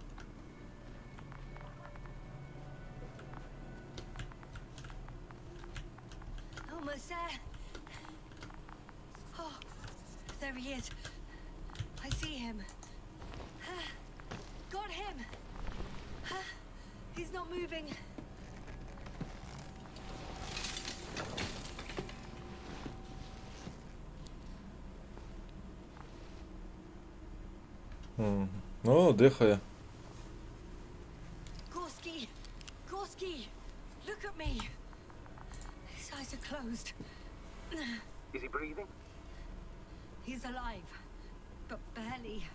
Almost there. Oh, there he is. I see him. Got him. He's not moving. О, дихає. Gorski! Gorski! Look at me! His eyes are closed. Is he breathing? He's alive, but barely.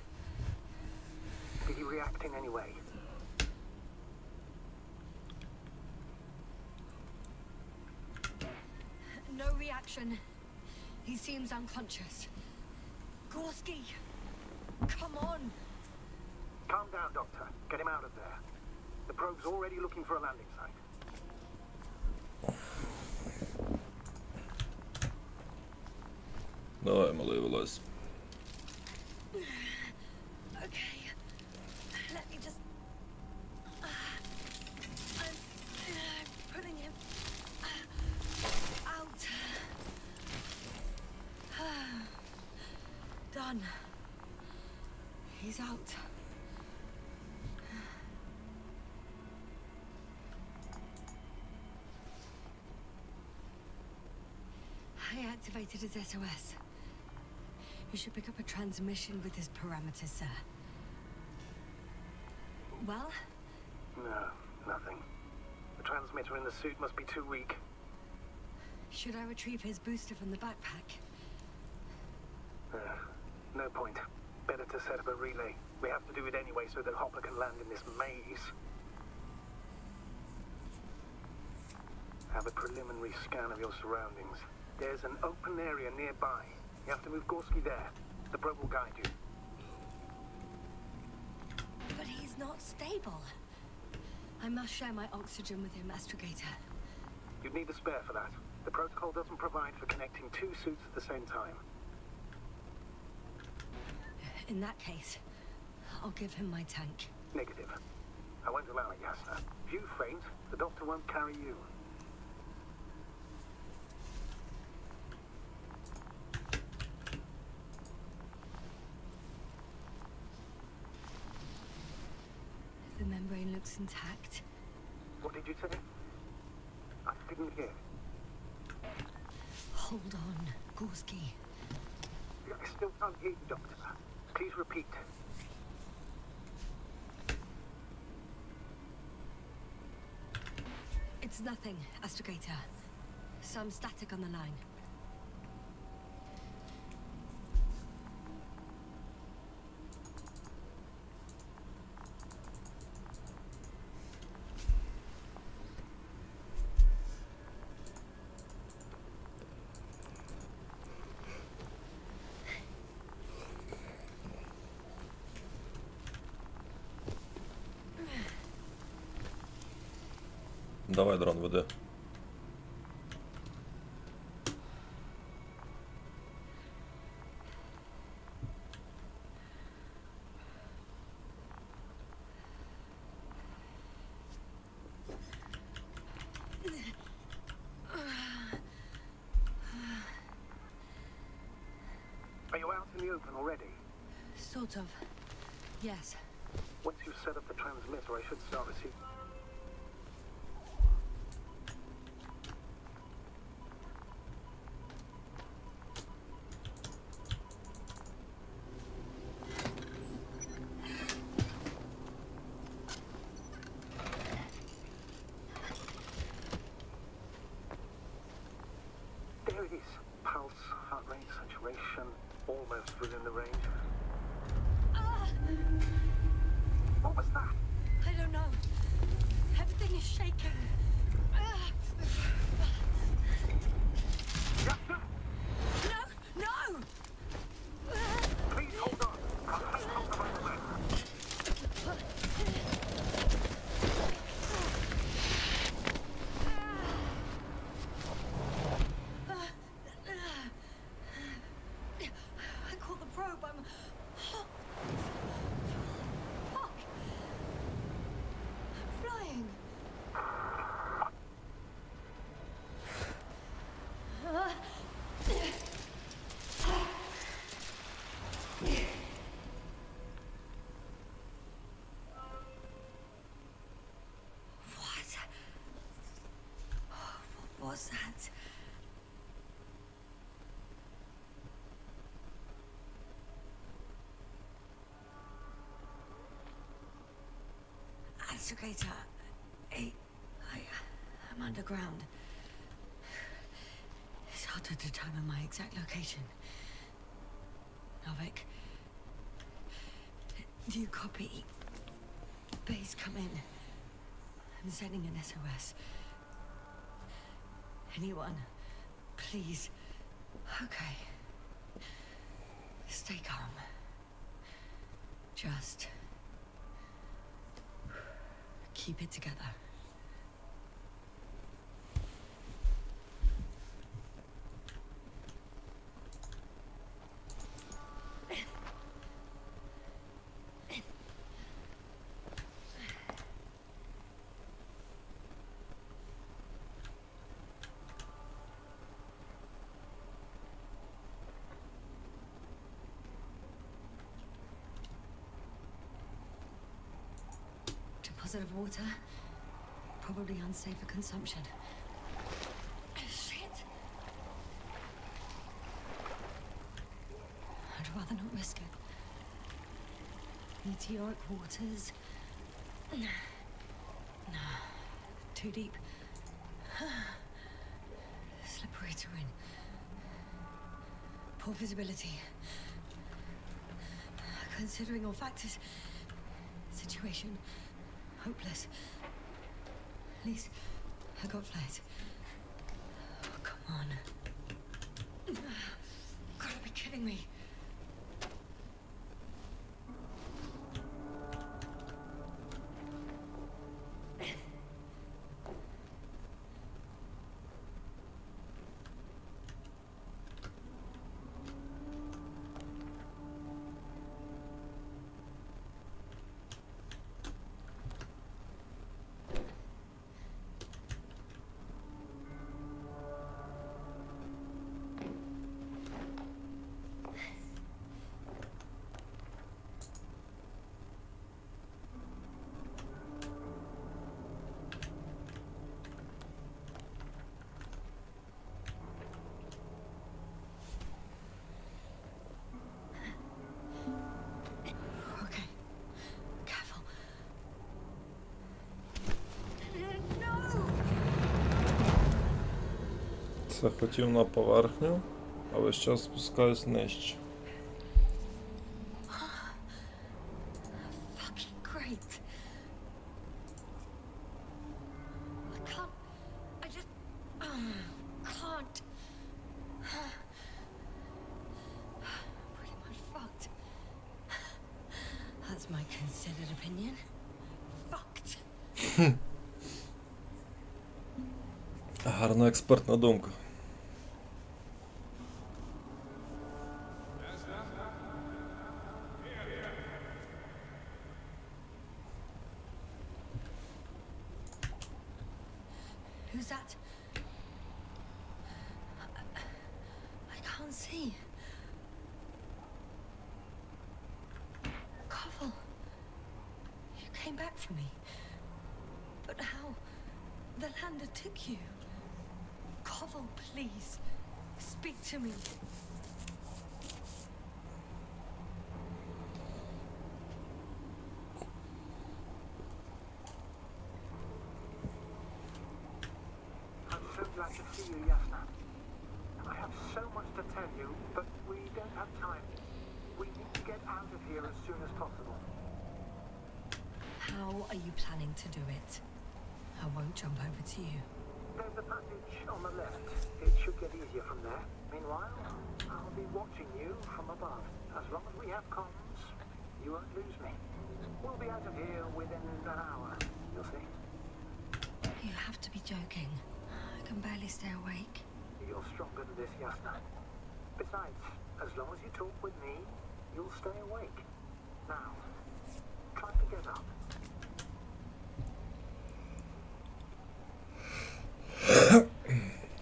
Did he react in any way? No reaction. He seems unconscious. Gorski! Come on! Calm down, Doctor. Get him out of there. The probe's already looking for a landing site. Давай, малий, вилазь. Okay. Let me just... I'm putting him out. Done. He's out. I activated his SOS. You should pick up a transmission with his parameters, sir. Well? No, nothing. The transmitter in the suit must be too weak. Should I retrieve his booster from the backpack? No point. Better to set up a relay. We have to do it anyway so that Hopper can land in this maze. Have a preliminary scan of your surroundings. There's an open area nearby. You have to move Gorski there. The probe will guide you. But he's not stable. I must share my oxygen with him, Astrogator. You'd need a spare for that. The protocol doesn't provide for connecting two suits at the same time. In that case, I'll give him my tank. Negative. I won't allow it, Yasna. If you faint, the doctor won't carry you. The membrane looks intact. What did you say? I didn't hear. Hold on, Gorski. I still can't hear you, Doctor. Please repeat. It's nothing, Astrogator. Some static on the line. Давай, дрон, веди. Are you out in the open already? Sort of. Yes. Once you've set up the transmitter, I should start receiving. There it is. Pulse, heart rate, saturation, almost within the range. What was that? I don't know. Everything is shaking. Yasna! No! No! Please hold on. I'll take hold of my leg. I caught the probe. I'm... Fuck! I'm flying. What was that? Astrogator, I'm underground. It's hard to determine my exact location. Novik, do you copy? Base, come in. I'm sending an SOS. Anyone, please. Okay. Stay calm. Just keep it together. Deposit of water, probably unsafe for consumption. Shit! I'd rather not risk it. Meteoric waters. Nah, too deep. Slippery terrain. Poor visibility. Considering all factors, situation hopeless. At least I got flight. Oh, come on. Gotta be kidding me. Це хотів на поверхню, а весь час спускаюсь нижче. Fucking great. I can't. I just can't. Pretty much fucked. That's my considered opinion. Fucked. Гарна експертна думка. Who's that? I can't see. Koval, you came back for me. But how? The lander took you. Koval, please, speak to me. I'm so glad to see you, Yasna. I have so much to tell you, but we don't have time. We need to get out of here as soon as possible. How are you planning to do it? I won't jump over to you. There's a passage on the left. It should get easier from there. Meanwhile, I'll be watching you from above. As long as we have comms, you won't lose me. We'll be out of here within an hour, you'll see. You have to be joking. I can barely stay awake. You're stronger than this, Yasna. Besides, as long as you talk with me, you'll stay awake. Now, try to get up.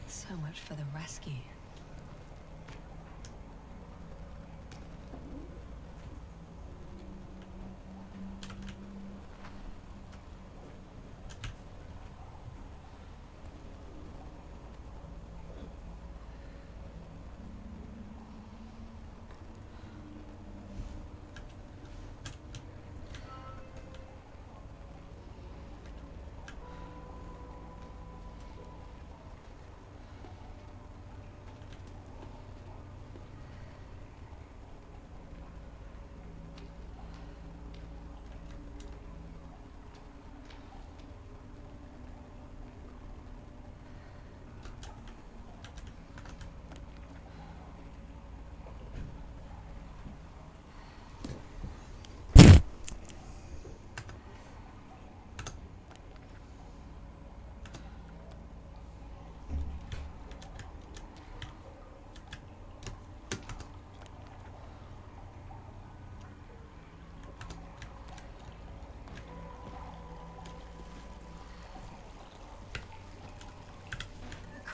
So much for the rescue.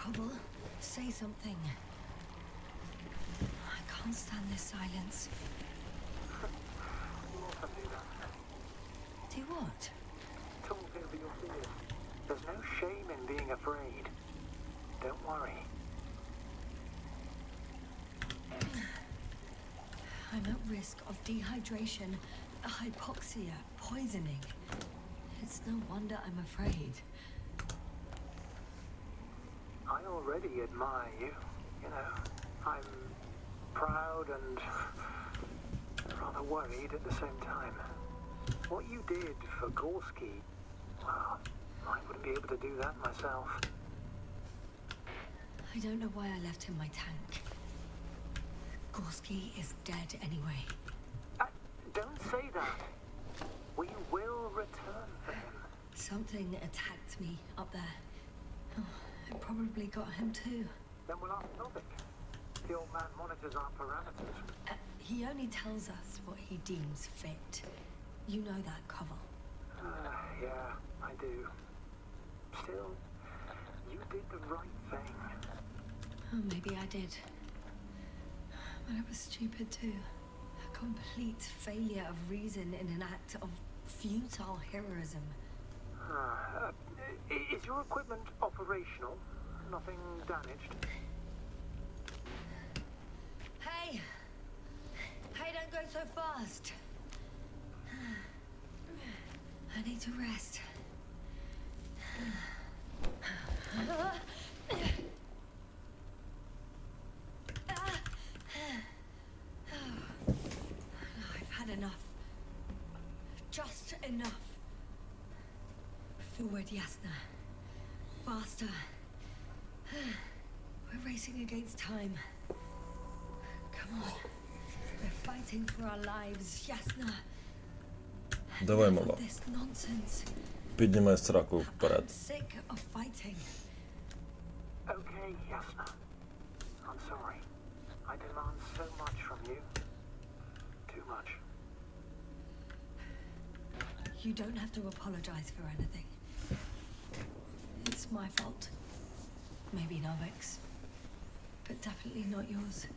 Koval, say something. I can't stand this silence. You also do that. Do what? Talk over your fears. There's no shame in being afraid. Don't worry. I'm at risk of dehydration, hypoxia, poisoning. It's no wonder I'm afraid. I already admire you. You know, I'm proud and rather worried at the same time. What you did for Gorski, well, I wouldn't be able to do that myself. I don't know why I left him my tank. Gorski is dead anyway. Don't say that. We will return for him. Something attacked me up there. Oh, it probably got him too. Then we'll ask Novik. The old man monitors our parameters. He only tells us what he deems fit. You know that, Koval. Yeah, I do. Still, you did the right thing. Oh, maybe I did. But I was stupid too. A complete failure of reason in an act of futile heroism. Is your equipment operational? Nothing damaged? Hey! Hey, don't go so fast! I need to rest. I've had enough. Just enough. Forward, Yasna. Faster. We're racing against time. Come on. We're fighting for our lives, Yasna. Давай, Enough мала. of this nonsense. Піднімай сраку I'm вперед. sick of fighting. Okay, Yasna. I'm sorry. I demand so much from you. Too much. You don't have to apologize for anything. It's my fault. Maybe Novik's. But definitely not yours.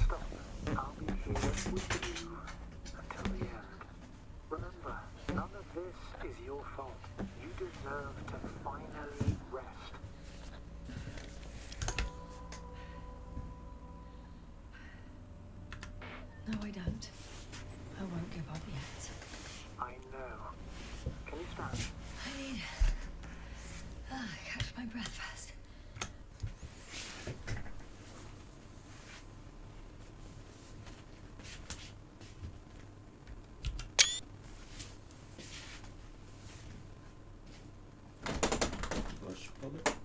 Stop. I'll be here with you until the end. Remember, none of this is your fault. You deserve to finally rest. No, I don't. I won't give up yet. I know. Can you stand? I need... catch my breath first. Дощ падає.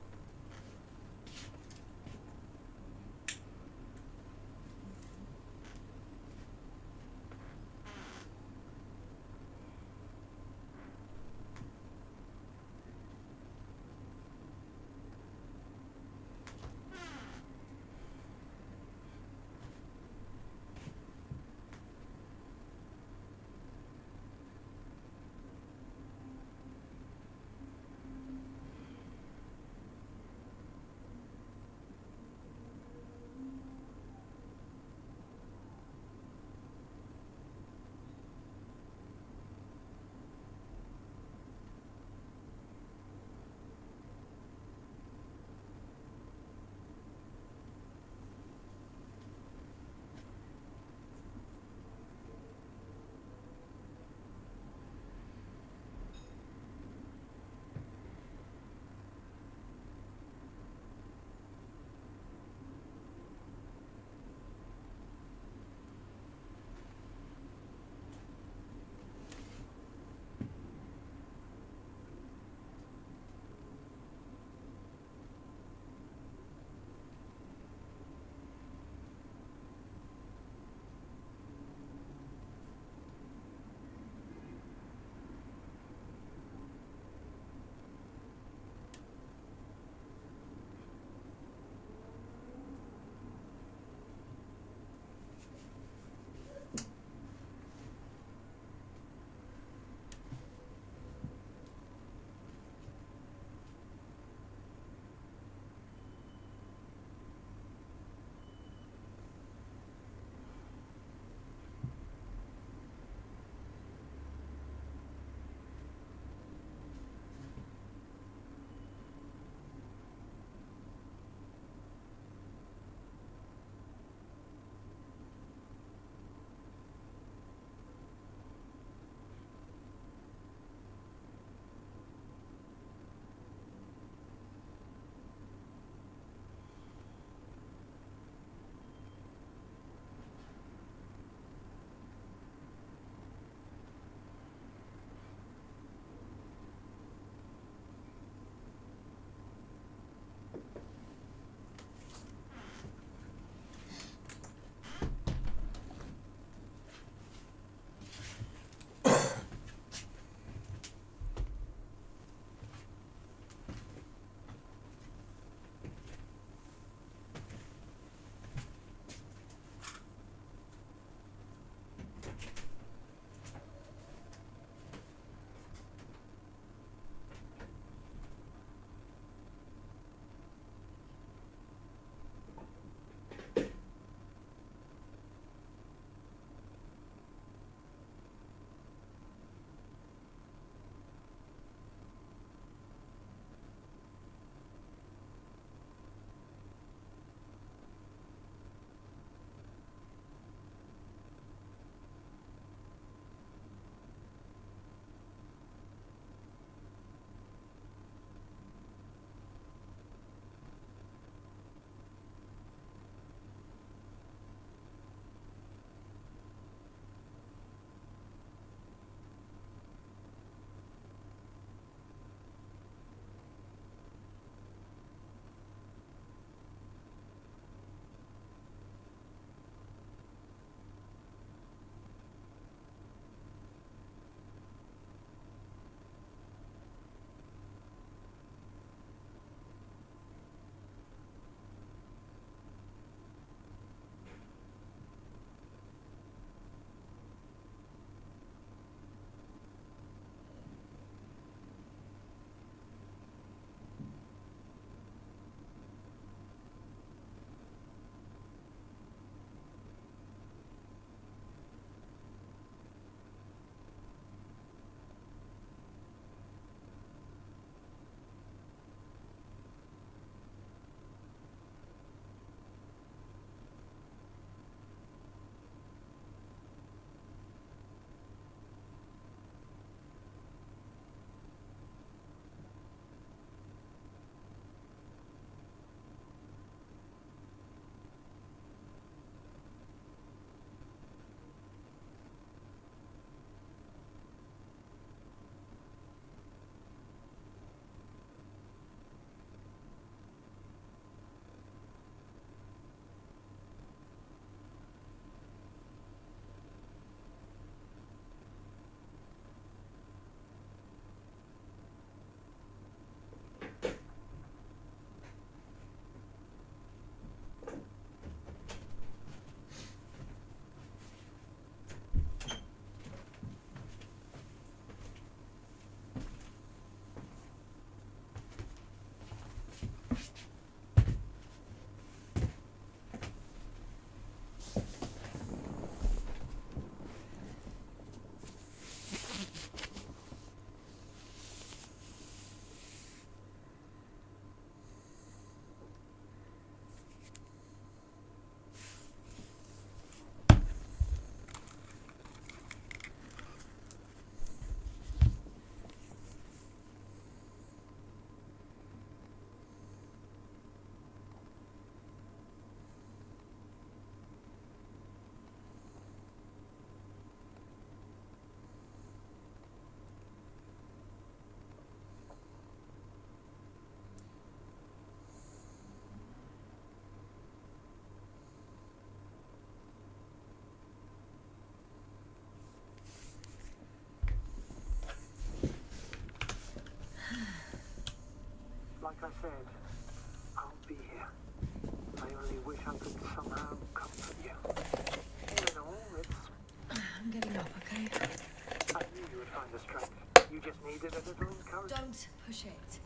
Don't push it.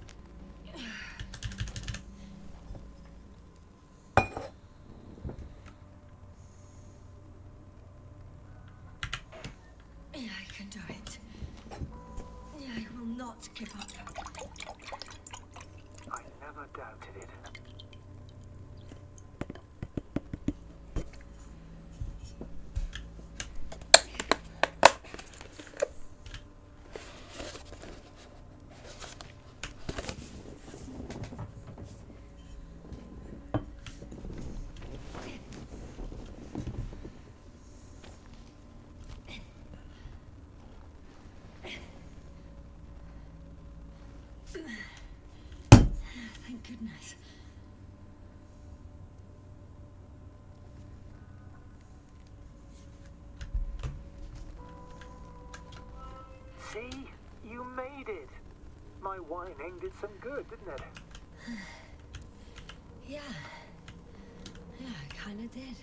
I can do it. I will not give up. I never doubted it. Thank goodness. See? You made it. My whining did some good, didn't it? Yeah. Yeah, I kinda did.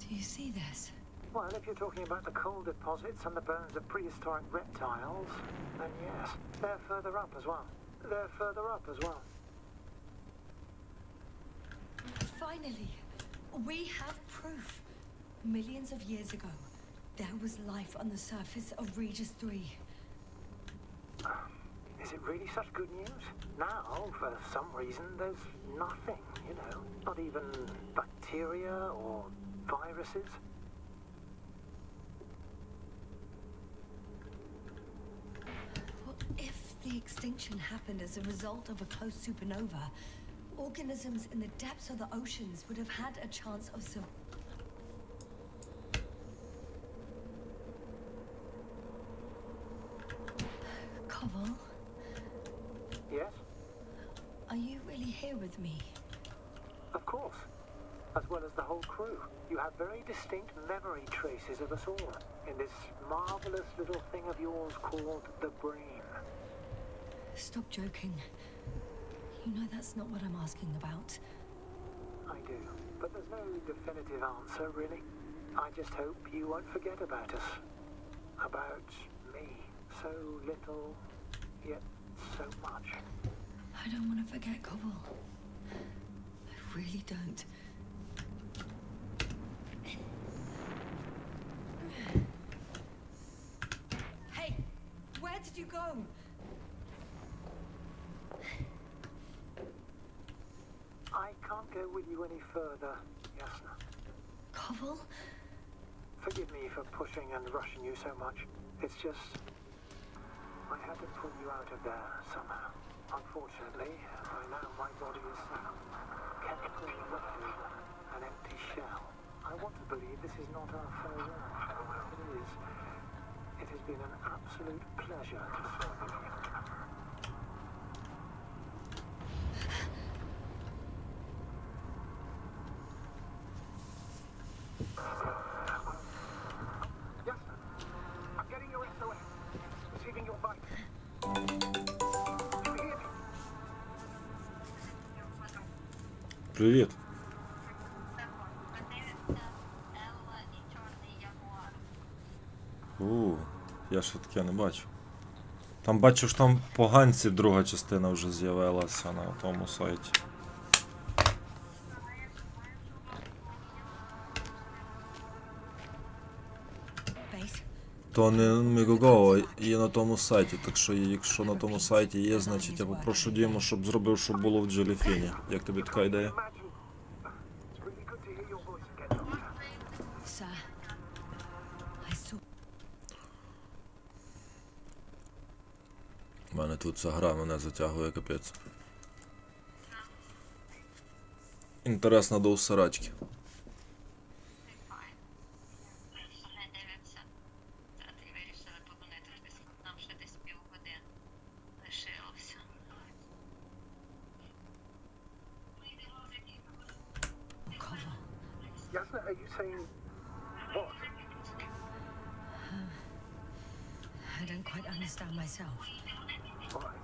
Do you see this? Well, if you're talking about the coal deposits and the bones of prehistoric reptiles, then yes, they're further up as well. They're further up as well. Finally, we have proof. Millions of years ago, there was life on the surface of Regis III. Is it really such good news? Now, for some reason, there's nothing, you know, not even bacteria or viruses. What if the extinction happened as a result of a close supernova? Organisms in the depths of the oceans would have had a chance of survival. Koval, Yes, are you really here with me? of course. As well as the whole crew. You have very distinct memory traces of us all in this marvelous little thing of yours called the brain. Stop joking. You know that's not what I'm asking about. I do, but there's no definitive answer, really. I just hope you won't forget about us. About me. So little, yet so much. I don't want to forget Koval. I really don't. Hey, where did you go? I can't go with you any further, Yasna. Koval? Forgive me for pushing and rushing you so much. It's just... I had to pull you out of there somehow. Unfortunately, by now my body is chemically roughly an empty shell. I want to believe this is not our farewell. It is. It has been an absolute pleasure to serve you. Yasna, I'm getting your SOS. Receiving your bite. Do you hear me? Привіт. Я ще таке не бачу. Там бачу, що там поганці друга частина вже з'явилася на тому сайті. То не Мігого, є на тому сайті, так що якщо на тому сайті є, значить я попрошу Діму, щоб зробив, щоб було в Джеліфіні. Як тобі така ідея? У мене тут ця гра мене затягує капець. Інтересно до усарачки. Are you saying what? I don't quite understand myself. All right.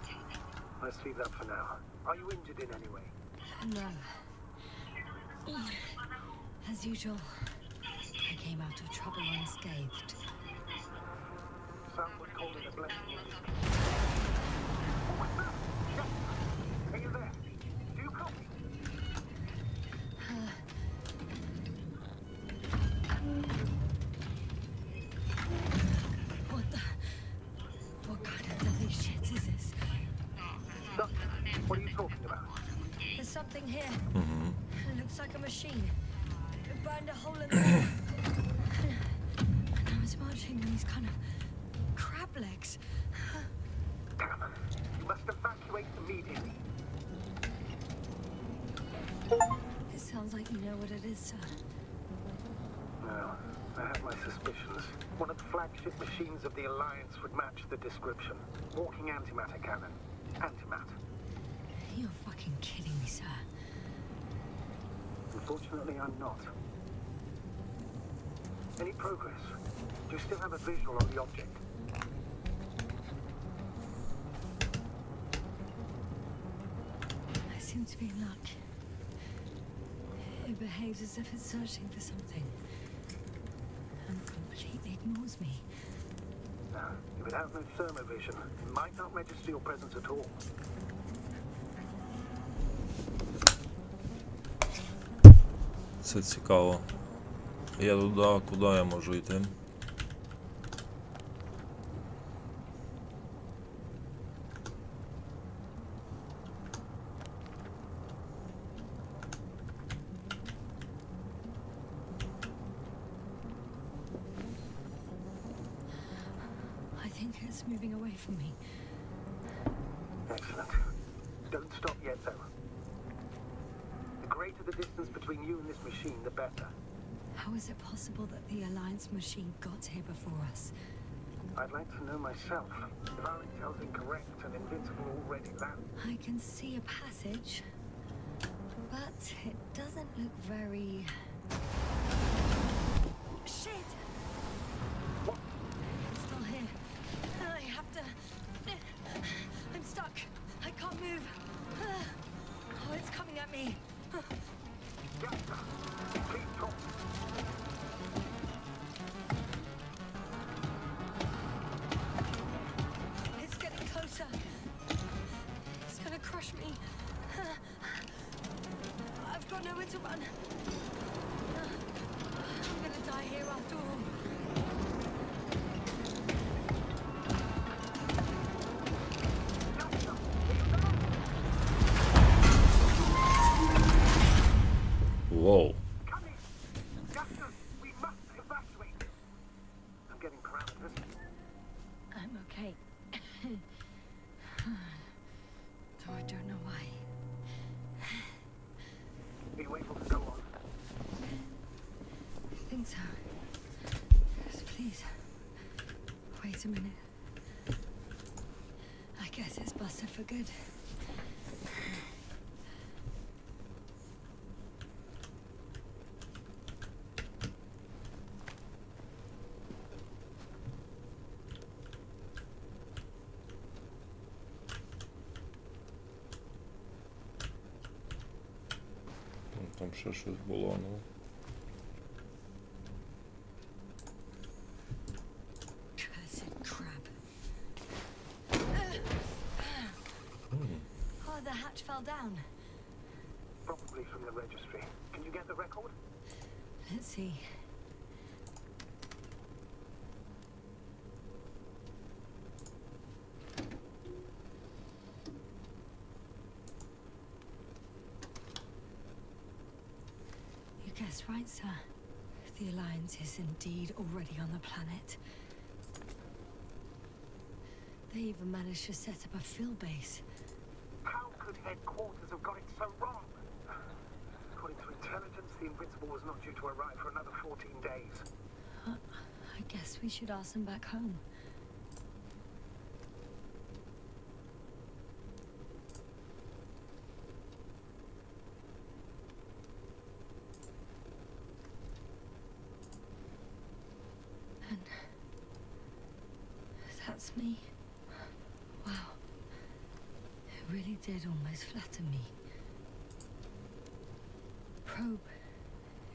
Let's leave that for now. Are you injured in any way? No. As usual, I came out of trouble unscathed. Some would call it a blessing in disguise. What's that? Yes. Are you there? Do you copy? What kind of deadly shit is this? Doctor, what are you talking about? There's something here. Угу. It looks like a machine. It burned a hole in the wall. And I was marching these kind of crab legs. Damn. You must evacuate immediately. It sounds like you know what it is, sir. No, I have my suspicions. One of the flagship machines of the Alliance would match the description. Walking antimatter cannon. Antimatter. You're fucking kidding me, sir. Unfortunately, I'm not. Any progress? Do you still have a visual on the object? I seem to be in luck. It behaves as if it's searching for something. And completely ignores me. No. If it has no thermovision, it might not register your presence at all. Це цікаво. Я туди, куди я можу йти? I think it's moving away from me. Excellent. Don't stop yet, though. The greater the distance between you and this machine, the better. How is it possible that the Alliance machine got here before us? I'd like to know myself. If our intel's incorrect and Invincible already landed. I can see a passage, but it doesn't look very... Shit! What? It's still here. I have to... I'm stuck. I can't move. Oh, it's coming at me. Yaska, please talk. It's getting closer. It's gonna crush me. I've got nowhere to run. I'm gonna die here after all. Воу. Come in. Yaska, we must evacuate. I'm getting parameters. I'm okay. Though I don't know why. Are you able to go on? I think so. Yes, please. Wait a minute. I guess it's busted for good. Там ще щось було, ну. Cursed crab. Oh, the hatch fell down. Probably from the registry. Can you get the record? Let's see. You guessed right, sir. The Alliance is indeed already on the planet. They even managed to set up a field base. How could headquarters have got it so wrong? According to intelligence, the Invincible was not due to arrive for another 14 days. I guess we should ask them back home. That's me. Wow. It really did almost flatter me. Probe.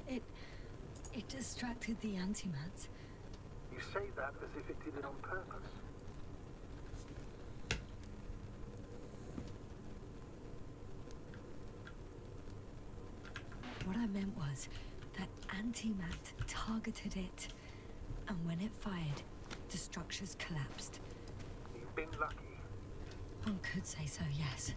It distracted the antimatter. You say that as if it did it on purpose. What I meant was that antimat targeted it, and when it fired, the structures collapsed. You've been lucky. One could say so, yes.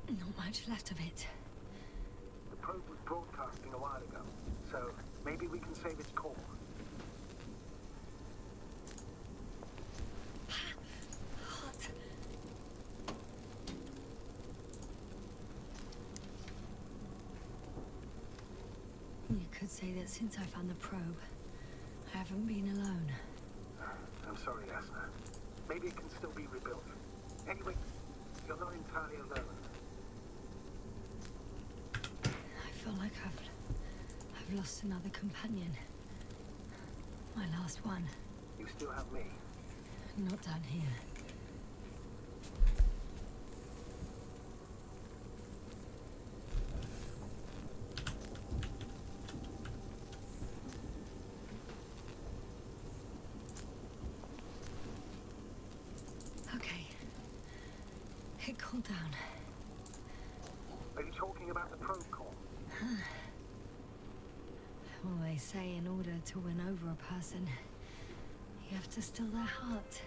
Not much left of it. The probe was broadcasting a while ago, so maybe we can save its core. Hot. You could say that since I found the probe, I haven't been alone. I'm sorry, Yasna. Maybe it can still be rebuilt. Anyway, you're not entirely alone. I feel like I've lost another companion. My last one. You still have me. Not down here. Okay. It cooled down. Are you talking about the probe core? Well, they say in order to win over a person, you have to steal their heart.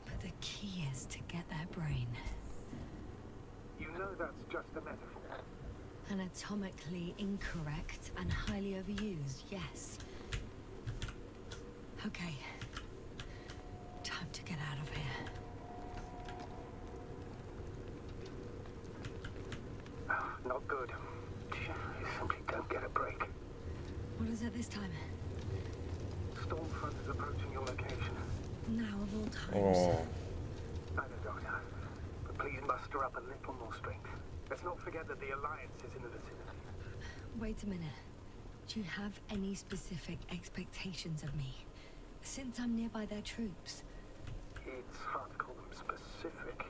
But the key is to get their brain. You know that's just a metaphor. Anatomically incorrect and highly overused, yes. Okay. Time to get out of here. Not good. You simply don't get a break. What is it this time? Stormfront is approaching your location. Now of all times. О, I know, Doctor. But please muster up a little more strength. Let's not forget that the Alliance is in the vicinity. Wait a minute. Do you have any specific expectations of me? Since I'm nearby their troops. It's hard to call them specific.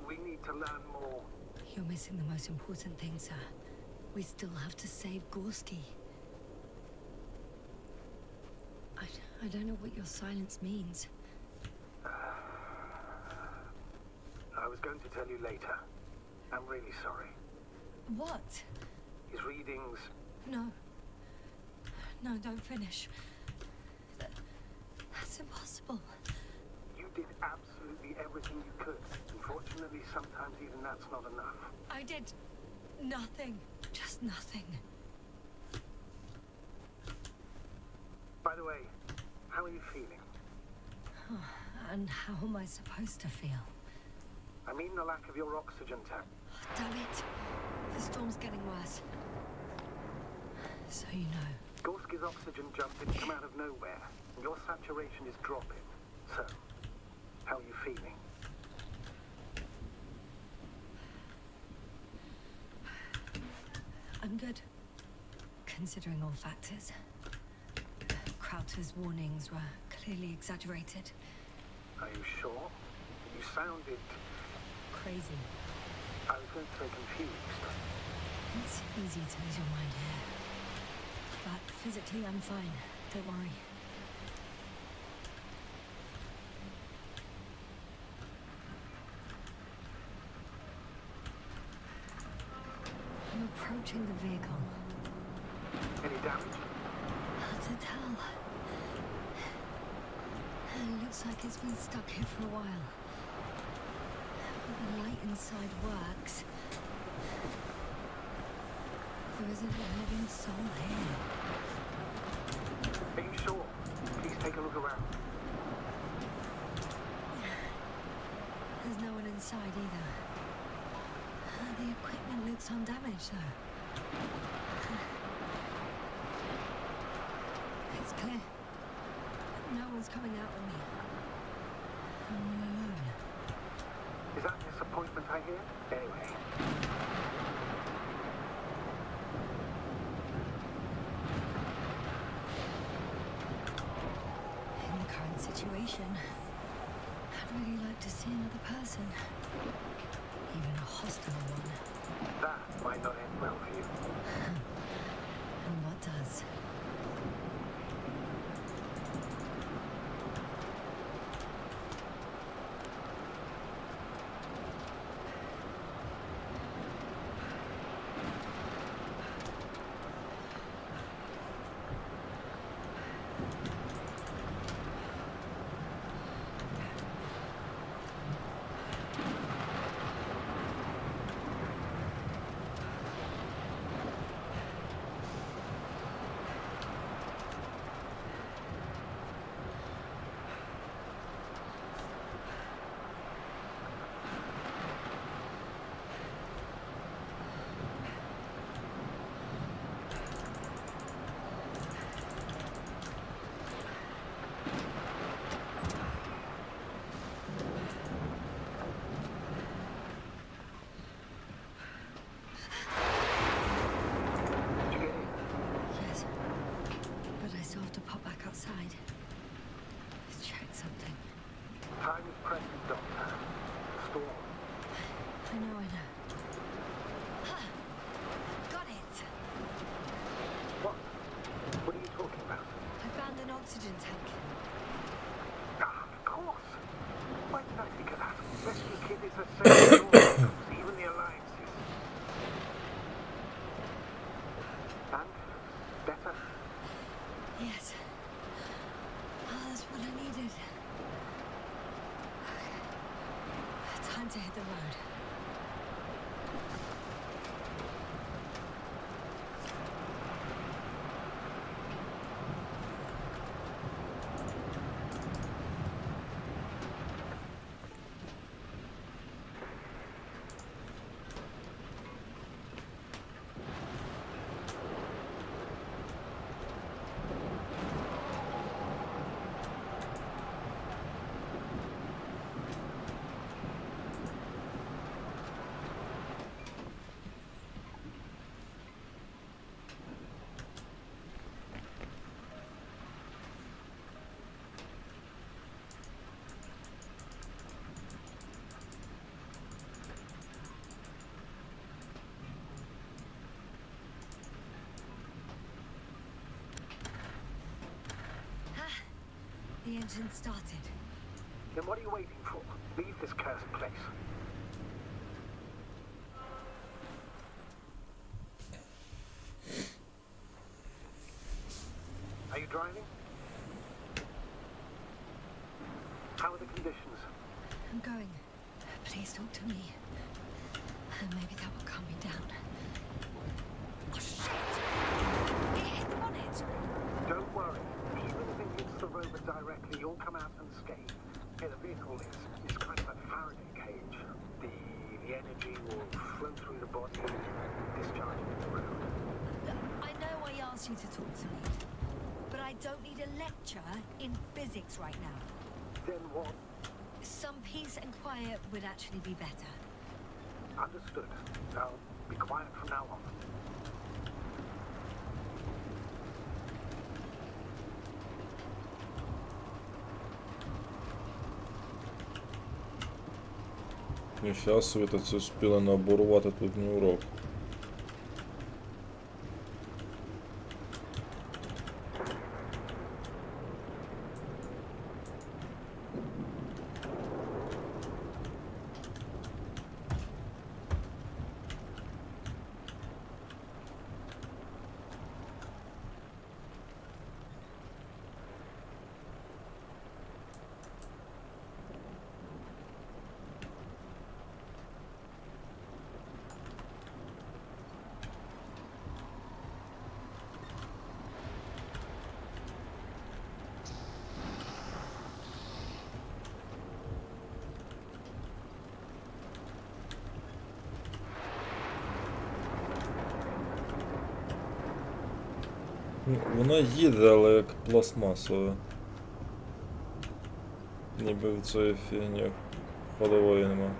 We need to learn more. You're missing the most important thing, sir. We still have to save Gorski. I don't know what your silence means. I was going to tell you later. I'm really sorry. What? His readings... No. No, don't finish. That's impossible. You did absolutely everything you could. Unfortunately, sometimes even that's not enough. I did nothing. Just nothing. By the way, how are you feeling? And how am I supposed to feel? I mean the lack of your oxygen tank. Damn it. The storm's getting worse. So you know. Gorski's oxygen jump didn't come out of nowhere, and your saturation is dropping. So, how are you feeling? I'm good. Considering all factors. Crowther's warnings were clearly exaggerated. Are you sure? You sounded... Crazy. I was going to say confused. It's easy to lose your mind here. But physically I'm fine. Don't worry. I'm approaching the vehicle. Any damage? Hard to tell. It looks like it's been stuck here for a while. But the light inside works. There isn't a living soul here. Are you sure? Please take a look around. There's no one inside either. The equipment looks undamaged though. It's clear. No one's coming out with me. I'm all alone. Is that disappointment I hear? Anyway. In the current situation, I'd really like to see another person. Even a hostile one. That might not end well for you. And what does? Yes. But I still have to pop back outside. Let's check something. Time is pressing, Doctor. The storm. I know. Got it! What? What are you talking about? I found an oxygen tank. Ah, of course. Why did I think of that? Rescue Kit is a safe even the alliances. And? Better? Yes. Oh, that's what I needed. Okay. Time to hit the road. The engine started. Then what are you waiting for? Leave this cursed place. Are you driving? How are the conditions? I'm going. Please talk to me. Maybe that will calm me down. Oh, shit! It hit the bonnet! Don't worry. Even if it hits the rover directly, you'll come out unscathed. Yeah, the vehicle is kind of a Faraday cage. The energy will flow through the body and discharge into the road. I know I asked you to talk to me, but I don't need a lecture in physics right now. Then what? Some peace and quiet would actually be better. Understood. I'll be quiet from now on. Ніфіга собі, то це успіли наоборувати тут не урок. Вона їде, але як пластмасове. Ніби в цієї фігні ходової нема.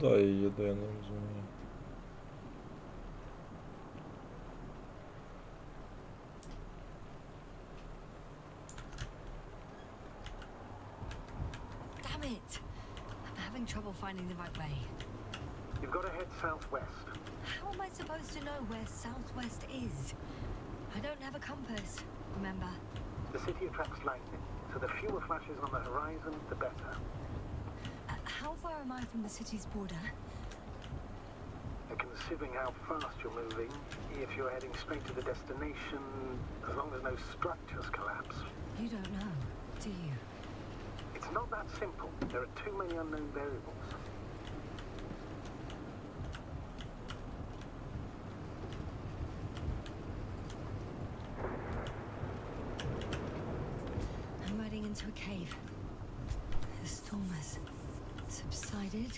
да, її є, де я не розумію. Damn it! I'm having trouble finding the right way. You've got to head southwest. How am I supposed to know where southwest is? I don't have a compass, remember? The city attracts lightning, so the fewer flashes on the horizon, the better. How far am I from the city's border? Considering how fast you're moving, if you're heading straight to the destination, as long as no structures collapse. You don't know, do you? It's not that simple. There are too many unknown variables. I'm riding into a cave. The storm has subsided.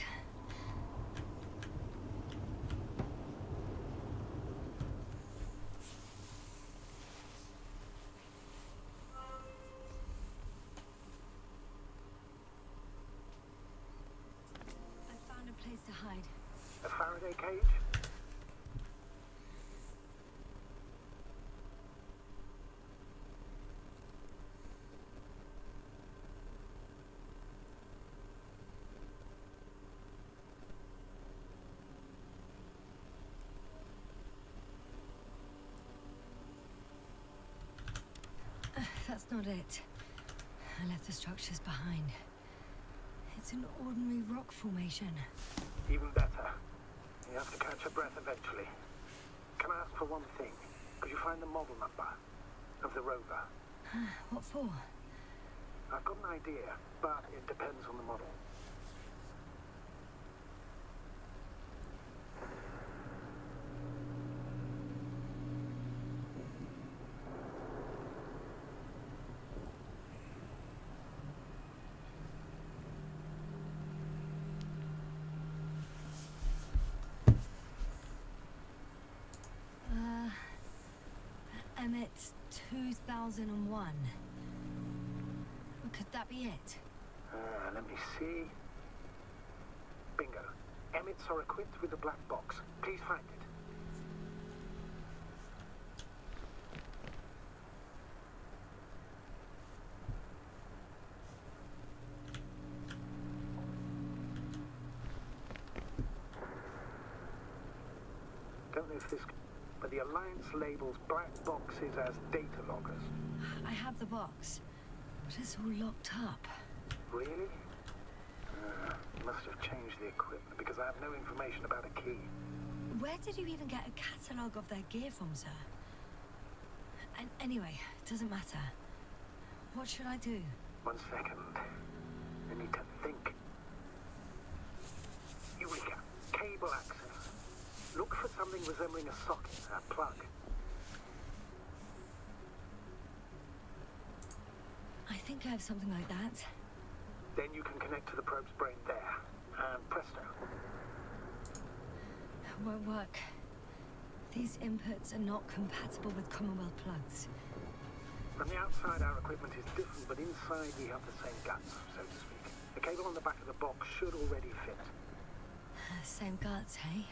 I found a place to hide. A Faraday cage? That's not it. I left the structures behind. It's an ordinary rock formation. Even better. You have to catch your breath eventually. Can I ask for one thing? Could you find the model number of the rover? What for? I've got an idea, but it depends on the model. Emmet 2001. Could that be it? Let me see. Bingo. Emmets are equipped with a black box. Please find it. Don't know if this... But the Alliance labels black boxes as data loggers. I have the box, but it's all locked up. Really? Must have changed the equipment because I have no information about a key. Where did you even get a catalogue of their gear from, sir? And anyway, it doesn't matter. What should I do? 1 second. I need to think. Eureka! Cable access. Look for something resembling a socket, a plug. I think I have something like that. Then you can connect to the probe's brain there. And presto. Won't work. These inputs are not compatible with Commonwealth plugs. From the outside, our equipment is different, but inside we have the same guts, so to speak. The cable on the back of the box should already fit. Same guts, hey?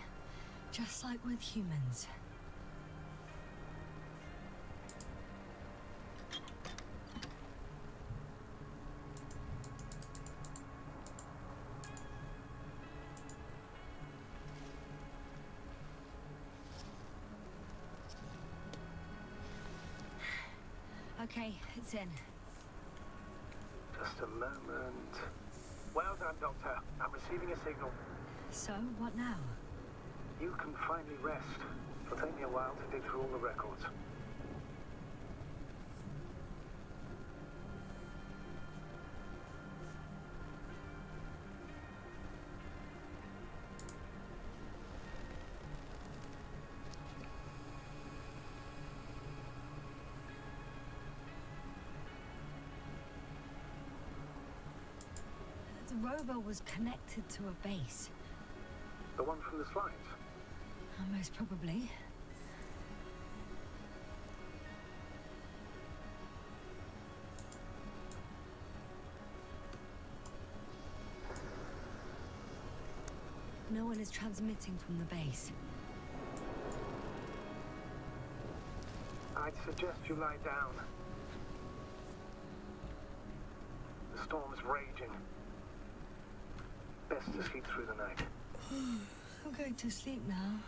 Just like with humans. Okay, it's in. Just a moment. Well done, Doctor. I'm receiving a signal. So, what now? You can finally rest. It'll take me a while to dig through all the records. The rover was connected to a base. The one from the slides? Most probably. one is transmitting from the base. I'd suggest you lie down. The storm's raging. Best to sleep through the night. I'm going to sleep now.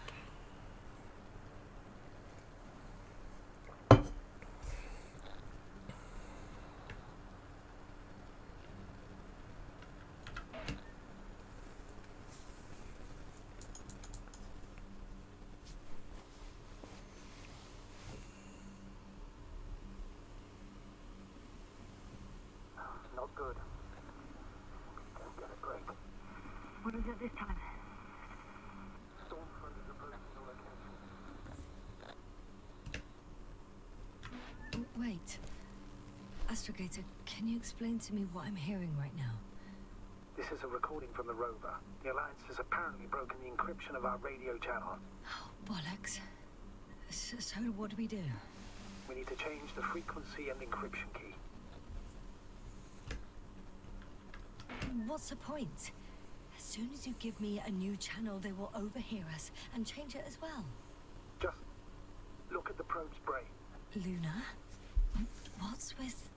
Not good. Don't get a break. What is it this time? Storm front is approaching the location. Oh, wait. Astrogator, can you explain to me what I'm hearing right now? This is a recording from the rover. The Alliance has apparently broken the encryption of our radio channel. Oh, bollocks. So what do we do? We need to change the frequency and encryption key. What's the point? As soon as you give me a new channel, they will overhear us and change it as well. Just look at the probe's brain. Luna? What's with...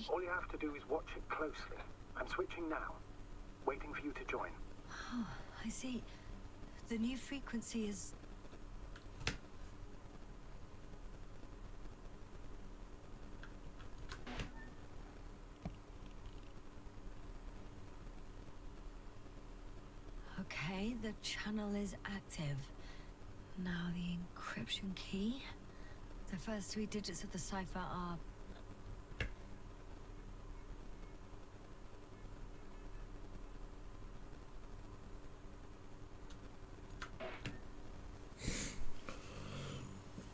All you have to do is watch it closely. I'm switching now. Waiting for you to join. Oh, I see. The new frequency is... Okay, the channel is active. Now the encryption key. The first 3 digits of the cipher are...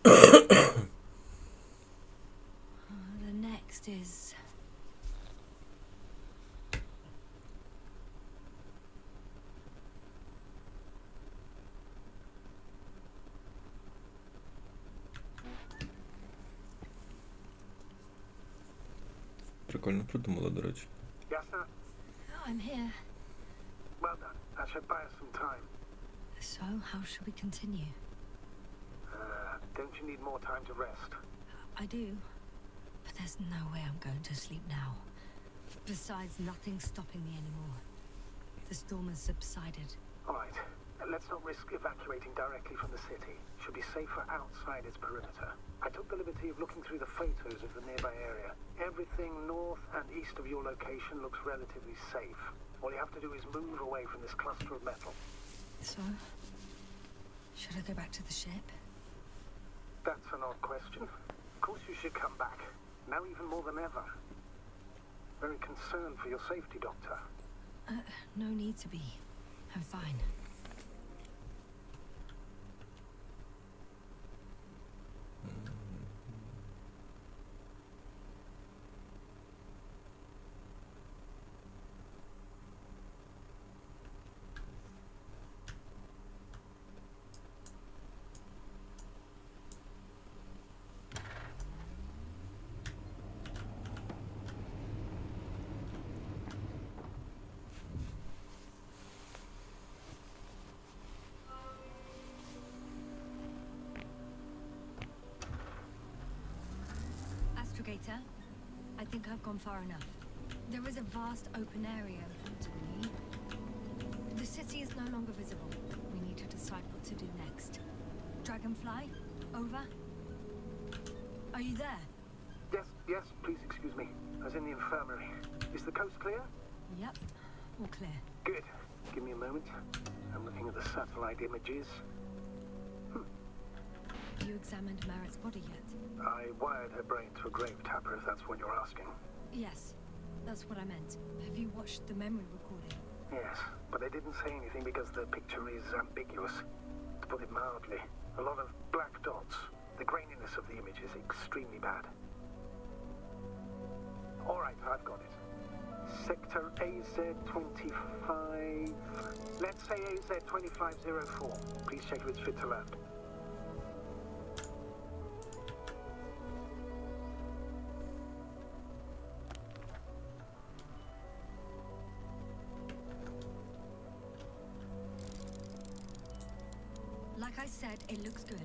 The next is... Прикольно придумали, до речі. Ясна? I'm here. Well done. That should buy us some time. So, how should we continue? Don't you need more time to rest? I do. But there's no way I'm going to sleep now. Besides, nothing's stopping me anymore. The storm has subsided. All right. Let's not risk evacuating directly from the city. Should be safer outside its perimeter. I took the liberty of looking through the photos of the nearby area. Everything north and east of your location looks relatively safe. All you have to do is move away from this cluster of metal. So, should I go back to the ship? That's an odd question. Of course you should come back. Now even more than ever. Very concerned for your safety, Doctor. No need to be. I'm fine. Astrogator, I think I've gone far enough. There is a vast open area in front of me. The city is no longer visible. We need to decide what to do next. Dragonfly, over. Are you there? Yes, please excuse me. I was in the infirmary. Is the coast clear? Yep, all clear. Good. Give me a moment. I'm looking at the satellite images. Have you examined Merritt's body yet? I wired her brain to a grave tapper, if that's what you're asking. Yes, that's what I meant. Have you watched the memory recording? Yes, but they didn't say anything because the picture is ambiguous. To put it mildly, a lot of black dots. The graininess of the image is extremely bad. All right, I've got it. Sector AZ-25... Let's say AZ-2504. Please check if it's fit to land. Like I said, it looks good.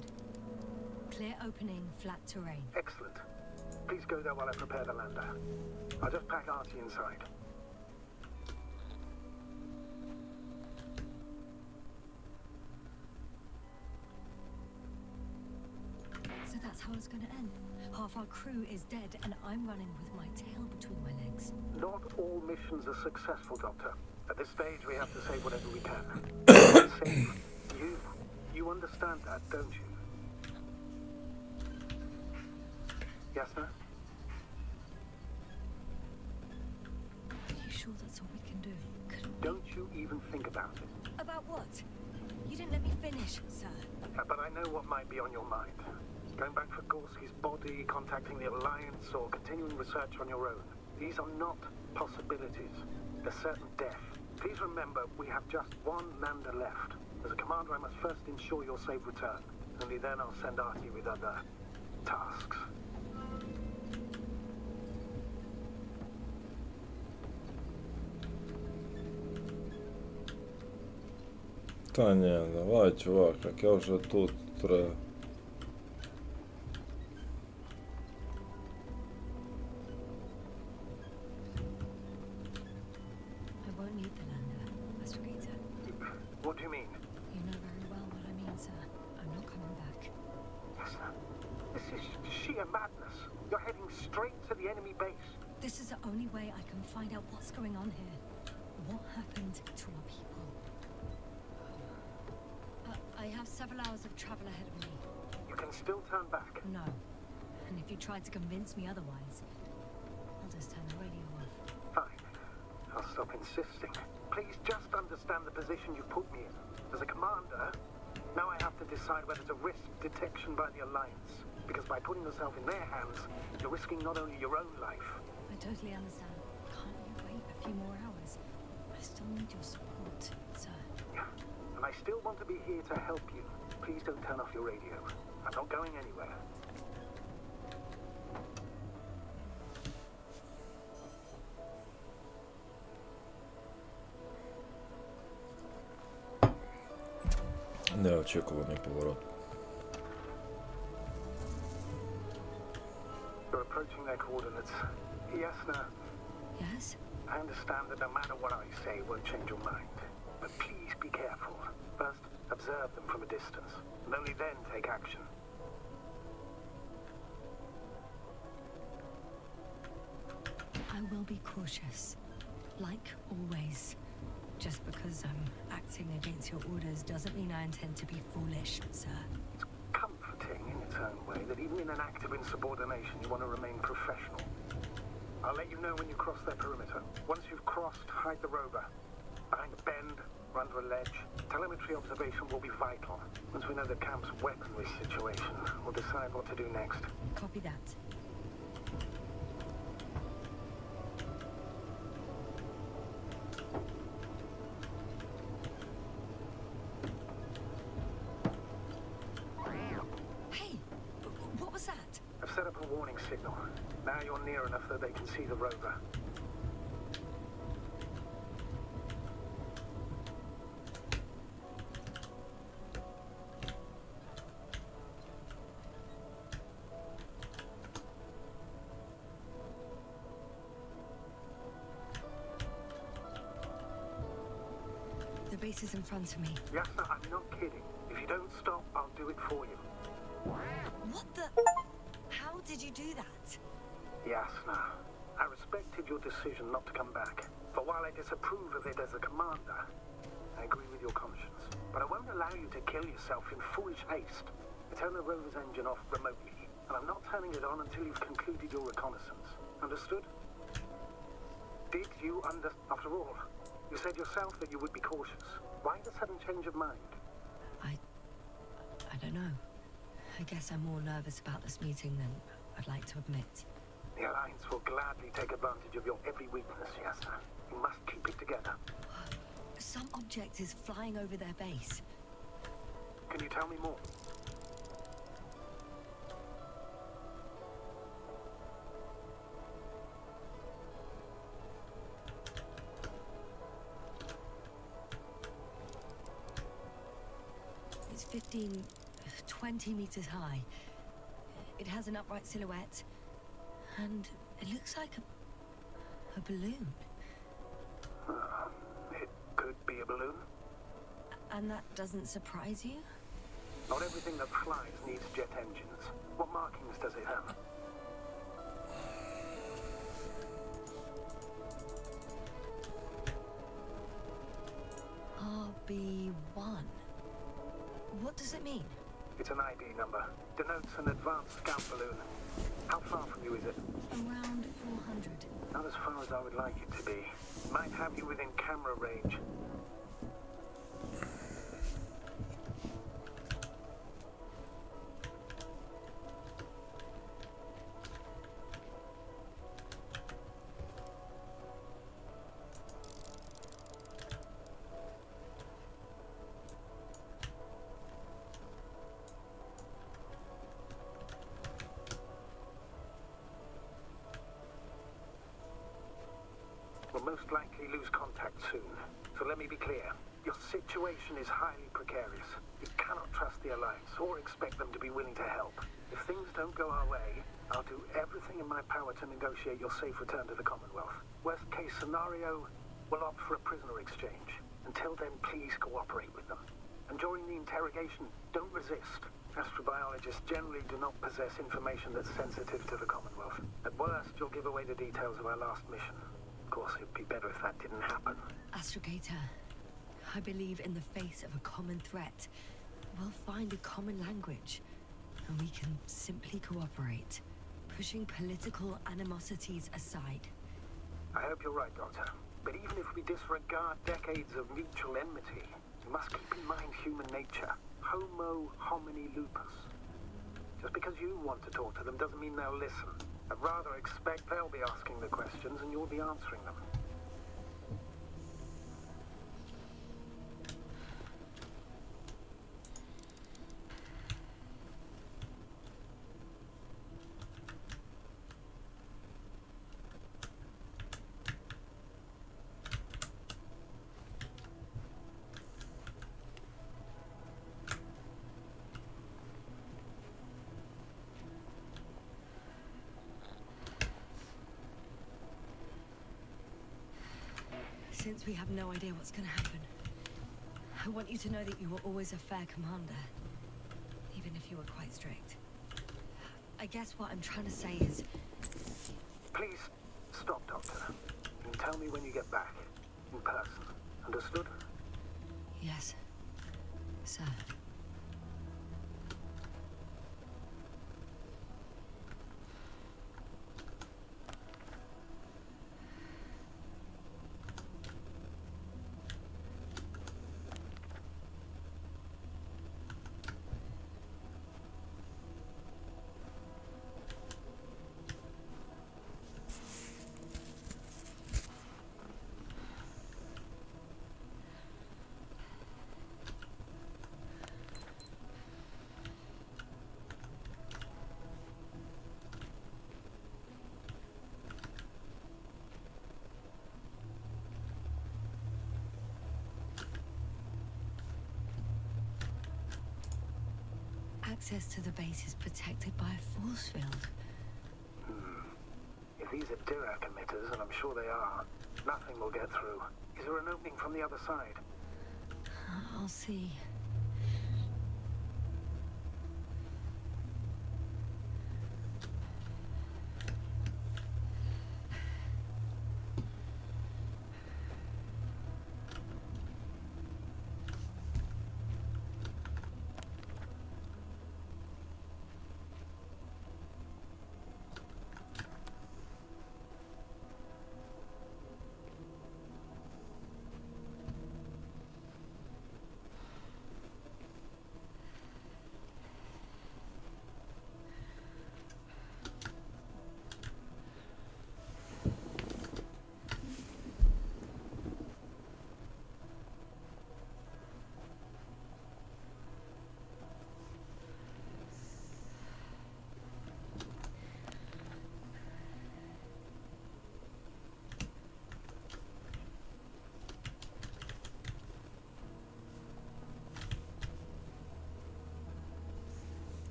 Clear opening, flat terrain. Excellent. Please go there while I prepare the lander. I'll just pack Archie inside. So that's how it's gonna end. Half our crew is dead, and I'm running with my tail between my legs. Not all missions are successful, Doctor. At this stage, we have to save whatever we can. Save you. You understand that, don't you? Yasna? Are you sure that's all we can do? Couldn't we? Don't you even think about it. About what? You didn't let me finish, sir. But I know what might be on your mind. Going back for Gorski's body, contacting the Alliance, or continuing research on your own. These are not possibilities. They're certain death. Please remember, we have just one lander left. As a commander, I must first ensure your safe return. Only then I'll send Archie with other tasks. Та ні, давай, чувак, як я вже тут треба. I won't need the lander, Астробіолог. What do you mean? You know very well what I mean, sir. I'm not coming back. Yasna, this is sheer madness. You're heading straight to the enemy base. This is the only way I can find out what's going on here. What happened to our people? I have several hours of travel ahead of me. You can still turn back. No. And if you try to convince me otherwise, I'll just turn the radio off. Fine. I'll stop insisting. Please just understand the position you've put me in. As a commander, now I have to decide whether to risk detection by the Alliance. Because by putting yourself in their hands, you're risking not only your own life. I totally understand. Can't you wait a few more hours? I still need your support, sir. And I still want to be here to help you. Please don't turn off your radio. I'm not going anywhere. Неочікуваний поворот. You're approaching their coordinates. Yasna, Yes? I understand that no matter what I say won't change your mind. But please be careful. First, observe them from a distance. And only then take action. I will be cautious. Like always. Just because I'm acting against your orders doesn't mean I intend to be foolish, sir. It's comforting in its own way that even in an act of insubordination you want to remain professional. I'll let you know when you cross their perimeter. Once you've crossed, hide the rover. Behind a bend, or under a ledge. Telemetry observation will be vital. Once we know the camp's weaponry situation, we'll decide what to do next. Copy that. Hey, what was that? I've set up a warning signal. Now you're near enough that they can see the rover. The base is in front of me. Yasna, I'm not kidding. If you don't stop, I'll do it for you. What the? How did you do that? Yasna, I respected your decision not to come back. For while I disapprove of it as a commander, I agree with your conscience. But I won't allow you to kill yourself in foolish haste. I turn the rover's engine off remotely, and I'm not turning it on until you've concluded your reconnaissance. Understood? Did you After all, you said yourself that you would be cautious. Why the sudden change of mind? I don't know. I guess I'm more nervous about this meeting than I'd like to admit. The Alliance will gladly take advantage of your every weakness, Yasna. You must keep it together. Some object is flying over their base. Can you tell me more? It's 15, 20 meters high. It has an upright silhouette, and it looks like a balloon. It could be a balloon. And that doesn't surprise you? Not everything that flies needs jet engines. What markings does it have? RB1. What does it mean? It's an ID number. Denotes an advanced scout balloon. How far from you is it? Around 400. Not as far as I would like it to be. Might have you within camera range. Will most likely lose contact soon. So let me be clear. Your situation is highly precarious. You cannot trust the Alliance or expect them to be willing to help. If things don't go our way, I'll do everything in my power to negotiate your safe return to the Commonwealth. Worst case scenario, we'll opt for a prisoner exchange. Until then, please cooperate with them. And during the interrogation, don't resist. Astrobiologists generally do not possess information that's sensitive to the Commonwealth. At worst, you'll give away the details of our last mission. Of course, it'd be better if that didn't happen. Astrogator, I believe in the face of a common threat, we'll find a common language, and we can simply cooperate, pushing political animosities aside. I hope you're right, Doctor. But even if we disregard decades of mutual enmity, we must keep in mind human nature. Homo homini lupus. Just because you want to talk to them doesn't mean they'll listen. I'd rather expect they'll be asking the questions and you'll be answering them. Since we have no idea what's gonna happen, I want you to know that you were always a fair commander, even if you were quite strict. I guess what I'm trying to say is... Please, stop, Doctor. And tell me when you get back. In person. Understood? Yes, sir. Access to the base is protected by a force field. If these are Dirac emitters, and I'm sure they are, nothing will get through. Is there an opening from the other side? I'll see.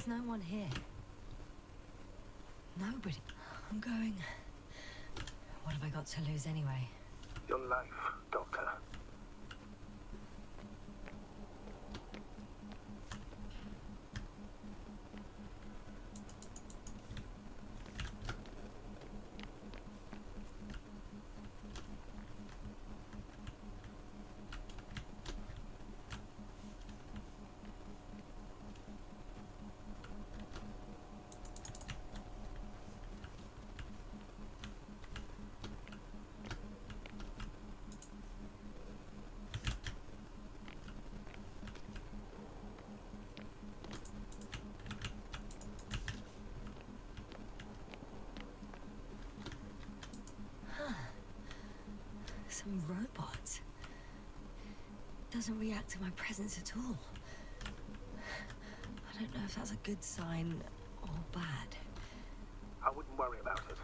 There's no one here. Nobody. I'm going. What have I got to lose anyway? Your life, Doctor. Some robot. Doesn't react to my presence at all. I don't know if that's a good sign or bad. I wouldn't worry about it.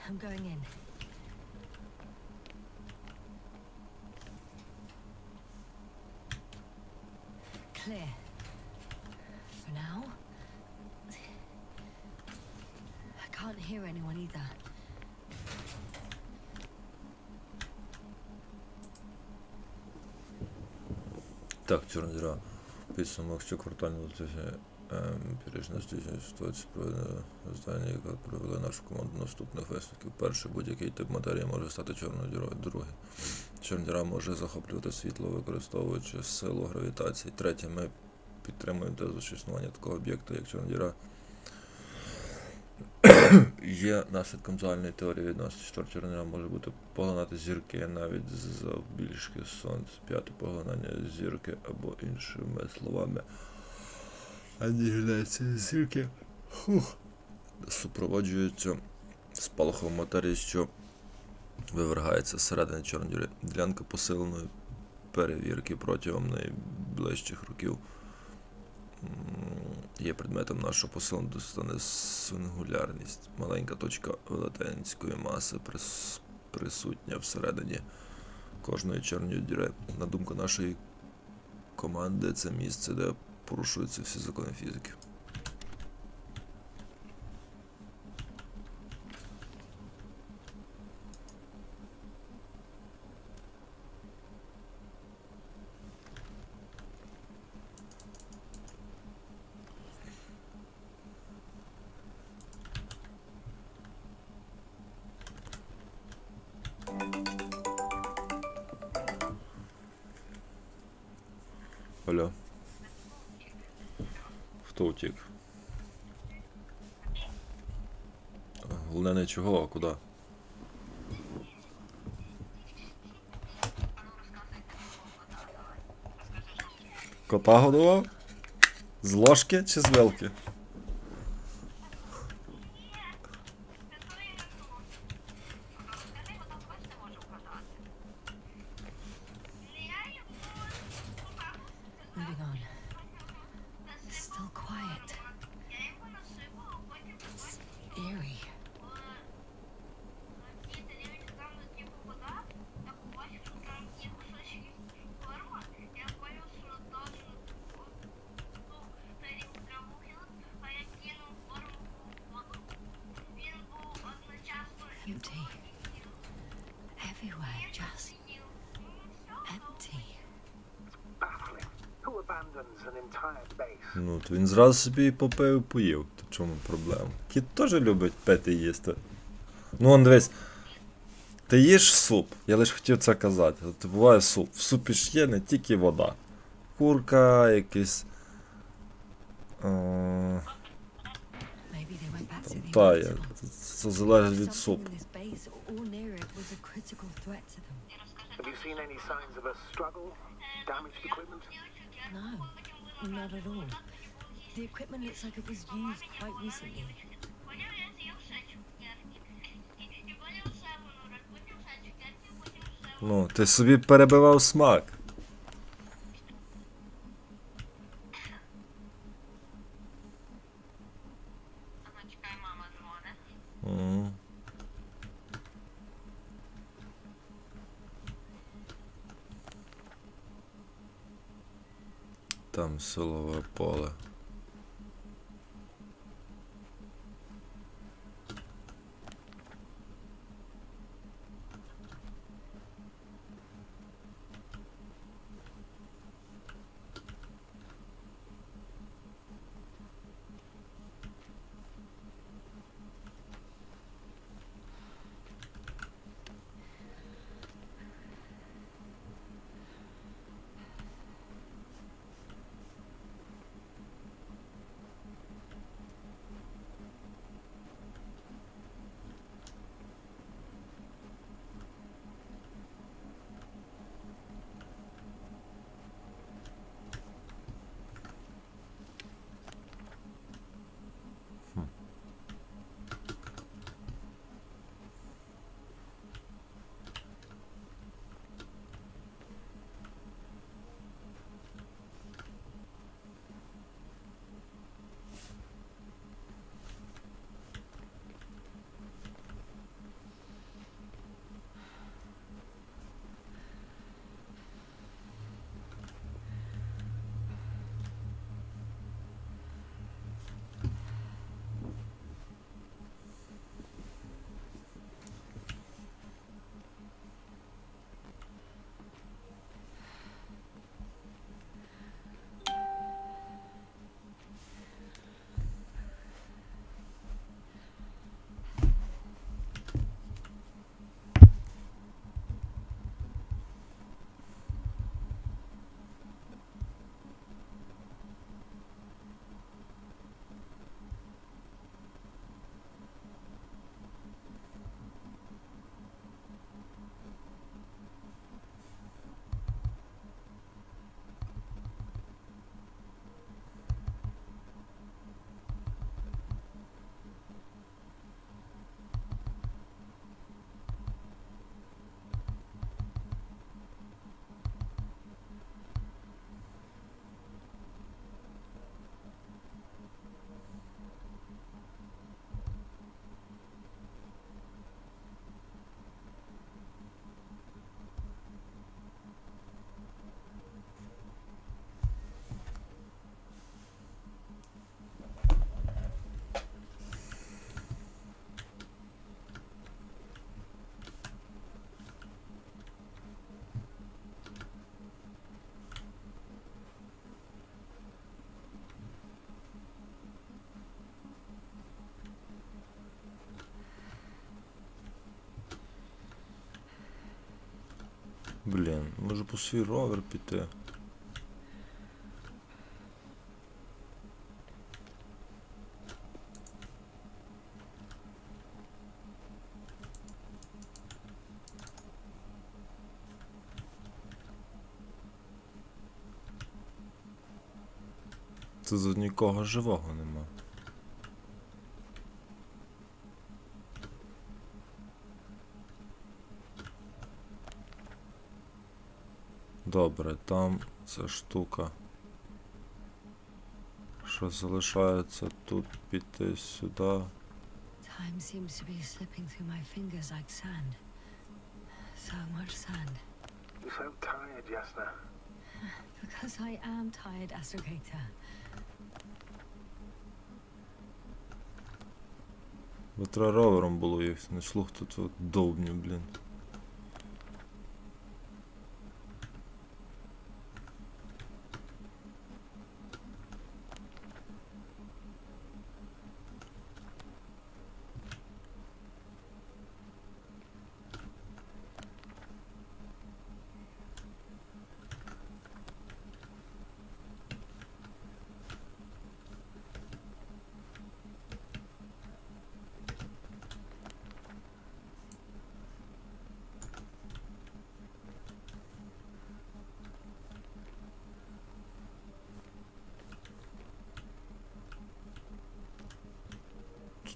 I'm going in. Clear. For now. I can't hear anyone either. Так, чорна діра. Підсумок щоквартального тижня емпірична здійснює ситуацію проведення здання, яка привели нашу команду до наступних висновків. Перший, будь-який тип матерії може стати чорною дірою. Другий, чорна діра може захоплювати світло, використовуючи силу гравітації. Третє, ми підтримуємо тезу, що існування такого об'єкту, як чорна діра, є наслідком загальної теорії відносин. Четверте, чорна діра може бути поглинати зірки навіть завбільшки сонця. П'яте, поглинання зірки або іншими словами анігіляція зірки супроводжується спалахом матерії, що вивергається зсередини чорної діри. Ділянка посиленої перевірки протягом найближчих років є предметом нашого посилення, достане сингулярність. Маленька точка велетенської маси присутня всередині кожної чорної діри. На думку нашої команди, це місце, де порушуються всі закони фізики. Алло. Хто утік? Головне не чого, а куди? Кота годував? З ложки чи з вилки? Moving on. Still quiet. It's eerie. Empty. Everywhere, just empty. Baffling. Who abandons an entire base? Ну, то він зразу собі і попив і поїв. То в чому проблема? Кіт теж любить пити і їсти. Ну, он дивись. Ти їш суп. Я лише хотів це казати. От буває суп. В супі ж є не тільки вода. Курка, якийсь... Maybe they went back to the Та, Invincible. це залежить від Something супу. in this base or near it was a critical threat to them. Have you seen any signs of a struggle? Damaged equipment? No, not at all. The equipment looks like it was used quite recently. Ну, ти собі перебивав смак. Мгм. Там силове поле. Блін, може по свій ровер піти. Тут нікого живого нема. Добре, там ця штука. Що залишається тут піти сюди. Time seems to be slipping through my fingers like sand. So much sand. You sound tired, Ясна. Because I am tired, astrogator. Бо треба ровером було їх, не слухати тут довбню, блін.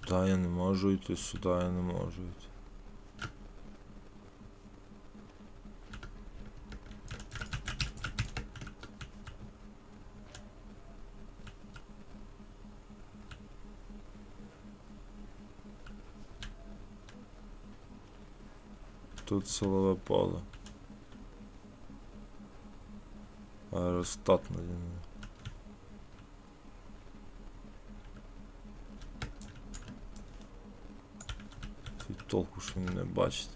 Сюди я не можу йти, сюди я не можу йти. Тут силове поле. Аеростат наді мною. Толку, що він не бачить.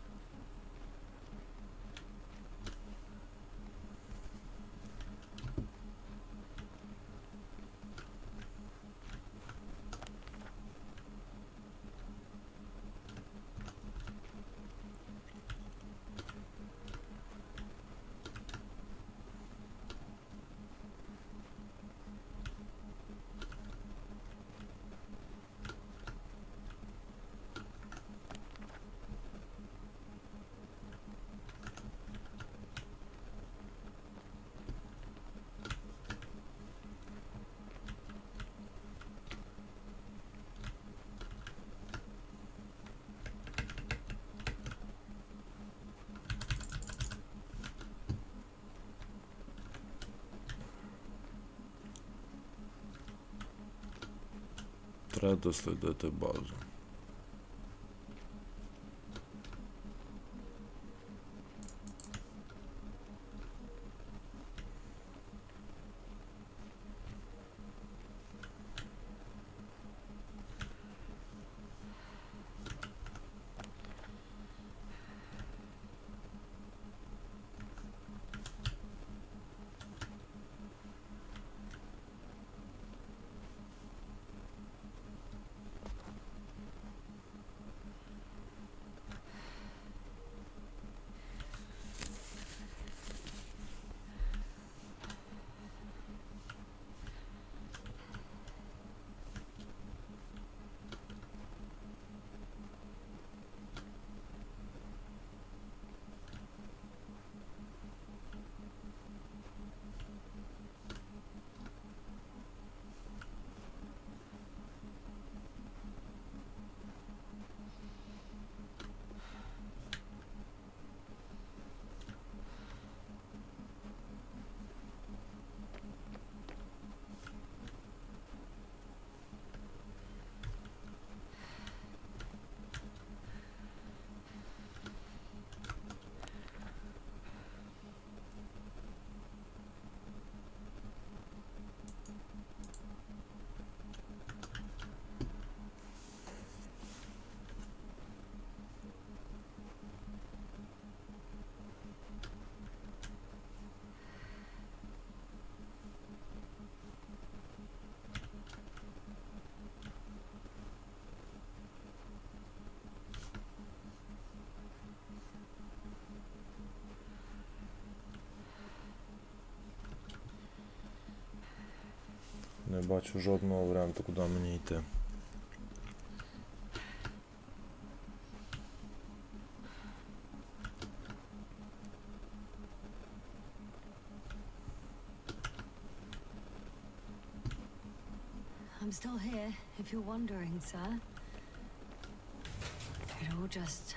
Треба дослідити базу. Не бачу жодного варіанту, куди мені йти. I'm still here, if you're wondering, sir. It all just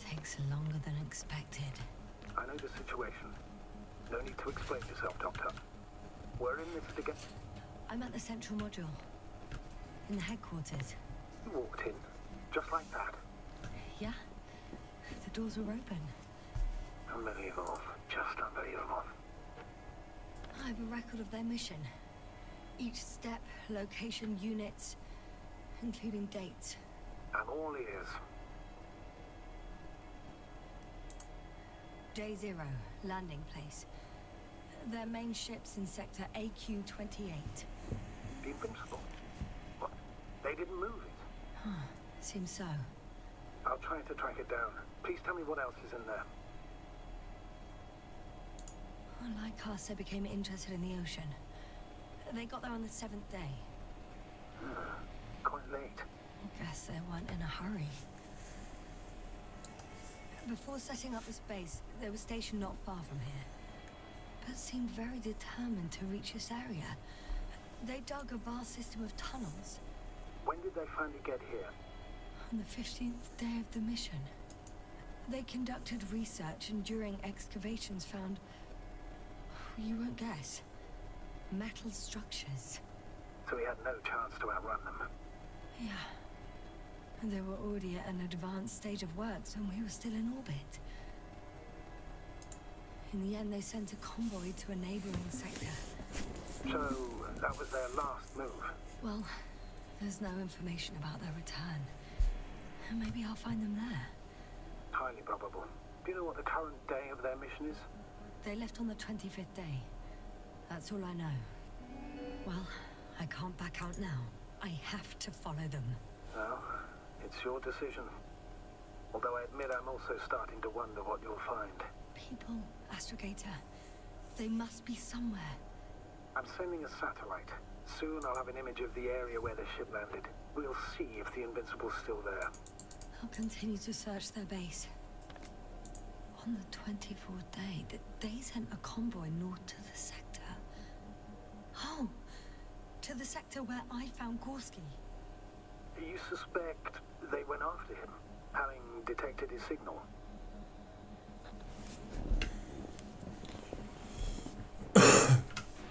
takes longer than expected. I know the situation. No need to explain yourself, Doctor. We're in this together. I'm at the central module, in the headquarters. You walked in, just like that. Yeah, the doors were open. Unbelievable. Just unbelievable. I have a record of their mission. Each step, location, units, including dates. I'm all ears. Day 0, landing place. Their main ship's in sector AQ-28. The Invincible? What? They didn't move it? Huh, seems so. I'll try to track it down. Please tell me what else is in there. Well, like us, they became interested in the ocean. They got there on the 7th day. Quite late. Guess they weren't in a hurry. Before setting up this base, they were stationed not far from here, but seemed very determined to reach this area. They dug a vast system of tunnels, When did they finally get here? On the 15th day of the mission. They conducted research and during excavations found, you won't guess, metal structures. So we had no chance to outrun them. Yeah. And they were already at an advanced stage of works when we were still in orbit. In the end, they sent a convoy to a neighboring sector. So that was their last move. Well, there's no information about their return. Maybe I'll find them there. Highly probable. Do you know what the current day of their mission is? They left on the 25th day. That's all I know. Well, I can't back out now. I have to follow them. Well, it's your decision. Although I admit I'm also starting to wonder what you'll find. People, Astrogator. They must be somewhere. I'm sending a satellite. Soon I'll have an image of the area where the ship landed. We'll see if the Invincible's still there. I'll continue to search their base. On the 24th day, they sent a convoy north to the sector. Oh, to the sector where I found Gorski. You suspect they went after him, having detected his signal?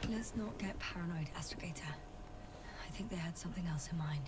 Let's not get paranoid, Astrogator. I think they had something else in mind.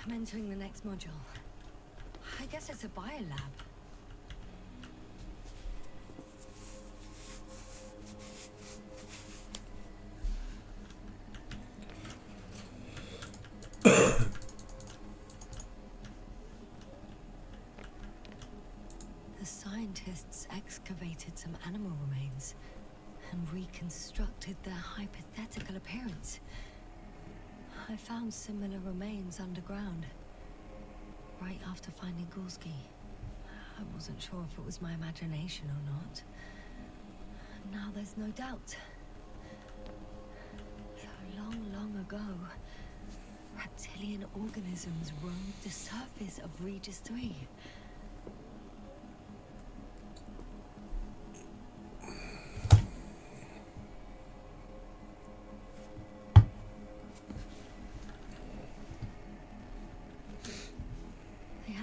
I'm entering the next module. I guess it's a biolab. The scientists excavated some animal remains and reconstructed their hypothetical appearance. I found similar remains underground, right after finding Gorski. I wasn't sure if it was my imagination or not. Now there's no doubt. So long, long ago, reptilian organisms roamed the surface of Regis III.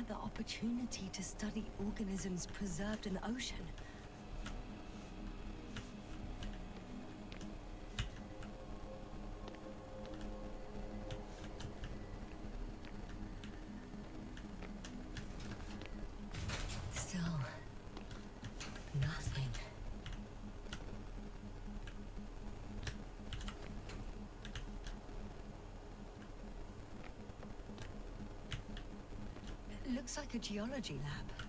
The opportunity to study organisms preserved in the ocean. Still, nothing. Looks like a geology lab.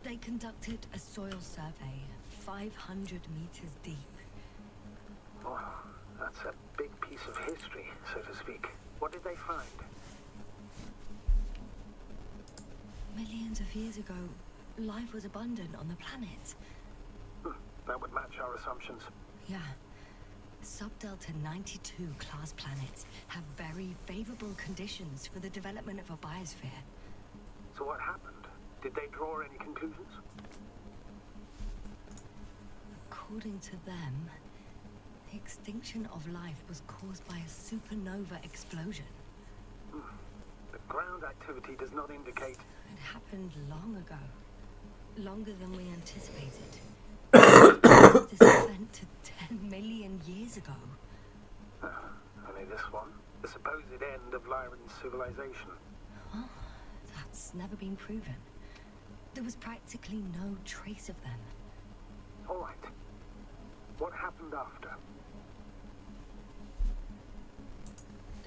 They conducted a soil survey 500 meters deep. Oh, that's a big piece of history, so to speak. What did they find? Millions of years ago, life was abundant on the planet. That would match our assumptions. Yeah. Subdelta 92 class planets have very favorable conditions for the development of a biosphere. So what happened? Did they draw any conclusions? According to them, the extinction of life was caused by a supernova explosion. The ground activity does not indicate... It happened long ago. Longer than we anticipated. This event to 10 million years ago. Only this one? The supposed end of Lyran's civilization. Well, that's never been proven. There was practically no trace of them. All right. What happened after?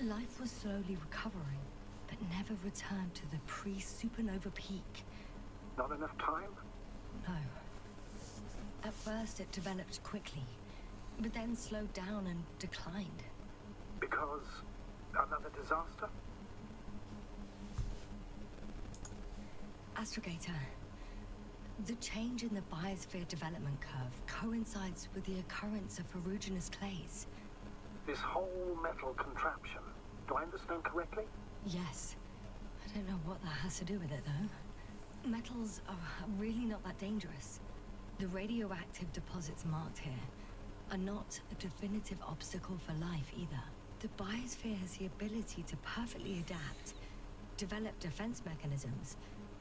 Life was slowly recovering, but never returned to the pre-supernova peak. Not enough time? No. At first it developed quickly, but then slowed down and declined. Because another disaster? Astrogator, the change in the biosphere development curve coincides with the occurrence of ferruginous clays. This whole metal contraption, do I understand correctly? Yes. I don't know what that has to do with it, though. Metals are really not that dangerous. The radioactive deposits marked here are not a definitive obstacle for life either. The biosphere has the ability to perfectly adapt, develop defense mechanisms,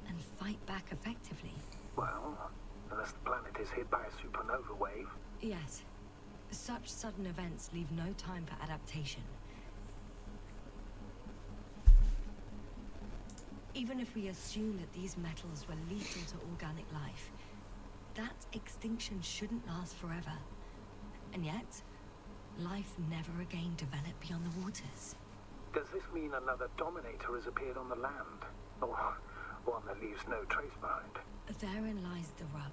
and fight back effectively. Well, unless the planet is hit by a supernova wave. Yes. Such sudden events leave no time for adaptation. Even if we assume that these metals were lethal to organic life, that extinction shouldn't last forever. And yet, life never again developed beyond the waters. Does this mean another dominator has appeared on the land? Or one that leaves no trace behind? Therein lies the rub.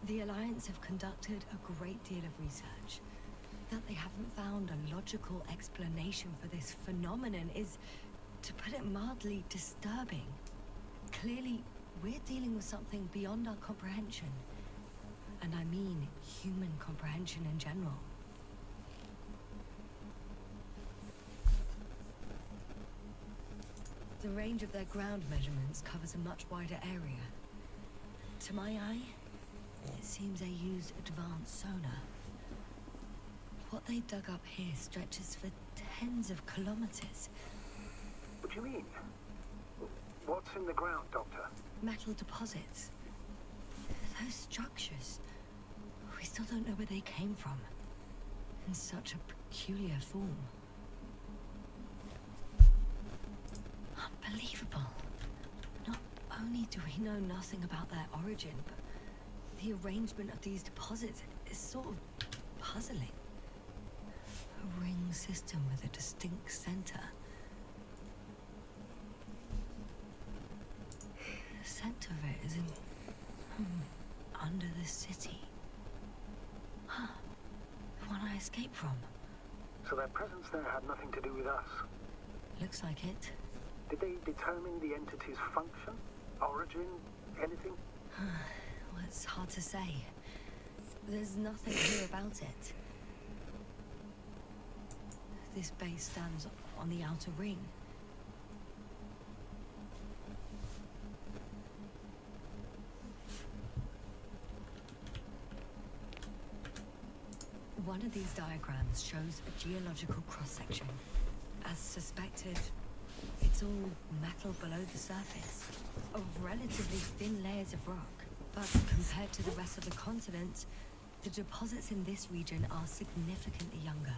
The Alliance have conducted a great deal of research. That they haven't found a logical explanation for this phenomenon is, to put it mildly, disturbing. Clearly, we're dealing with something beyond our comprehension. And I mean human comprehension in general. The range of their ground measurements covers a much wider area. To my eye, it seems they use advanced sonar. What they dug up here stretches for tens of kilometers. What do you mean? What's in the ground, Doctor? Metal deposits. Those structures. We still don't know where they came from. In such a peculiar form. Unbelievable. Not only do we know nothing about their origin, but the arrangement of these deposits is sort of puzzling. A ring system with a distinct center. The center of it is in... under the city. Huh. The one I escaped from. So their presence there had nothing to do with us? Looks like it. Did they determine the entity's function? Origin? Anything? Well, it's hard to say. There's nothing here about it. This base stands on the outer ring. One of these diagrams shows a geological cross-section. As suspected, it's all metal below the surface, of relatively thin layers of rock. But compared to the rest of the continent, the deposits in this region are significantly younger.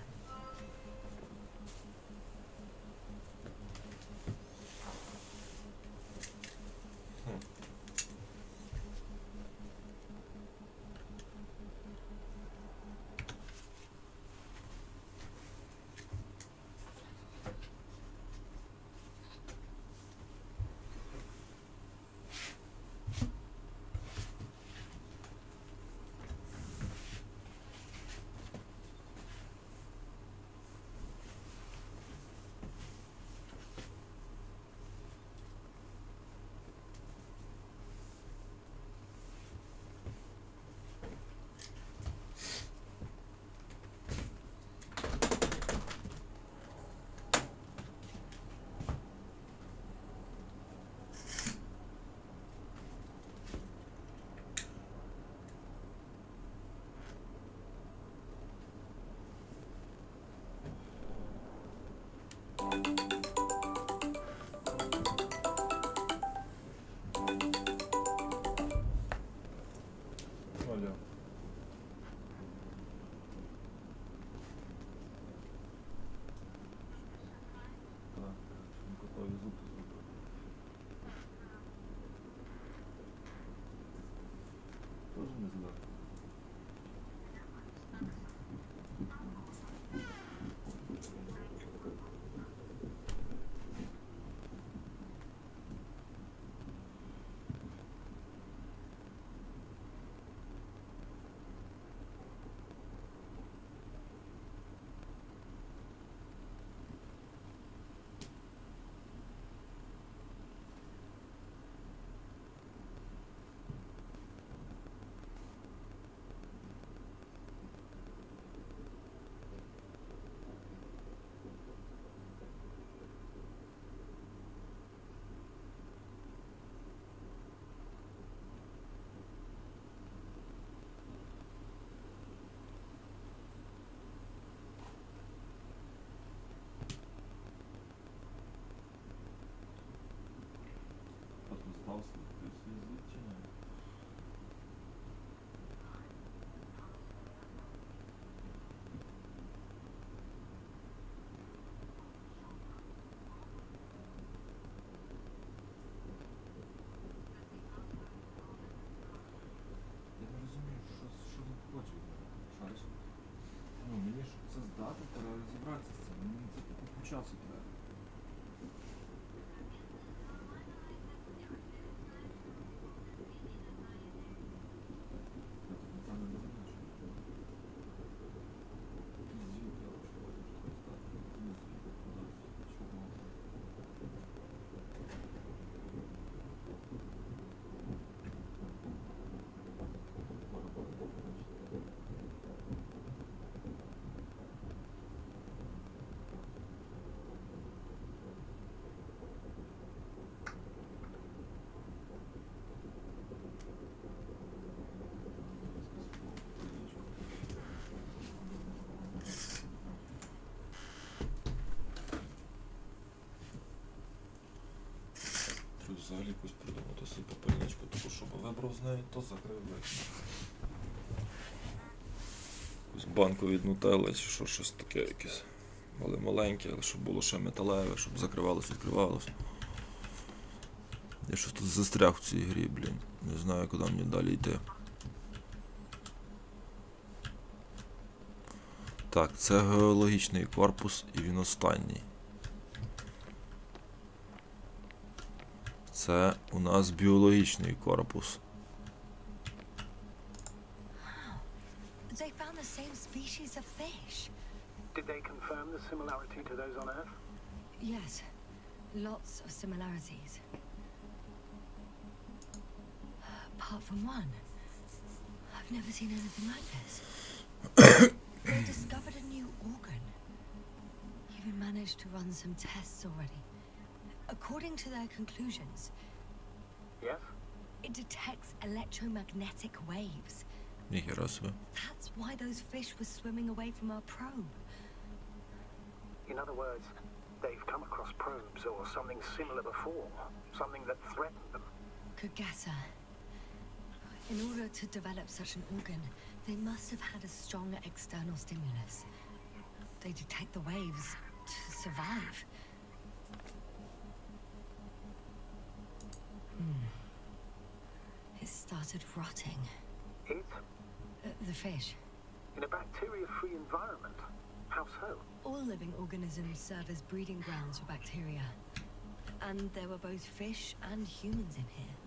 взагалі якусь придумати собі попільничку, таку, щоб вибрав з неї, то закрив вихід. Якусь банку від нутелли чи що, щось таке якесь. Але маленьке, але щоб було ще металеве, щоб закривалось, відкривалось. Я щось тут застряг в цій грі, блін. Не знаю, куди мені далі йти. Так, це геологічний корпус і він останній. Це у нас біологічний корпус. They found the same species of fish. Did they confirm the similarity to those on Earth? Yes, lots of similarities. Apart from one, I've never seen anything like this. They discovered a new organ. Even managed to run some tests already. According to their conclusions, Yes? it detects electromagnetic waves. Ніхера собі. That's why those fish were swimming away from our probe. In other words, they've come across probes or something similar before. Something that threatened them. Good guess, sir. In order to develop such an organ, they must have had a strong external stimulus. They detect the waves to survive. It started rotting. It? The fish. In a bacteria-free environment? How so? All living organisms serve as breeding grounds for bacteria. And there were both fish and humans in here.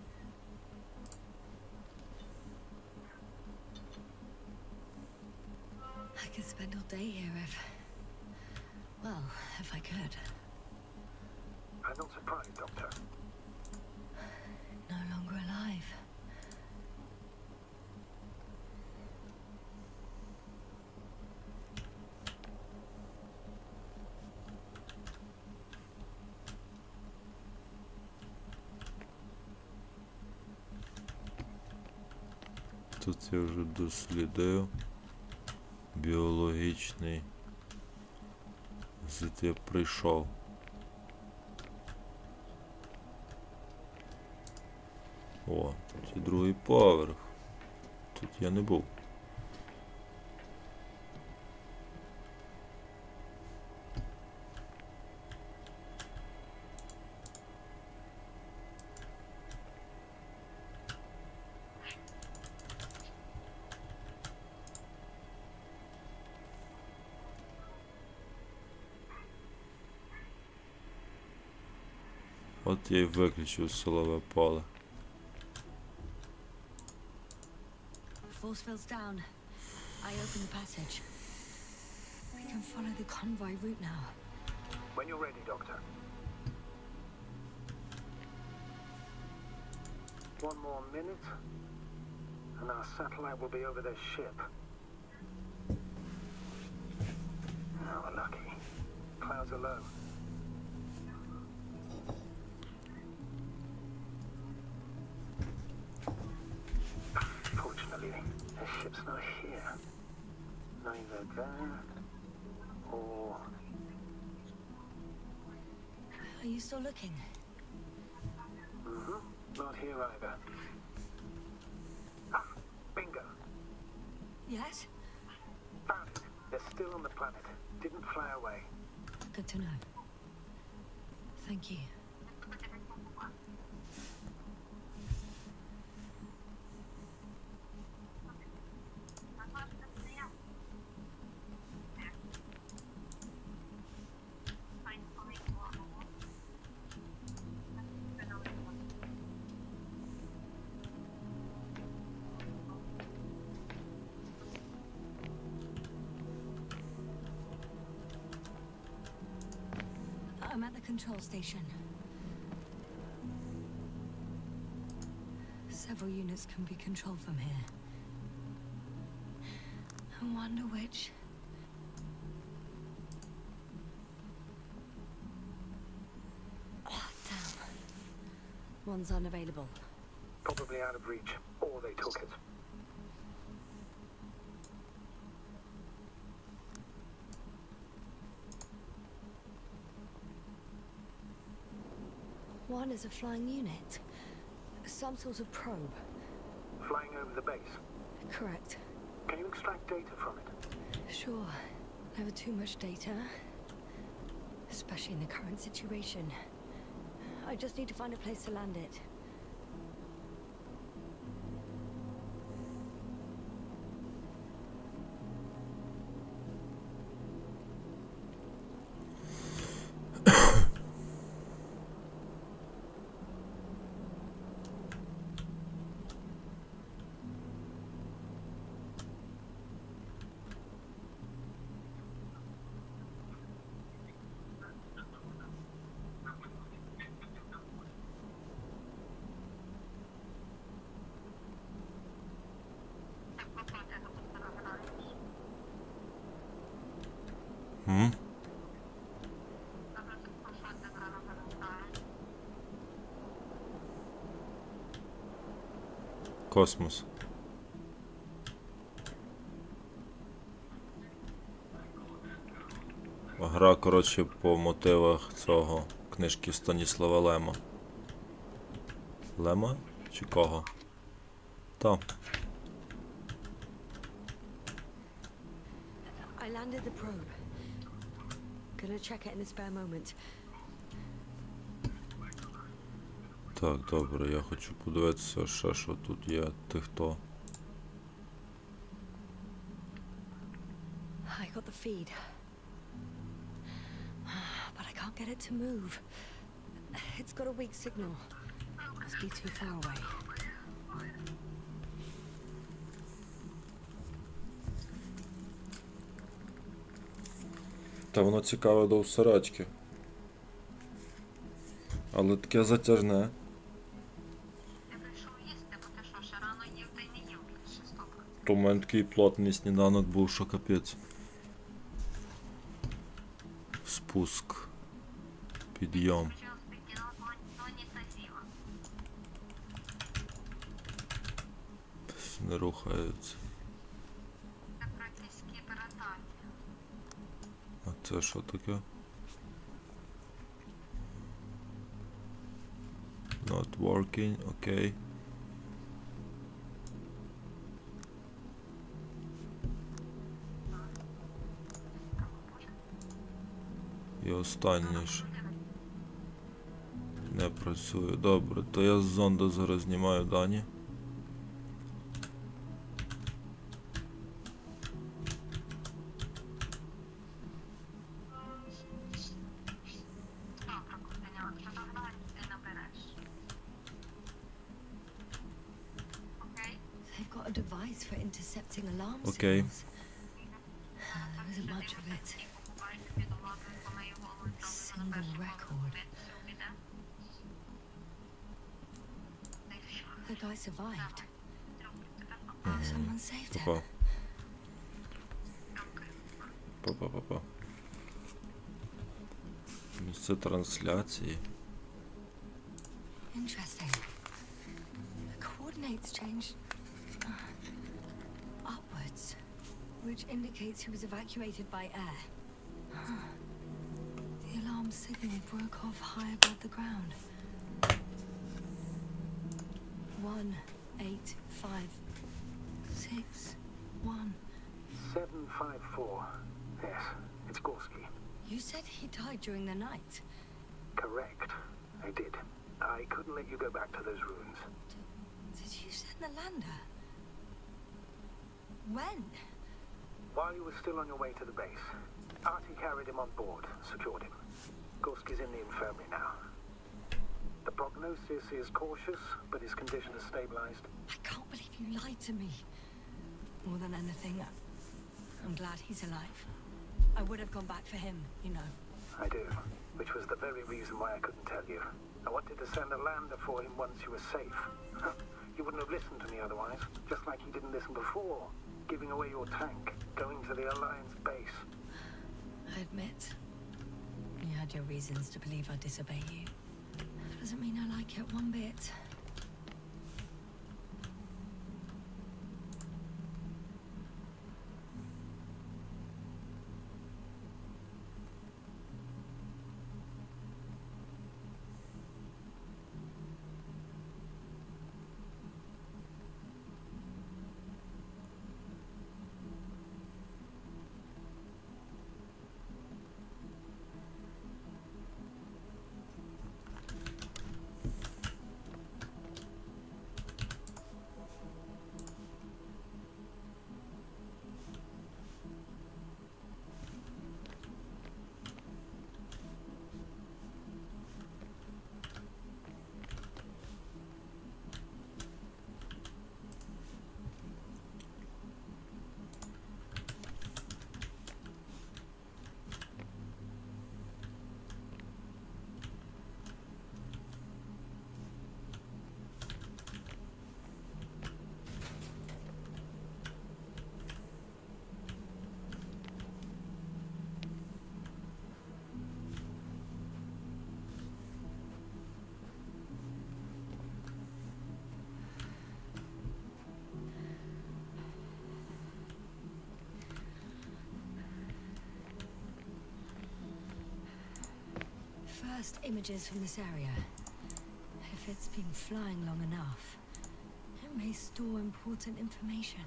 I could spend all day here if I could. I'm not surprised, Doctor. No longer alive. Тут я вже дослідив. Біологічний. Звідти я прийшов. О, тут і другий поверх. Тут я не був. От я й виключив силове поле. Force field's down. I open the passage. We can follow the convoy route now. When you're ready, Doctor. One more minute, and our satellite will be over their ship. Oh, we're lucky. Clouds are low. Fortunately, the ship's not here. Neither there or... Are you still looking? Mm-hmm. Not here either. Ah, bingo. Yes? Found it. They're still on the planet. Didn't fly away. Good to know. Thank you. I'm at the control station. Several units can be controlled from here. I wonder which. Oh, damn. One's unavailable. Probably out of reach, or they took it. one as a flying unit. Some sort of probe. Flying over the base. Correct. Can you extract data from it? Sure. Never too much data. Especially in the current situation. I just need to find a place to land it. Космос. Гра, коротше, по мотивах цього книжки Станіслава Лема. Лема? Чи кого? Та. I landed the probe. Gonna check it in a spare moment. Так, добре, я хочу подивитися ще, що тут є. Ти хто? I got the feed. But I can't get it to move. It's got a weak signal. Must be too far away. Та воно цікаве до всерачки. Але таке затяжне. То в мене такий плотний сніданок був, що капець. Спуск. Підйом. Не рухається. А це що таке? Not working, окей. І останнє ж. Не працює. Добре, то я з зонда зараз знімаю дані. They've got a device for intercepting alarm Okay. signals. There isn't much of it. Single record. The guy survived. Someone saved him. Попав. Попав. Місце трансляції. Interesting. The coordinates changed upwards, which indicates he was evacuated by air. The alarm signal broke off high above the ground. 1, 8, 5, 6, 1. 754. Yes, it's Gorski. You said he died during the night. Correct. I did. I couldn't let you go back to those ruins. Did you send the lander? When? While you were still on your way to the base, Artie carried him on board, secured him. Gorski's in the infirmary now. The prognosis is cautious, but his condition has stabilized. I can't believe you lied to me. More than anything, I'm glad he's alive. I would have gone back for him, you know. I do, which was the very reason why I couldn't tell you. I wanted to send a lander for him once you were safe. You wouldn't have listened to me otherwise, just like you didn't listen before, giving away your tank, going to the Alliance base. I admit, you had your reasons to believe I'd disobey you. Doesn't mean I like it one bit. first images from this area. If it's been flying long enough, it may store important information.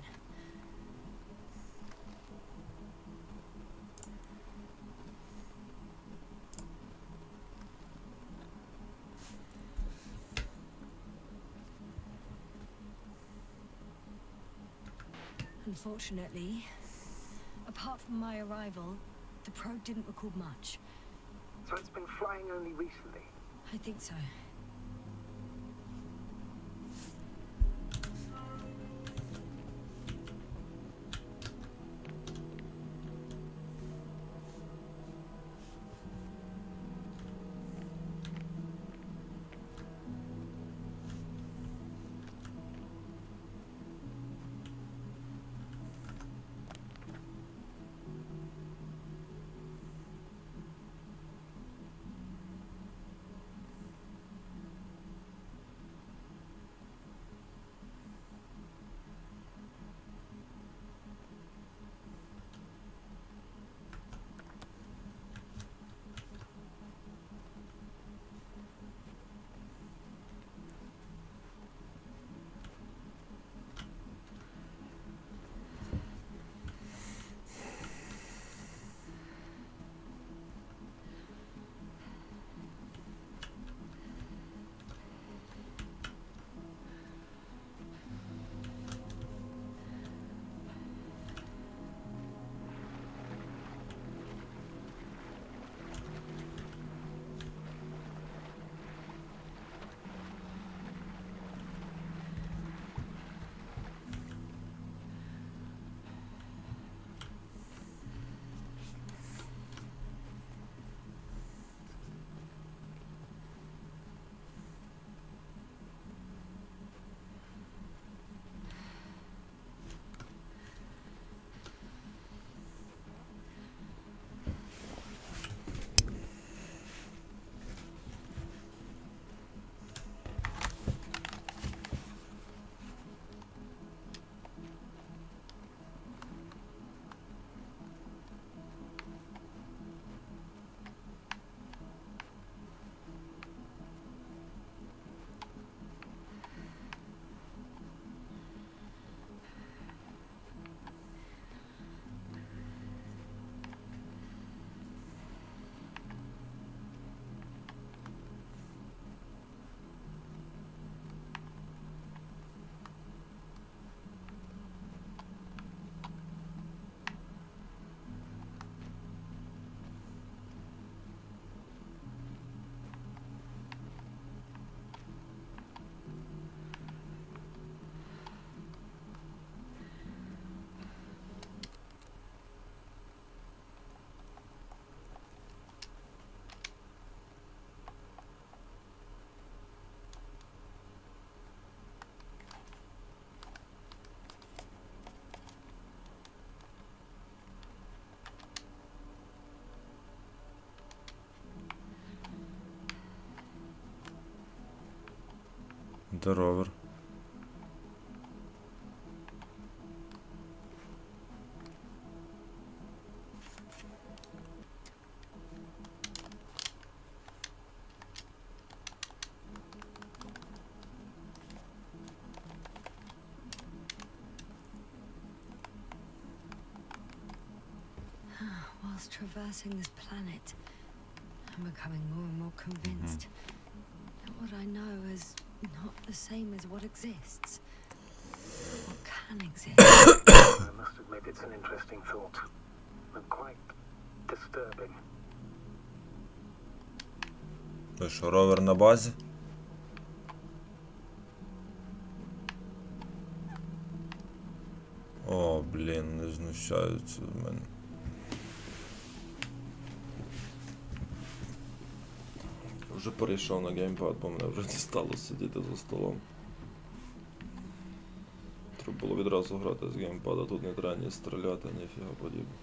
Unfortunately, apart from my arrival, the probe didn't record much. So it's been flying only recently? I think so. Де ровер? Whilst traversing this planet, I'm becoming more and more convinced that what I know is not the same as what exists. What can exist. I must admit it's an interesting thought, and quite disturbing. То що, ровер на базі? О, блін, не знущаються з мене. Вже перейшов на геймпад, бо мене вже дістало сидіти за столом. Треба було відразу грати з геймпада, тут не треба ні стріляти, ніфіга подібного.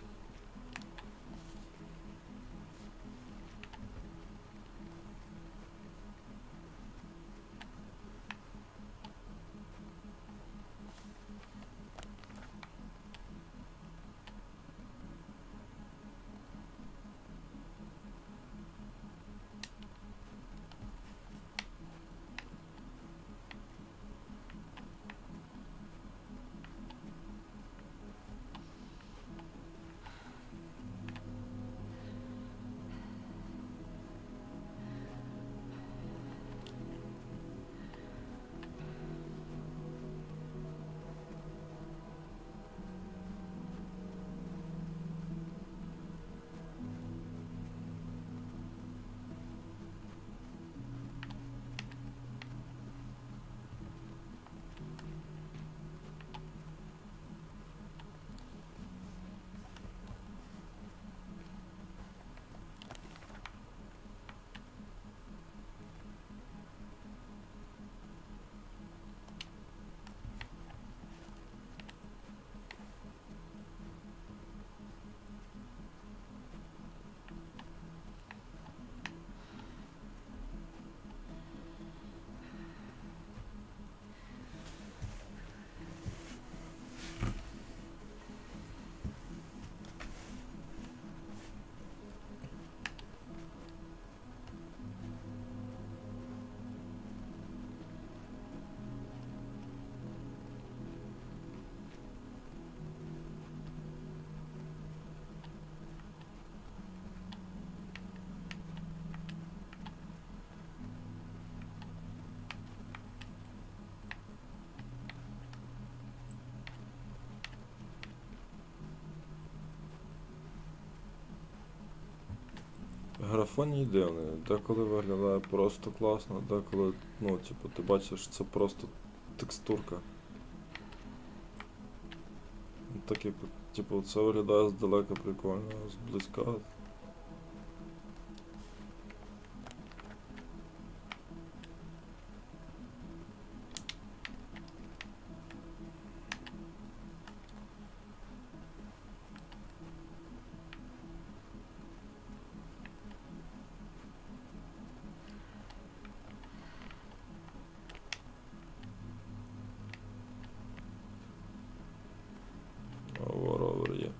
Графоній дивний, деколи виглядає просто класно, деколи, ну, типу, ти бачиш, це просто текстурка. Так, типу, це виглядає здалека прикольно, а зблизька. Ровер є.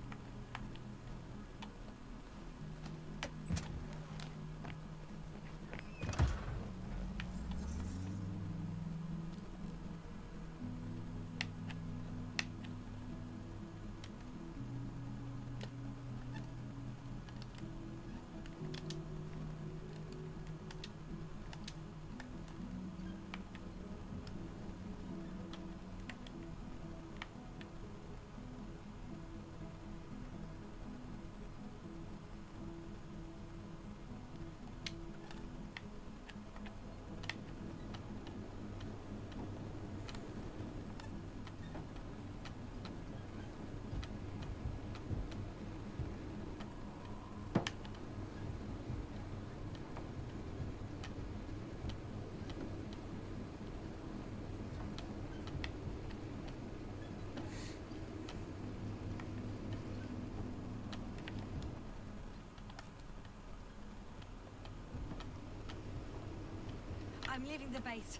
I'm leaving the base.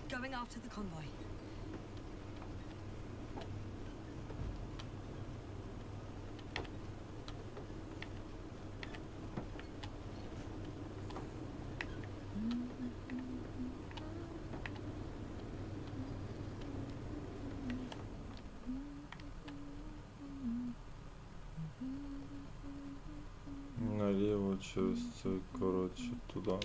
Going after the convoy. Наліво через це, коротше, туди.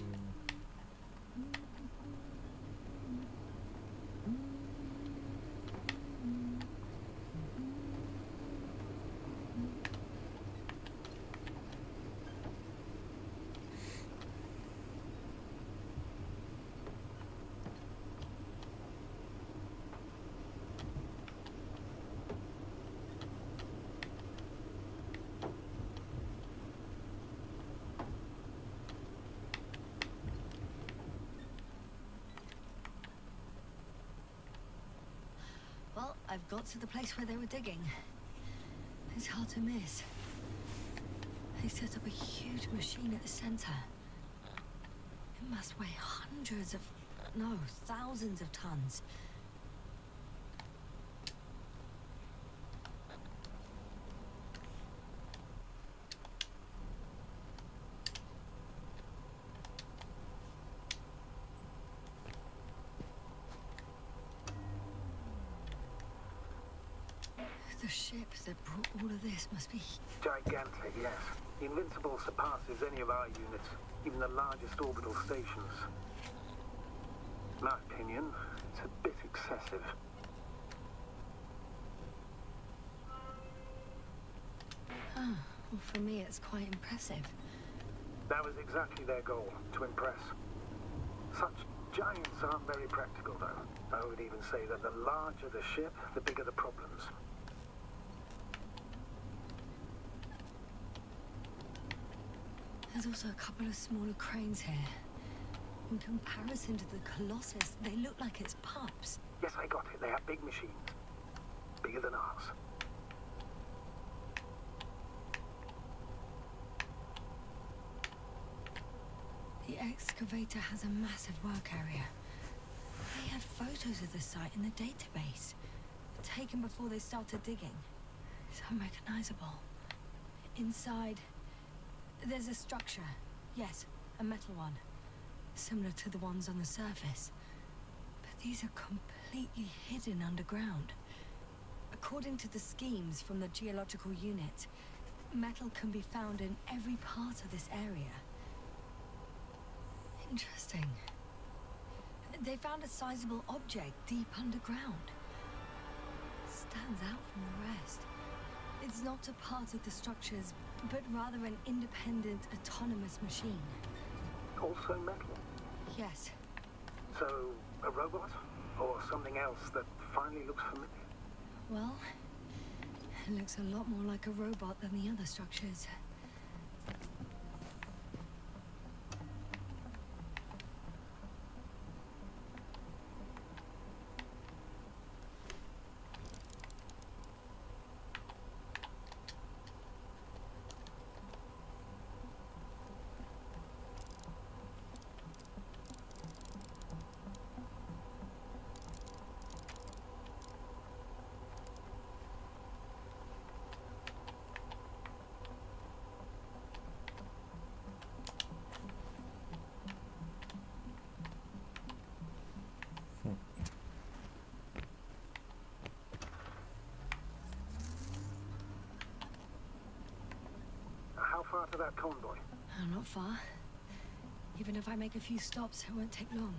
Well, I've got to the place where they were digging. It's hard to miss. They set up a huge machine at the center. It must weigh hundreds of, no, thousands of tons. The ships that brought all of this must be... Gigantic, yes. The Invincible surpasses any of our units, even the largest orbital stations. In my opinion, it's a bit excessive. Oh, well, for me it's quite impressive. That was exactly their goal, to impress. Such giants aren't very practical, though. I would even say that the larger the ship, the bigger the problems. There's also a couple of smaller cranes here. In comparison to the Colossus, they look like it's pups. Yes, I got it. They have big machines. Bigger than ours. The excavator has a massive work area. They had photos of the site in the database, taken before they started digging. It's unrecognizable. Inside, there's a structure. Yes, a metal one. Similar to the ones on the surface. But these are completely hidden underground. According to the schemes from the geological unit, metal can be found in every part of this area. Interesting. They found a sizable object deep underground. Stands out from the rest. It's not a part of the structures, but rather an independent, autonomous machine. Also metal. Yes. So, a robot? Or something else that finally looks familiar? Well, it looks a lot more like a robot than the other structures. How far to that convoy? Not far. Even if I make a few stops, it won't take long.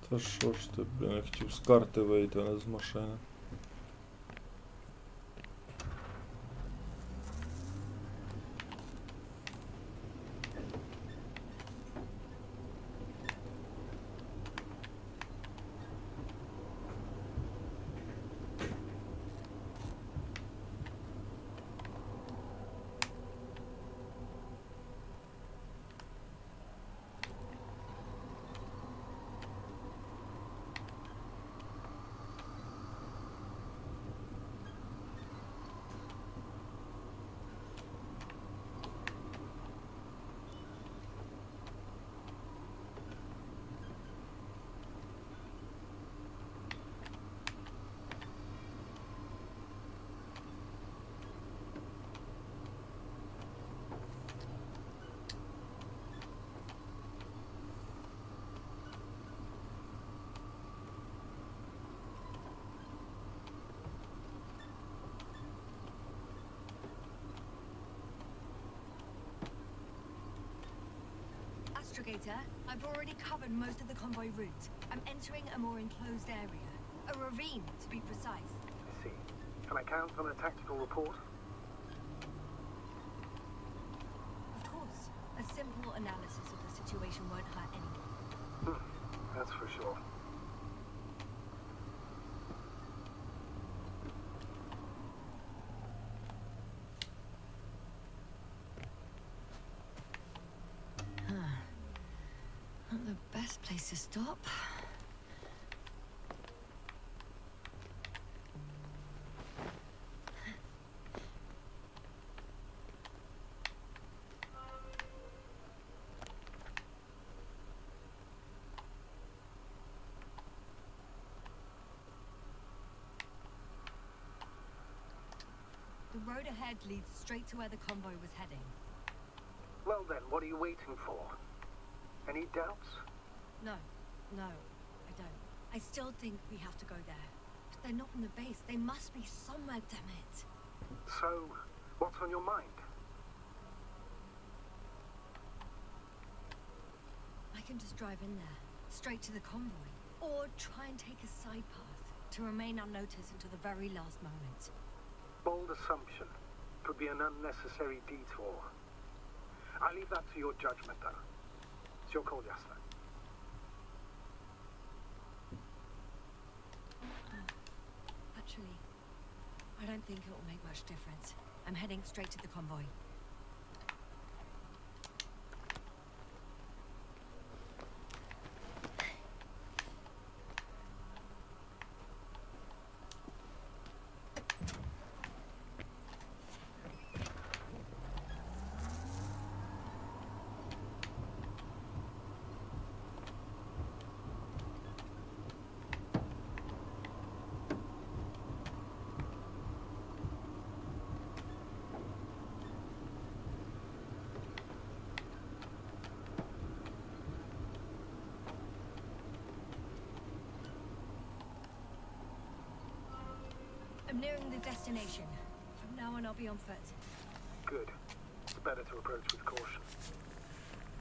Та що ж ти, блін, я хотів з карти вийти, а не з машини. Astrogator, I've already covered most of the convoy route. I'm entering a more enclosed area. A ravine, to be precise. I see. Can I count on a tactical report? Of course. A simple analysis of the situation won't hurt anyone. That's for sure. Not the best place to stop. The road ahead leads straight to where the convoy was heading. Well then, what are you waiting for? Any doubts? No, I don't. I still think we have to go there. But they're not on the base. They must be somewhere, damn it. So, what's on your mind? I can just drive in there, straight to the convoy. Or try and take a side path to remain unnoticed until the very last moment. Bold assumption. Could be an unnecessary detour. I leave that to your judgment, though. It's your call, Yasna. don't think it will make much difference. I'm heading straight to the convoy. I'm nearing the destination. From now on, I'll be on foot. Good. It's better to approach with caution.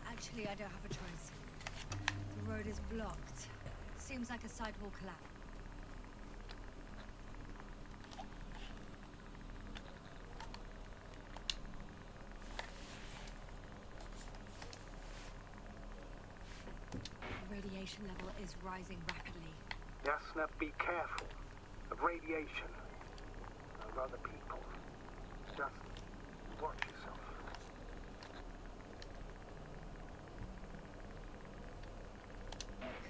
Actually, I don't have a choice. The road is blocked. Seems like a sidewalk collapse. The radiation level is rising rapidly. Yasna, be careful of radiation, of other people. Just watch yourself.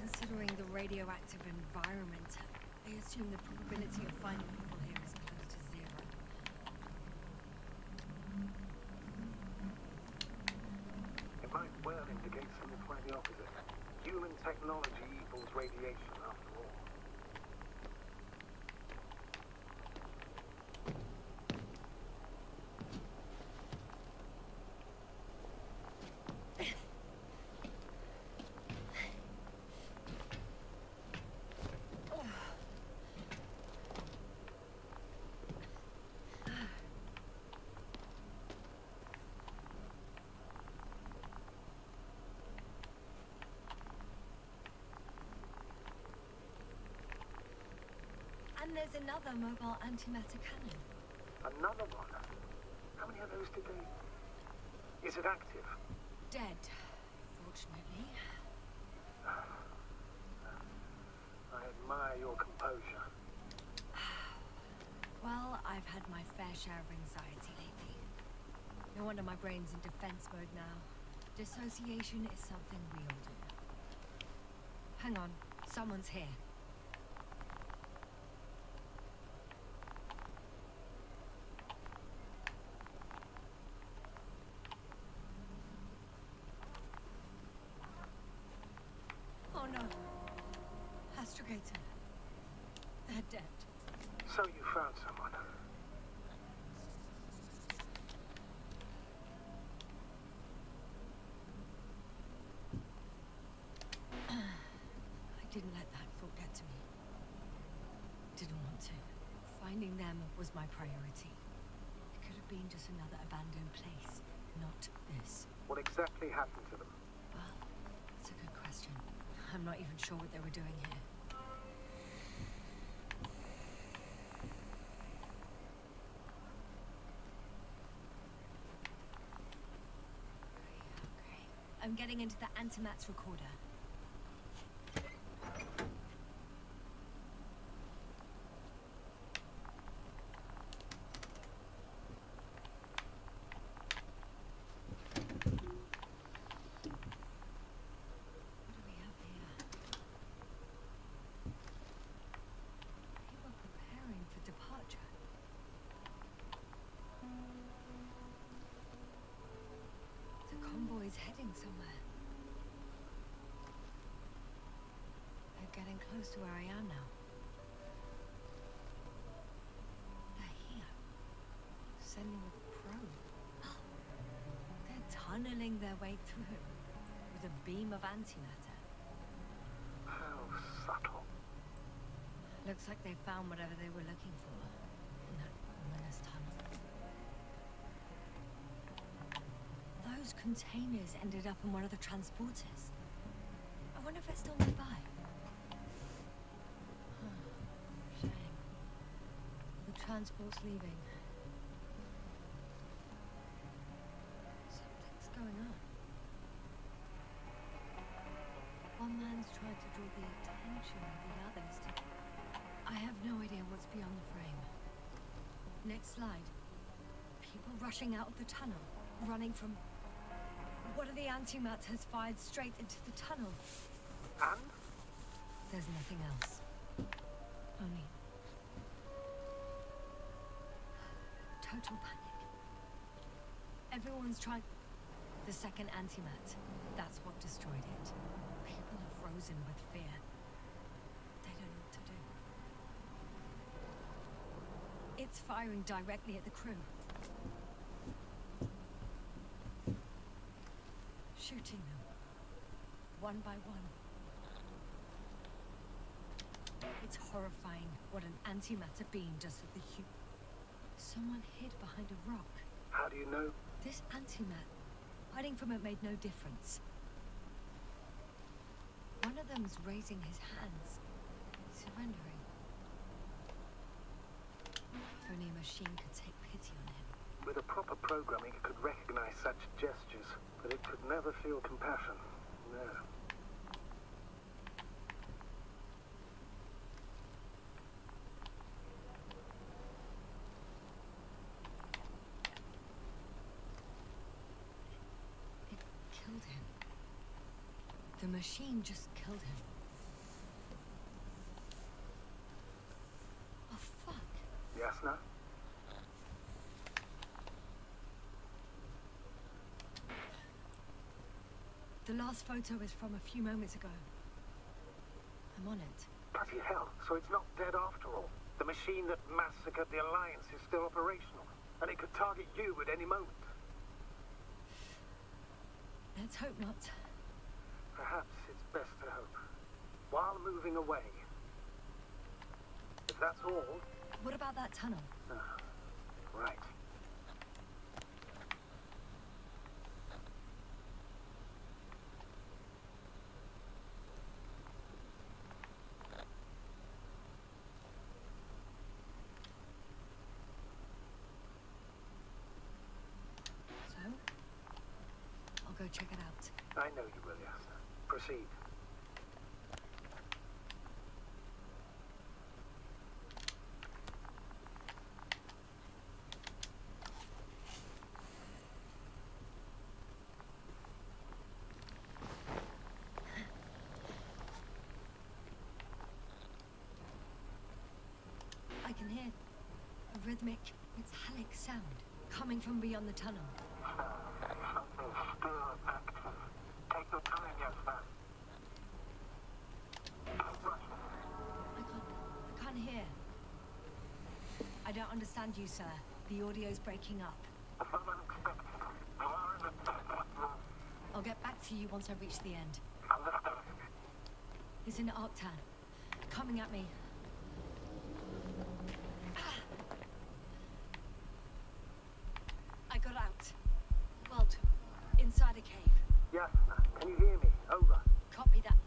Considering the radioactive environment, I assume the probability of finding people here is close to zero. It might well indicate something quite the opposite. Human technology equals radiation, after all. And there's another mobile antimatter cannon. Another one? How many of those did they... Is it active? Dead, fortunately. I admire your composure. Well, I've had my fair share of anxiety lately. No wonder my brain's in defense mode now. Dissociation is something we all do. Hang on, someone's here. Oh no. Astrogator. They're dead. So you found someone. I didn't let that thought get to me. Didn't want to. Finding them was my priority. It could have been just another abandoned place, not this. What exactly happened to them? Well, that's a good question. I'm not even sure what they were doing here. Okay. I'm getting into the antimat's recorder. What do we have here? They were preparing for departure. The convoy's heading somewhere. They're getting close to where I am now. They're here. Sending a probe. They're tunneling their way through with a beam of antimatter. How subtle. Looks like they found whatever they were looking for in that ominous tunnel. Those containers ended up in one of the transporters. I wonder if it's still nearby. Shame. The transport's leaving. Something's going on. One man's tried to draw the attention of the others to... I have no idea what's beyond the frame. Next slide. People rushing out of the tunnel, running from... One of the antimats has fired straight into the tunnel. And? There's nothing else. Only... total panic. Everyone's trying... The second antimat. That's what destroyed it. People are frozen with fear. They don't know what to do. It's firing directly at the crew. Shooting them. One by one. It's horrifying what an antimatter beam does to the human. Someone hid behind a rock. How do you know? This antimat, hiding from it made no difference. One of them's raising his hands, surrendering. If only a machine could take pity on him. With a proper programming, it could recognize such gestures, but it could never feel compassion. No. Killed him. The machine just killed him. Oh, fuck. Yasna? The last photo is from a few moments ago. I'm on it. Bloody hell, so it's not dead after all. The machine that massacred the Alliance is still operational, and it could target you at any moment. Let's hope not. Perhaps it's best to hope. While moving away. If that's all... What about that tunnel? Right. So? I'll go check it out. I know you will, Yasna. Proceed. I can hear a rhythmic, metallic sound coming from beyond the tunnel. Something still active. Take your time, Yasna. I can't hear. I don't understand you, sir. The audio's breaking up. Unexpected. We are in a desert room. I'll get back to you once I reach the end. Understood. It's in Octan. Coming at me. I got out. Well, inside a cave. Yasna, can you hear me? Over. Copy that.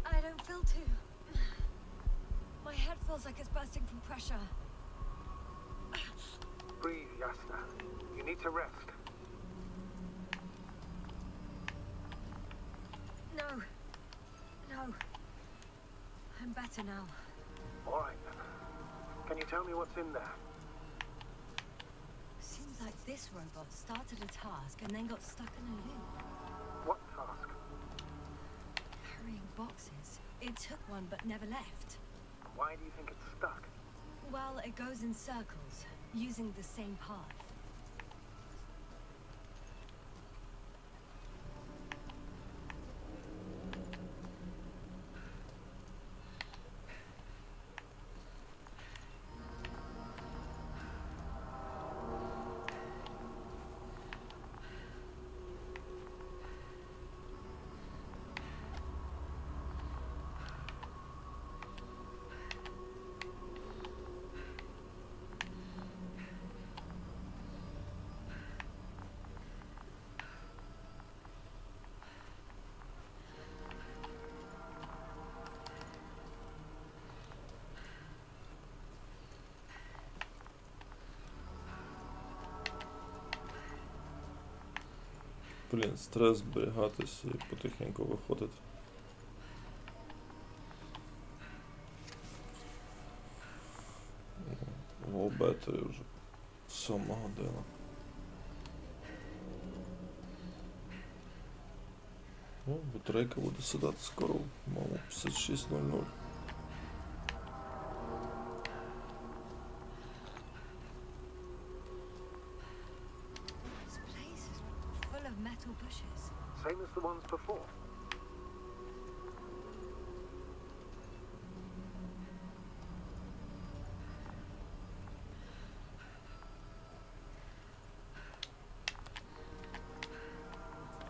I don't feel too. My head feels like it's bursting from pressure. Breathe, Yasna. You need to rest. No. No. I'm better now. All right, then. Can you tell me what's in there? Seems like this robot started a task and then got stuck in a loop. What task? Carrying boxes. It took one but never left. Why do you think it's stuck? Well, it goes in circles, using the same path. Блін, стрес зберігатись і потихеньку виходити. Обетою вже. 7 година. Ну, батарейка буде сідати скоро, мабуть, 56:00. This place is full of metal bushes. Same as the ones before.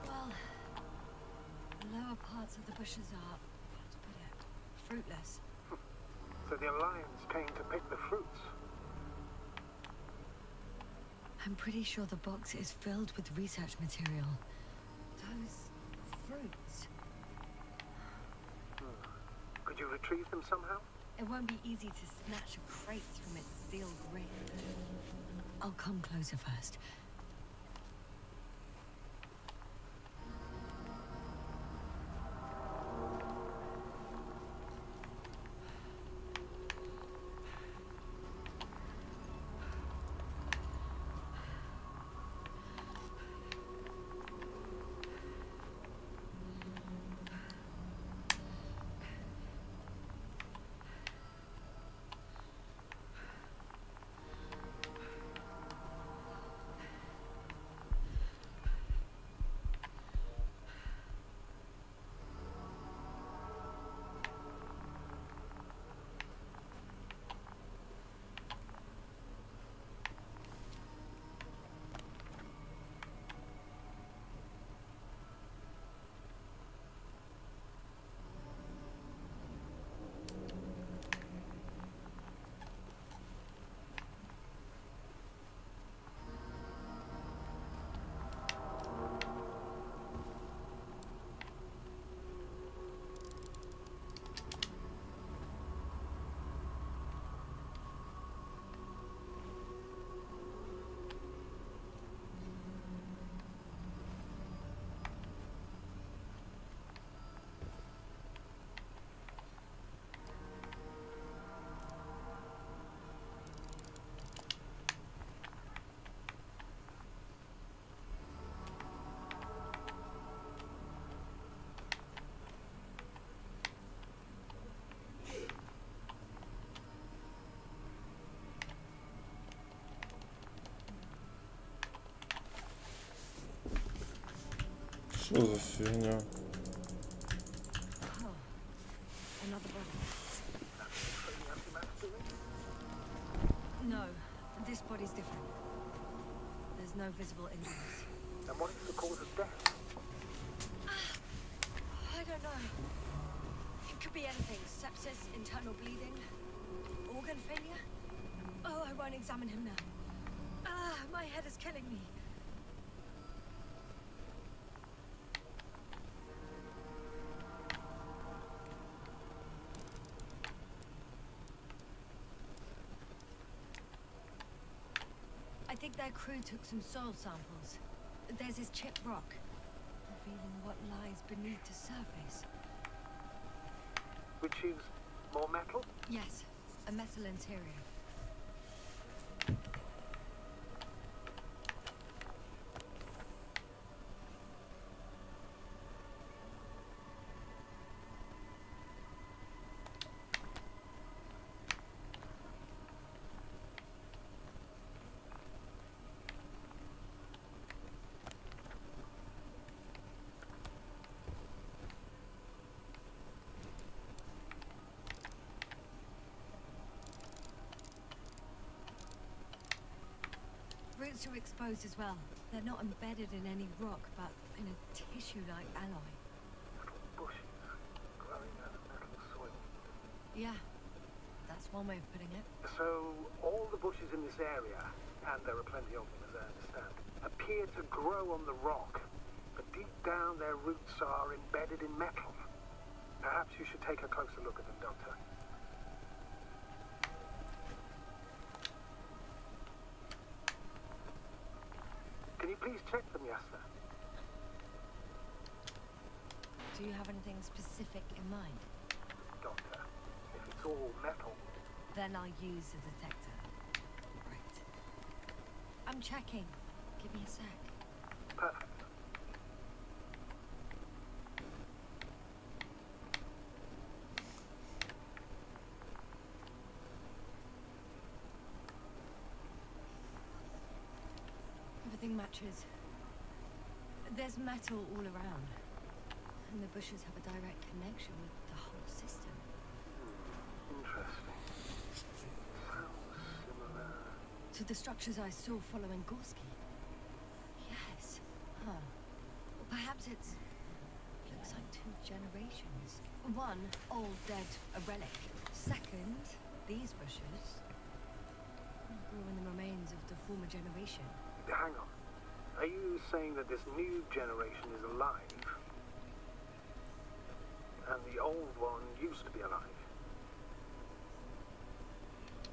Well, the lower parts of the bushes are, let's put it, fruitless. So the Alliance came to pick the fruits. I'm pretty sure the box is filled with research material. Those fruits. Could you retrieve them somehow? It won't be easy to snatch a crate from its steel grip. I'll come closer first. Що за фігня? Oh, another body. No, this body's different. There's no visible injuries. And what is the cause of death? I don't know. It could be anything. Sepsis, internal bleeding, organ failure. Oh, I won't examine him now. My head is killing me. I think their crew took some soil samples. There's this chipped rock, revealing what lies beneath the surface. Which is more metal? Yes, a metal interior. Roots are exposed as well. They're not embedded in any rock, but in a tissue-like alloy. Little bushes growing out of metal soil. Yeah, that's one way of putting it. So all the bushes in this area, and there are plenty of them as I understand, appear to grow on the rock, but deep down their roots are embedded in metal. Perhaps you should take a closer look at them, Doctor. Can you please check them, Yasna? Do you have anything specific in mind? Doctor, if it's all metal, Then I'll use a detector. I'm checking. Give me a sec. Perfect. Everything matches. There's metal all around. And the bushes have a direct connection with the whole system. Interesting. Sounds similar. To the structures I saw following Gorski. Yes. Huh. Well, perhaps it's... looks like 2 generations. One, old, dead, a relic. Second, these bushes grew in the remains of the former generation. Hang on. Are you saying that this new generation is alive? And the old one used to be alive?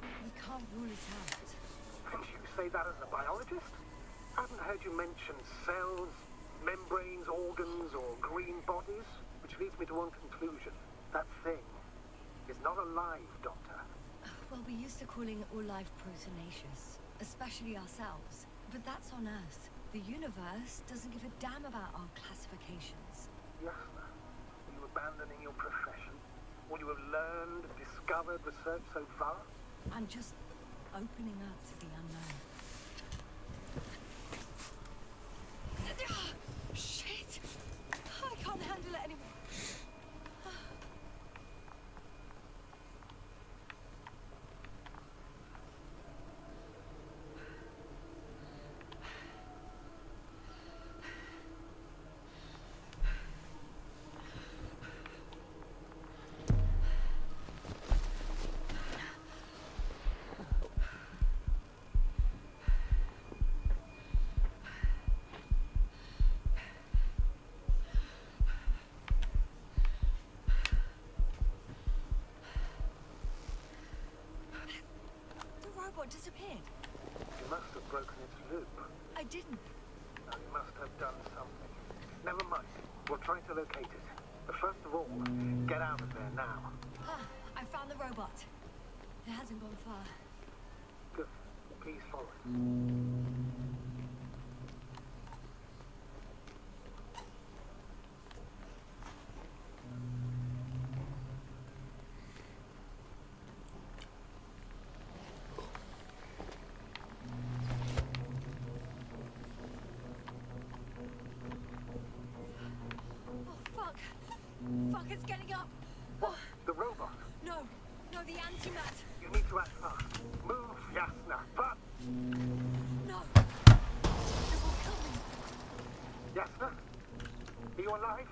We can't rule it out. And you say that as a biologist? I haven't heard you mention cells, membranes, organs, or green bodies, which leads me to one conclusion. That thing is not alive, Doctor. Well, we used to calling all life proteinaceous, especially ourselves. But that's on Earth. The universe doesn't give a damn about our classifications. Yasna, are you abandoning your profession? All you have learned, discovered, researched so far? I'm just opening up to the unknown. Shit! I can't handle it anymore. What disappeared? You must have broken its loop. I didn't. No, you must have done something. Never mind. We'll try to locate it. But first of all, get out of there now. I found the robot. It hasn't gone far. Good. Please follow. Fuck, it's getting up. What? The robot? No, the antimat. You need to act fast. Move, Yasna. But... No. It will kill me. Yasna? Are you alive?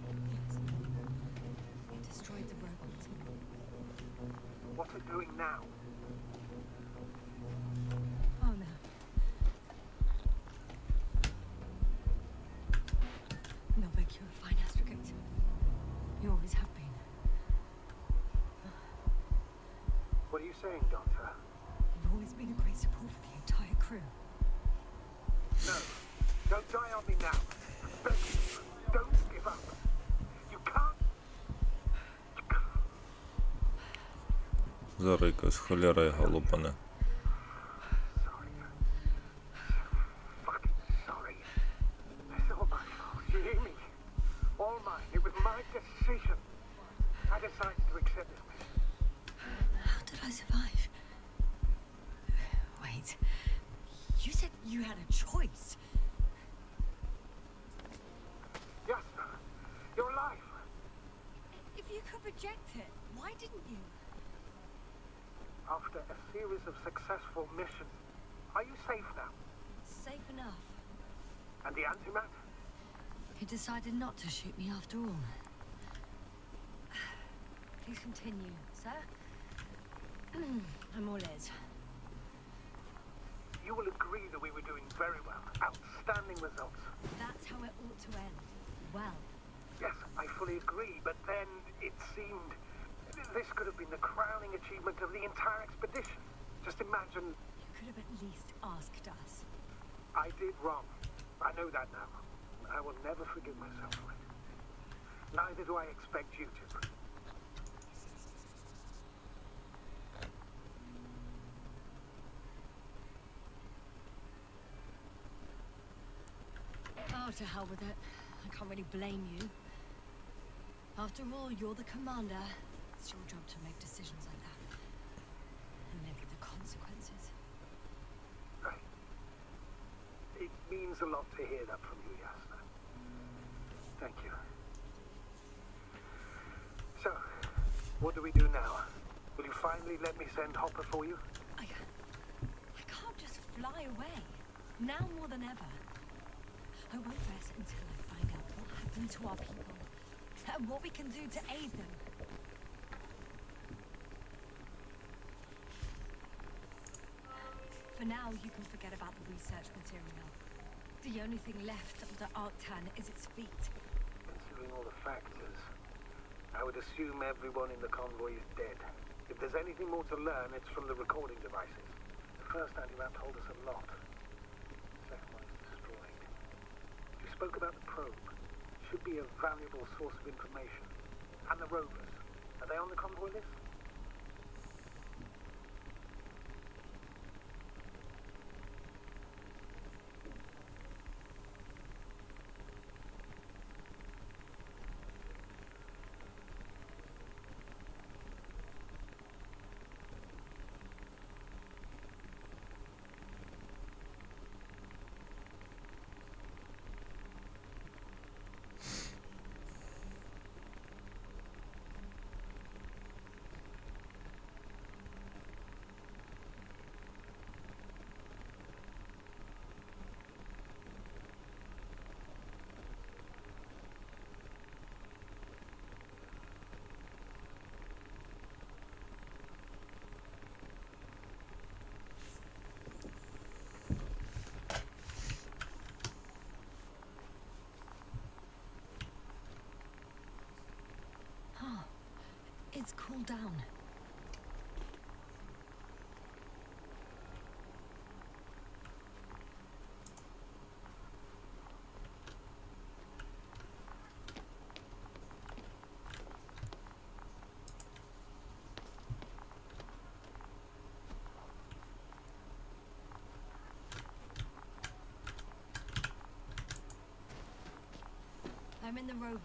Yes. It destroyed the robot. What's it doing now? Oh no. Novik, you're a fine astrogate. You always have been. What are you saying, Doctor? You've always been a great support for the entire crew. No. Don't die on me now. Beg you. Don't give up. You can't. You can't. Зараз якась холера його лупане. Sorry. Fucking sorry. It's all my fault. You hear me? All mine. It was my decision. I decided to accept this mission. How did I survive? Wait. You said you had a choice. Yasna, you're alive. If you could reject it, why didn't you? After a series of successful missions, are you safe now? Safe enough. And the antimat? He decided not to shoot me after all. Please continue, sir. I'm all ears. You will agree that we were doing very well. Outstanding results. That's how it ought to end. Well. Yes, I fully agree, but then it seemed this could have been the crowning achievement of the entire expedition. Just imagine... You could have at least asked us. I did wrong. I know that now. I will never forgive myself for it. Neither do I expect you to. To hell with it. I can't really blame you. After all, you're the commander. It's your job to make decisions like that. And live with the consequences. Right. It means a lot to hear that from you, Yasna. Thank you. So, what do we do now? Will you finally let me send Hopper for you? I can't just fly away. Now more than ever. I won't rest until I find out what happened to our people. And what we can do to aid them. For now, you can forget about the research material. The only thing left of the Arctan is its feet. Considering all the factors, I would assume everyone in the convoy is dead. If there's anything more to learn, it's from the recording devices. The first anti-map told us a lot. The second one is destroyed. You spoke about the probe. Should be a valuable source of information. And the rovers. Are they on the convoy list? It's cooled down. I'm in the rover.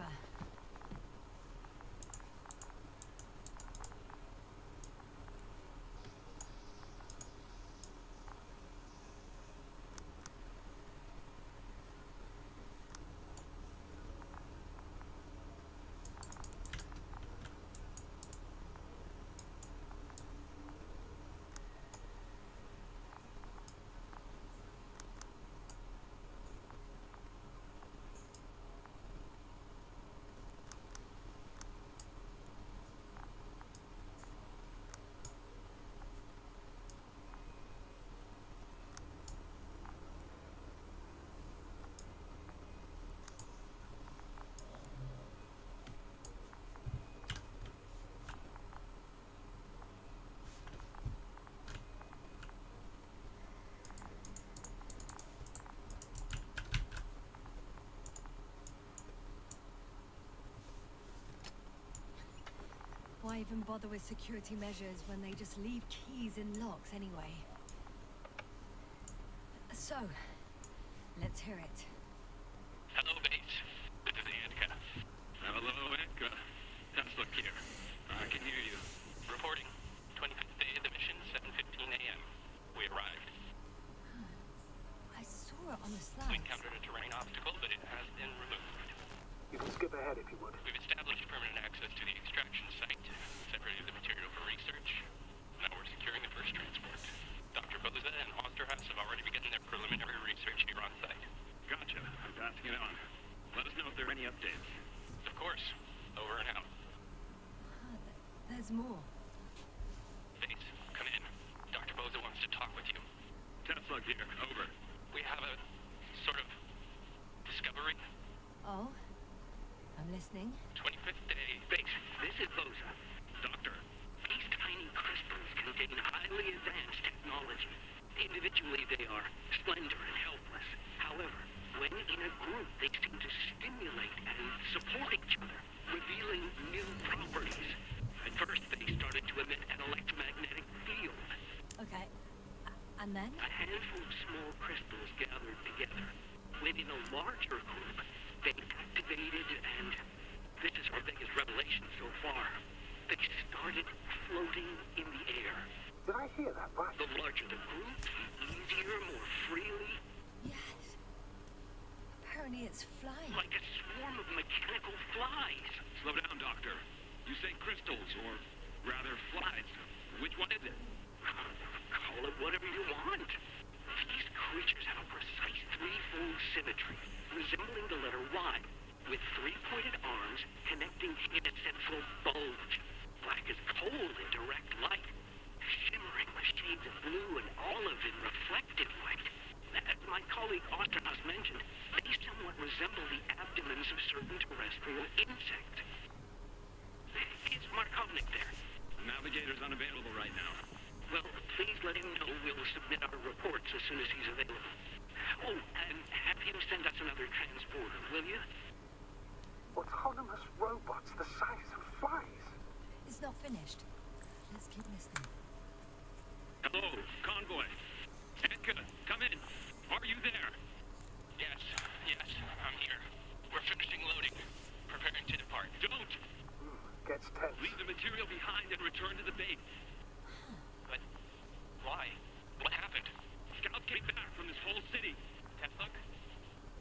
Why even bother with security measures when they just leave keys in locks anyway? So, let's hear it. Hello, base. This is Anka. Hello, Anka. Let's look here. I can hear you. Reporting. 25th day of the mission, 7:15 a.m. We arrived. I saw it on the We slides. encountered a terrain obstacle, but it has been removed. You can skip ahead if you would. We've established permanent access to the extraction site, separated the material for research. Now we're securing the first transport. Dr. Boza and Osterhaus have already begun their preliminary research here on site. Gotcha. I'm passing it on. Let us know if there are any updates. Of course. Over and out. There's more. Base, come in. Dr. Boza wants to talk with you. Tesla here. Over. We have a sort of discovery. Oh? I'm listening. 25th day. Base, this is Boza. Doctor, these tiny crystals contain highly advanced technology. Individually, they are slender and helpless. However, when in a group, they seem to stimulate and support each other, revealing new properties. At first, they started to emit an electromagnetic field. Okay. And then? A handful of small crystals gathered together. When in a larger group, they activated, and this is our biggest revelation so far. They started floating in the air. Did I hear that right? The larger the group, the easier, more freely. Yes. Apparently it's flying. Like a swarm of mechanical flies. Slow down, Doctor. You say crystals, or rather flies. Which one is it? Call it whatever you want. These creatures have a precise threefold symmetry, resembling the letter Y, with three-pointed arms connecting in a central bulge. Black as coal in direct light, shimmering with shades of blue and olive in reflective light. As my colleague Osterhaus mentioned, they somewhat resemble the abdomens of certain terrestrial insects. Is Markovnik there? The navigator's unavailable right now. Well, please let him know we'll submit our reports as soon as he's available. Oh, and have him send us another transporter, will you? Autonomous robots the size of flies. It's not finished. Let's keep listening. Hello, convoy. Edka, come in. Are you there? Yes, I'm here. We're finishing loading. Preparing to depart. Don't! Gets tense. Leave the material behind and return to the base. But why? What happened? Scouts came back from this whole city. Tesla?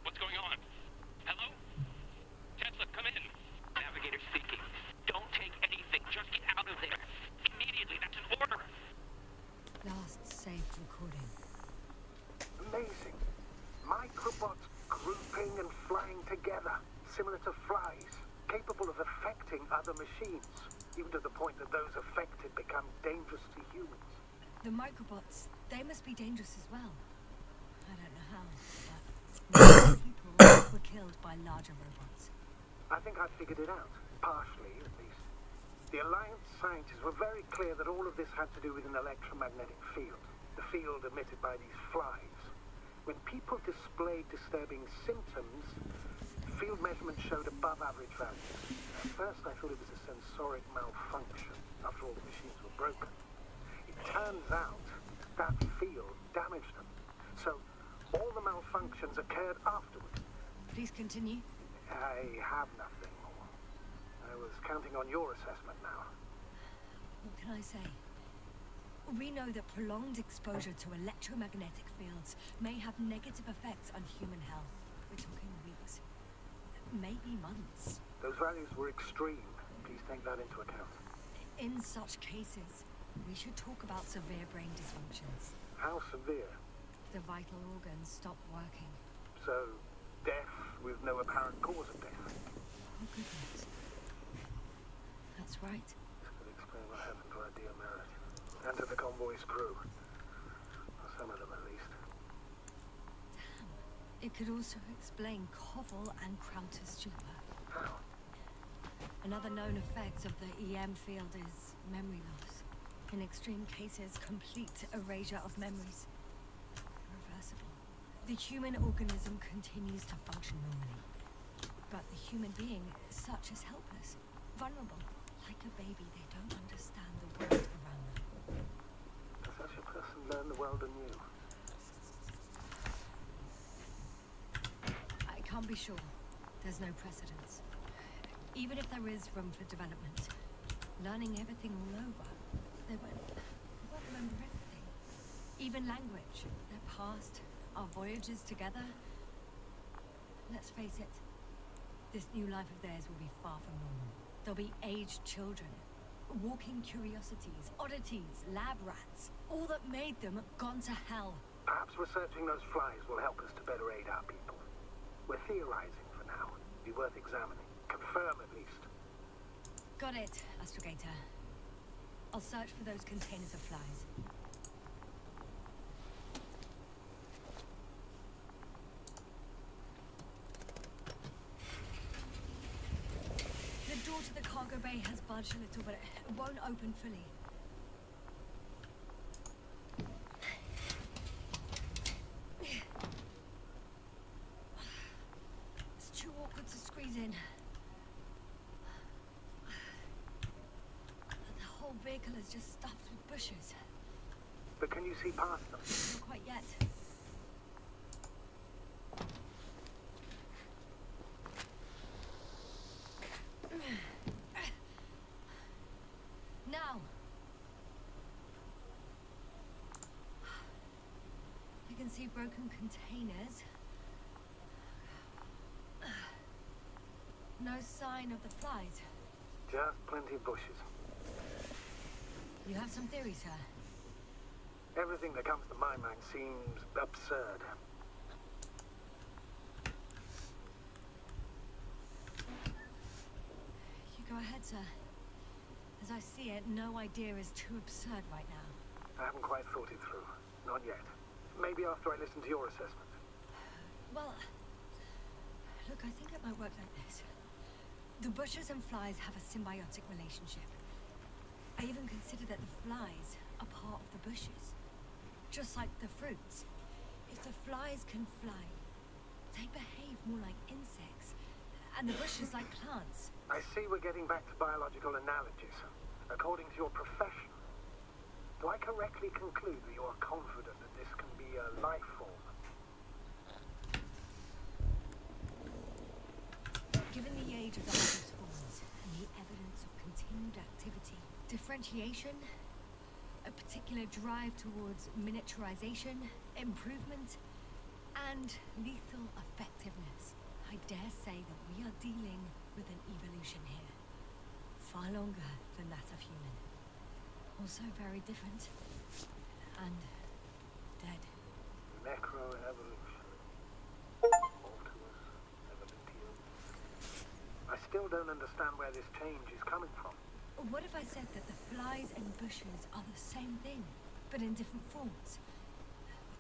What's going on? Hello? Tesla, come in. Navigator speaking. Don't take anything. Just get out of there. Immediately. That's an order. Last saved recording. Amazing. Microbots grouping and flying together, similar to flies, capable of affecting other machines, even to the point that those affected become dangerous to humans. The microbots, they must be dangerous as well. I don't know how, but many people were killed by larger robots. I think I figured it out, partially at least. The Alliance scientists were very clear that all of this had to do with an electromagnetic field, the field emitted by these flies. When people displayed disturbing symptoms, field measurements showed above average values. At first I thought it was a sensoric malfunction, after all the machines were broken. It turns out that field damaged them. So all the malfunctions occurred afterward. Please continue. I have nothing more. I was counting on your assessment now. What can I say? We know that prolonged exposure to electromagnetic fields may have negative effects on human health. We're talking weeks, maybe months. Those values were extreme. Please take that into account. In such cases, we should talk about severe brain dysfunctions. How severe? The vital organs stop working. So, death with no apparent cause of death. Oh, goodness. That's right. This could explain what happened to our dear Merit. And to the convoy's crew. Or some of them, at least. It could also explain Koval and Krauter's stupor. How? Another known effect of the EM field is memory loss. In extreme cases, complete erasure of memories. Irreversible. The human organism continues to function normally. But the human being, such is helpless, vulnerable. Like a baby, they don't understand the world around them. Does such a person learn the world anew? I can't be sure. There's no precedence. Even if there is room for development, learning everything all over, they won't remember everything. Even language, their past, our voyages together. Let's face it, this new life of theirs will be far from normal. There'll be aged children, walking curiosities, oddities, lab rats, all that made them gone to hell. Perhaps researching those flies will help us to better aid our people. We're theorizing for now. Be worth examining. Confirm at least. Got it, Astrogator. I'll search for those containers of flies. The door to the cargo bay has budged a little, but it won't open fully. It's too awkward to squeeze in. The whole vehicle is just stuffed with bushes. But can you see past them? Not quite yet. can see broken containers. No sign of the flies. Just plenty of bushes. You have some theories, sir? Everything that comes to my mind seems absurd. You go ahead, sir. As I see it, no idea is too absurd right now. I haven't quite thought it through. Not yet. Maybe after I listen to your assessment. Well, look, I think it might work like this. The bushes and flies have a symbiotic relationship. I even consider that the flies are part of the bushes. Just like the fruits. If the flies can fly, they behave more like insects. And the bushes like plants. I see we're getting back to biological analogies. According to your profession, do I correctly conclude that you are confident that this can be a life form? Given the age of the hardest forms and the evidence of continued activity, differentiation, a particular drive towards miniaturization, improvement, and lethal effectiveness, I dare say that we are dealing with an evolution here. Far longer than that of human. Also very different. And dead. Necroevolution. All to us, never been to you. I still don't understand where this change is coming from. What if I said that the flies and bushes are the same thing, but in different forms?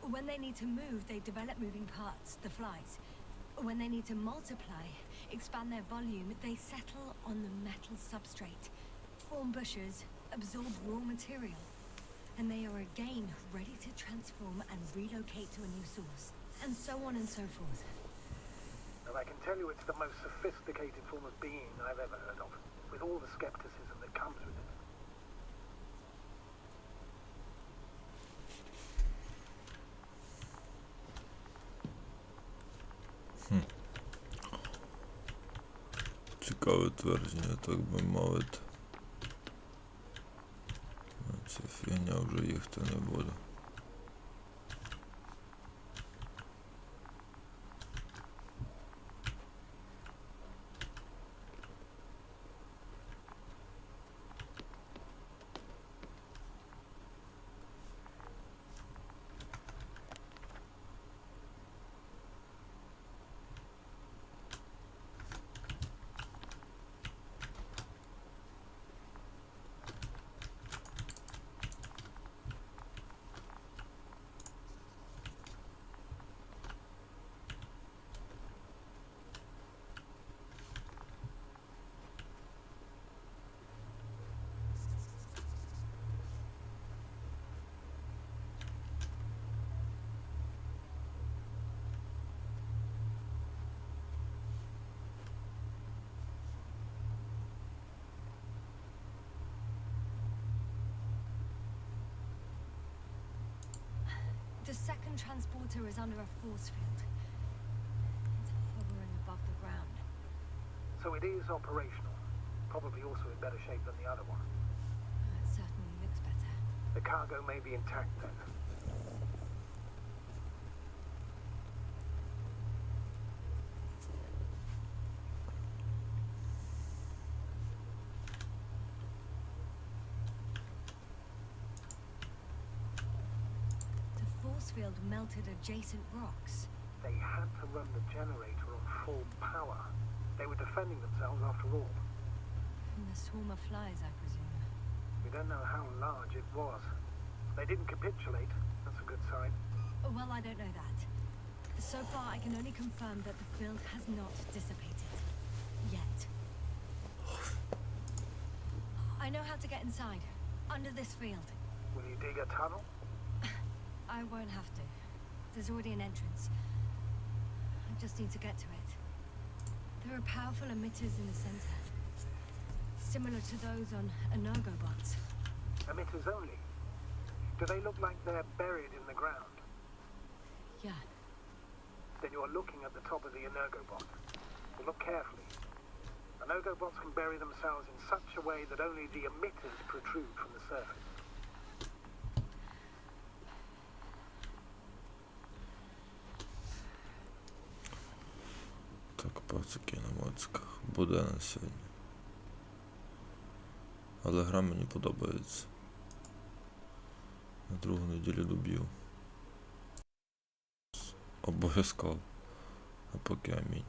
When they need to move, they develop moving parts, the flies. When they need to multiply, expand their volume, they settle on the metal substrate, form bushes, absorb raw material, and they are again ready to transform and relocate to a new source, and so on and so forth. And I can tell you it's the most sophisticated form of being I've ever heard of, with all the skepticism that comes with it. Цікаве твердження, так би мовити. Ця фігня вже їхати не буде. The second transporter is under a force field. It's hovering above the ground. So it is operational. Probably also in better shape than the other one. It certainly looks better. The cargo may be intact then. Field melted adjacent rocks. They had to run the generator on full power. They were defending themselves after all. From the swarm of flies, I presume. We don't know how large it was. They didn't capitulate. That's a good sign. Well, I don't know that. So far, I can only confirm that the field has not dissipated. Yet. I know how to get inside. Under this field. Will you dig a tunnel? I won't have to. There's already an entrance. I just need to get to it. There are powerful emitters in the center. Similar to those on energobots. Emitters only? Do they look like they're buried in the ground? Yeah. Then you're looking at the top of the energobot. Well, look carefully. Energobots can bury themselves in such a way that only the emitters protrude from the surface. пацики на моциках. Буде на сьогодні. Але гра мені подобається. На другу неділю доб'ю. Обов'язково. А поки амінь.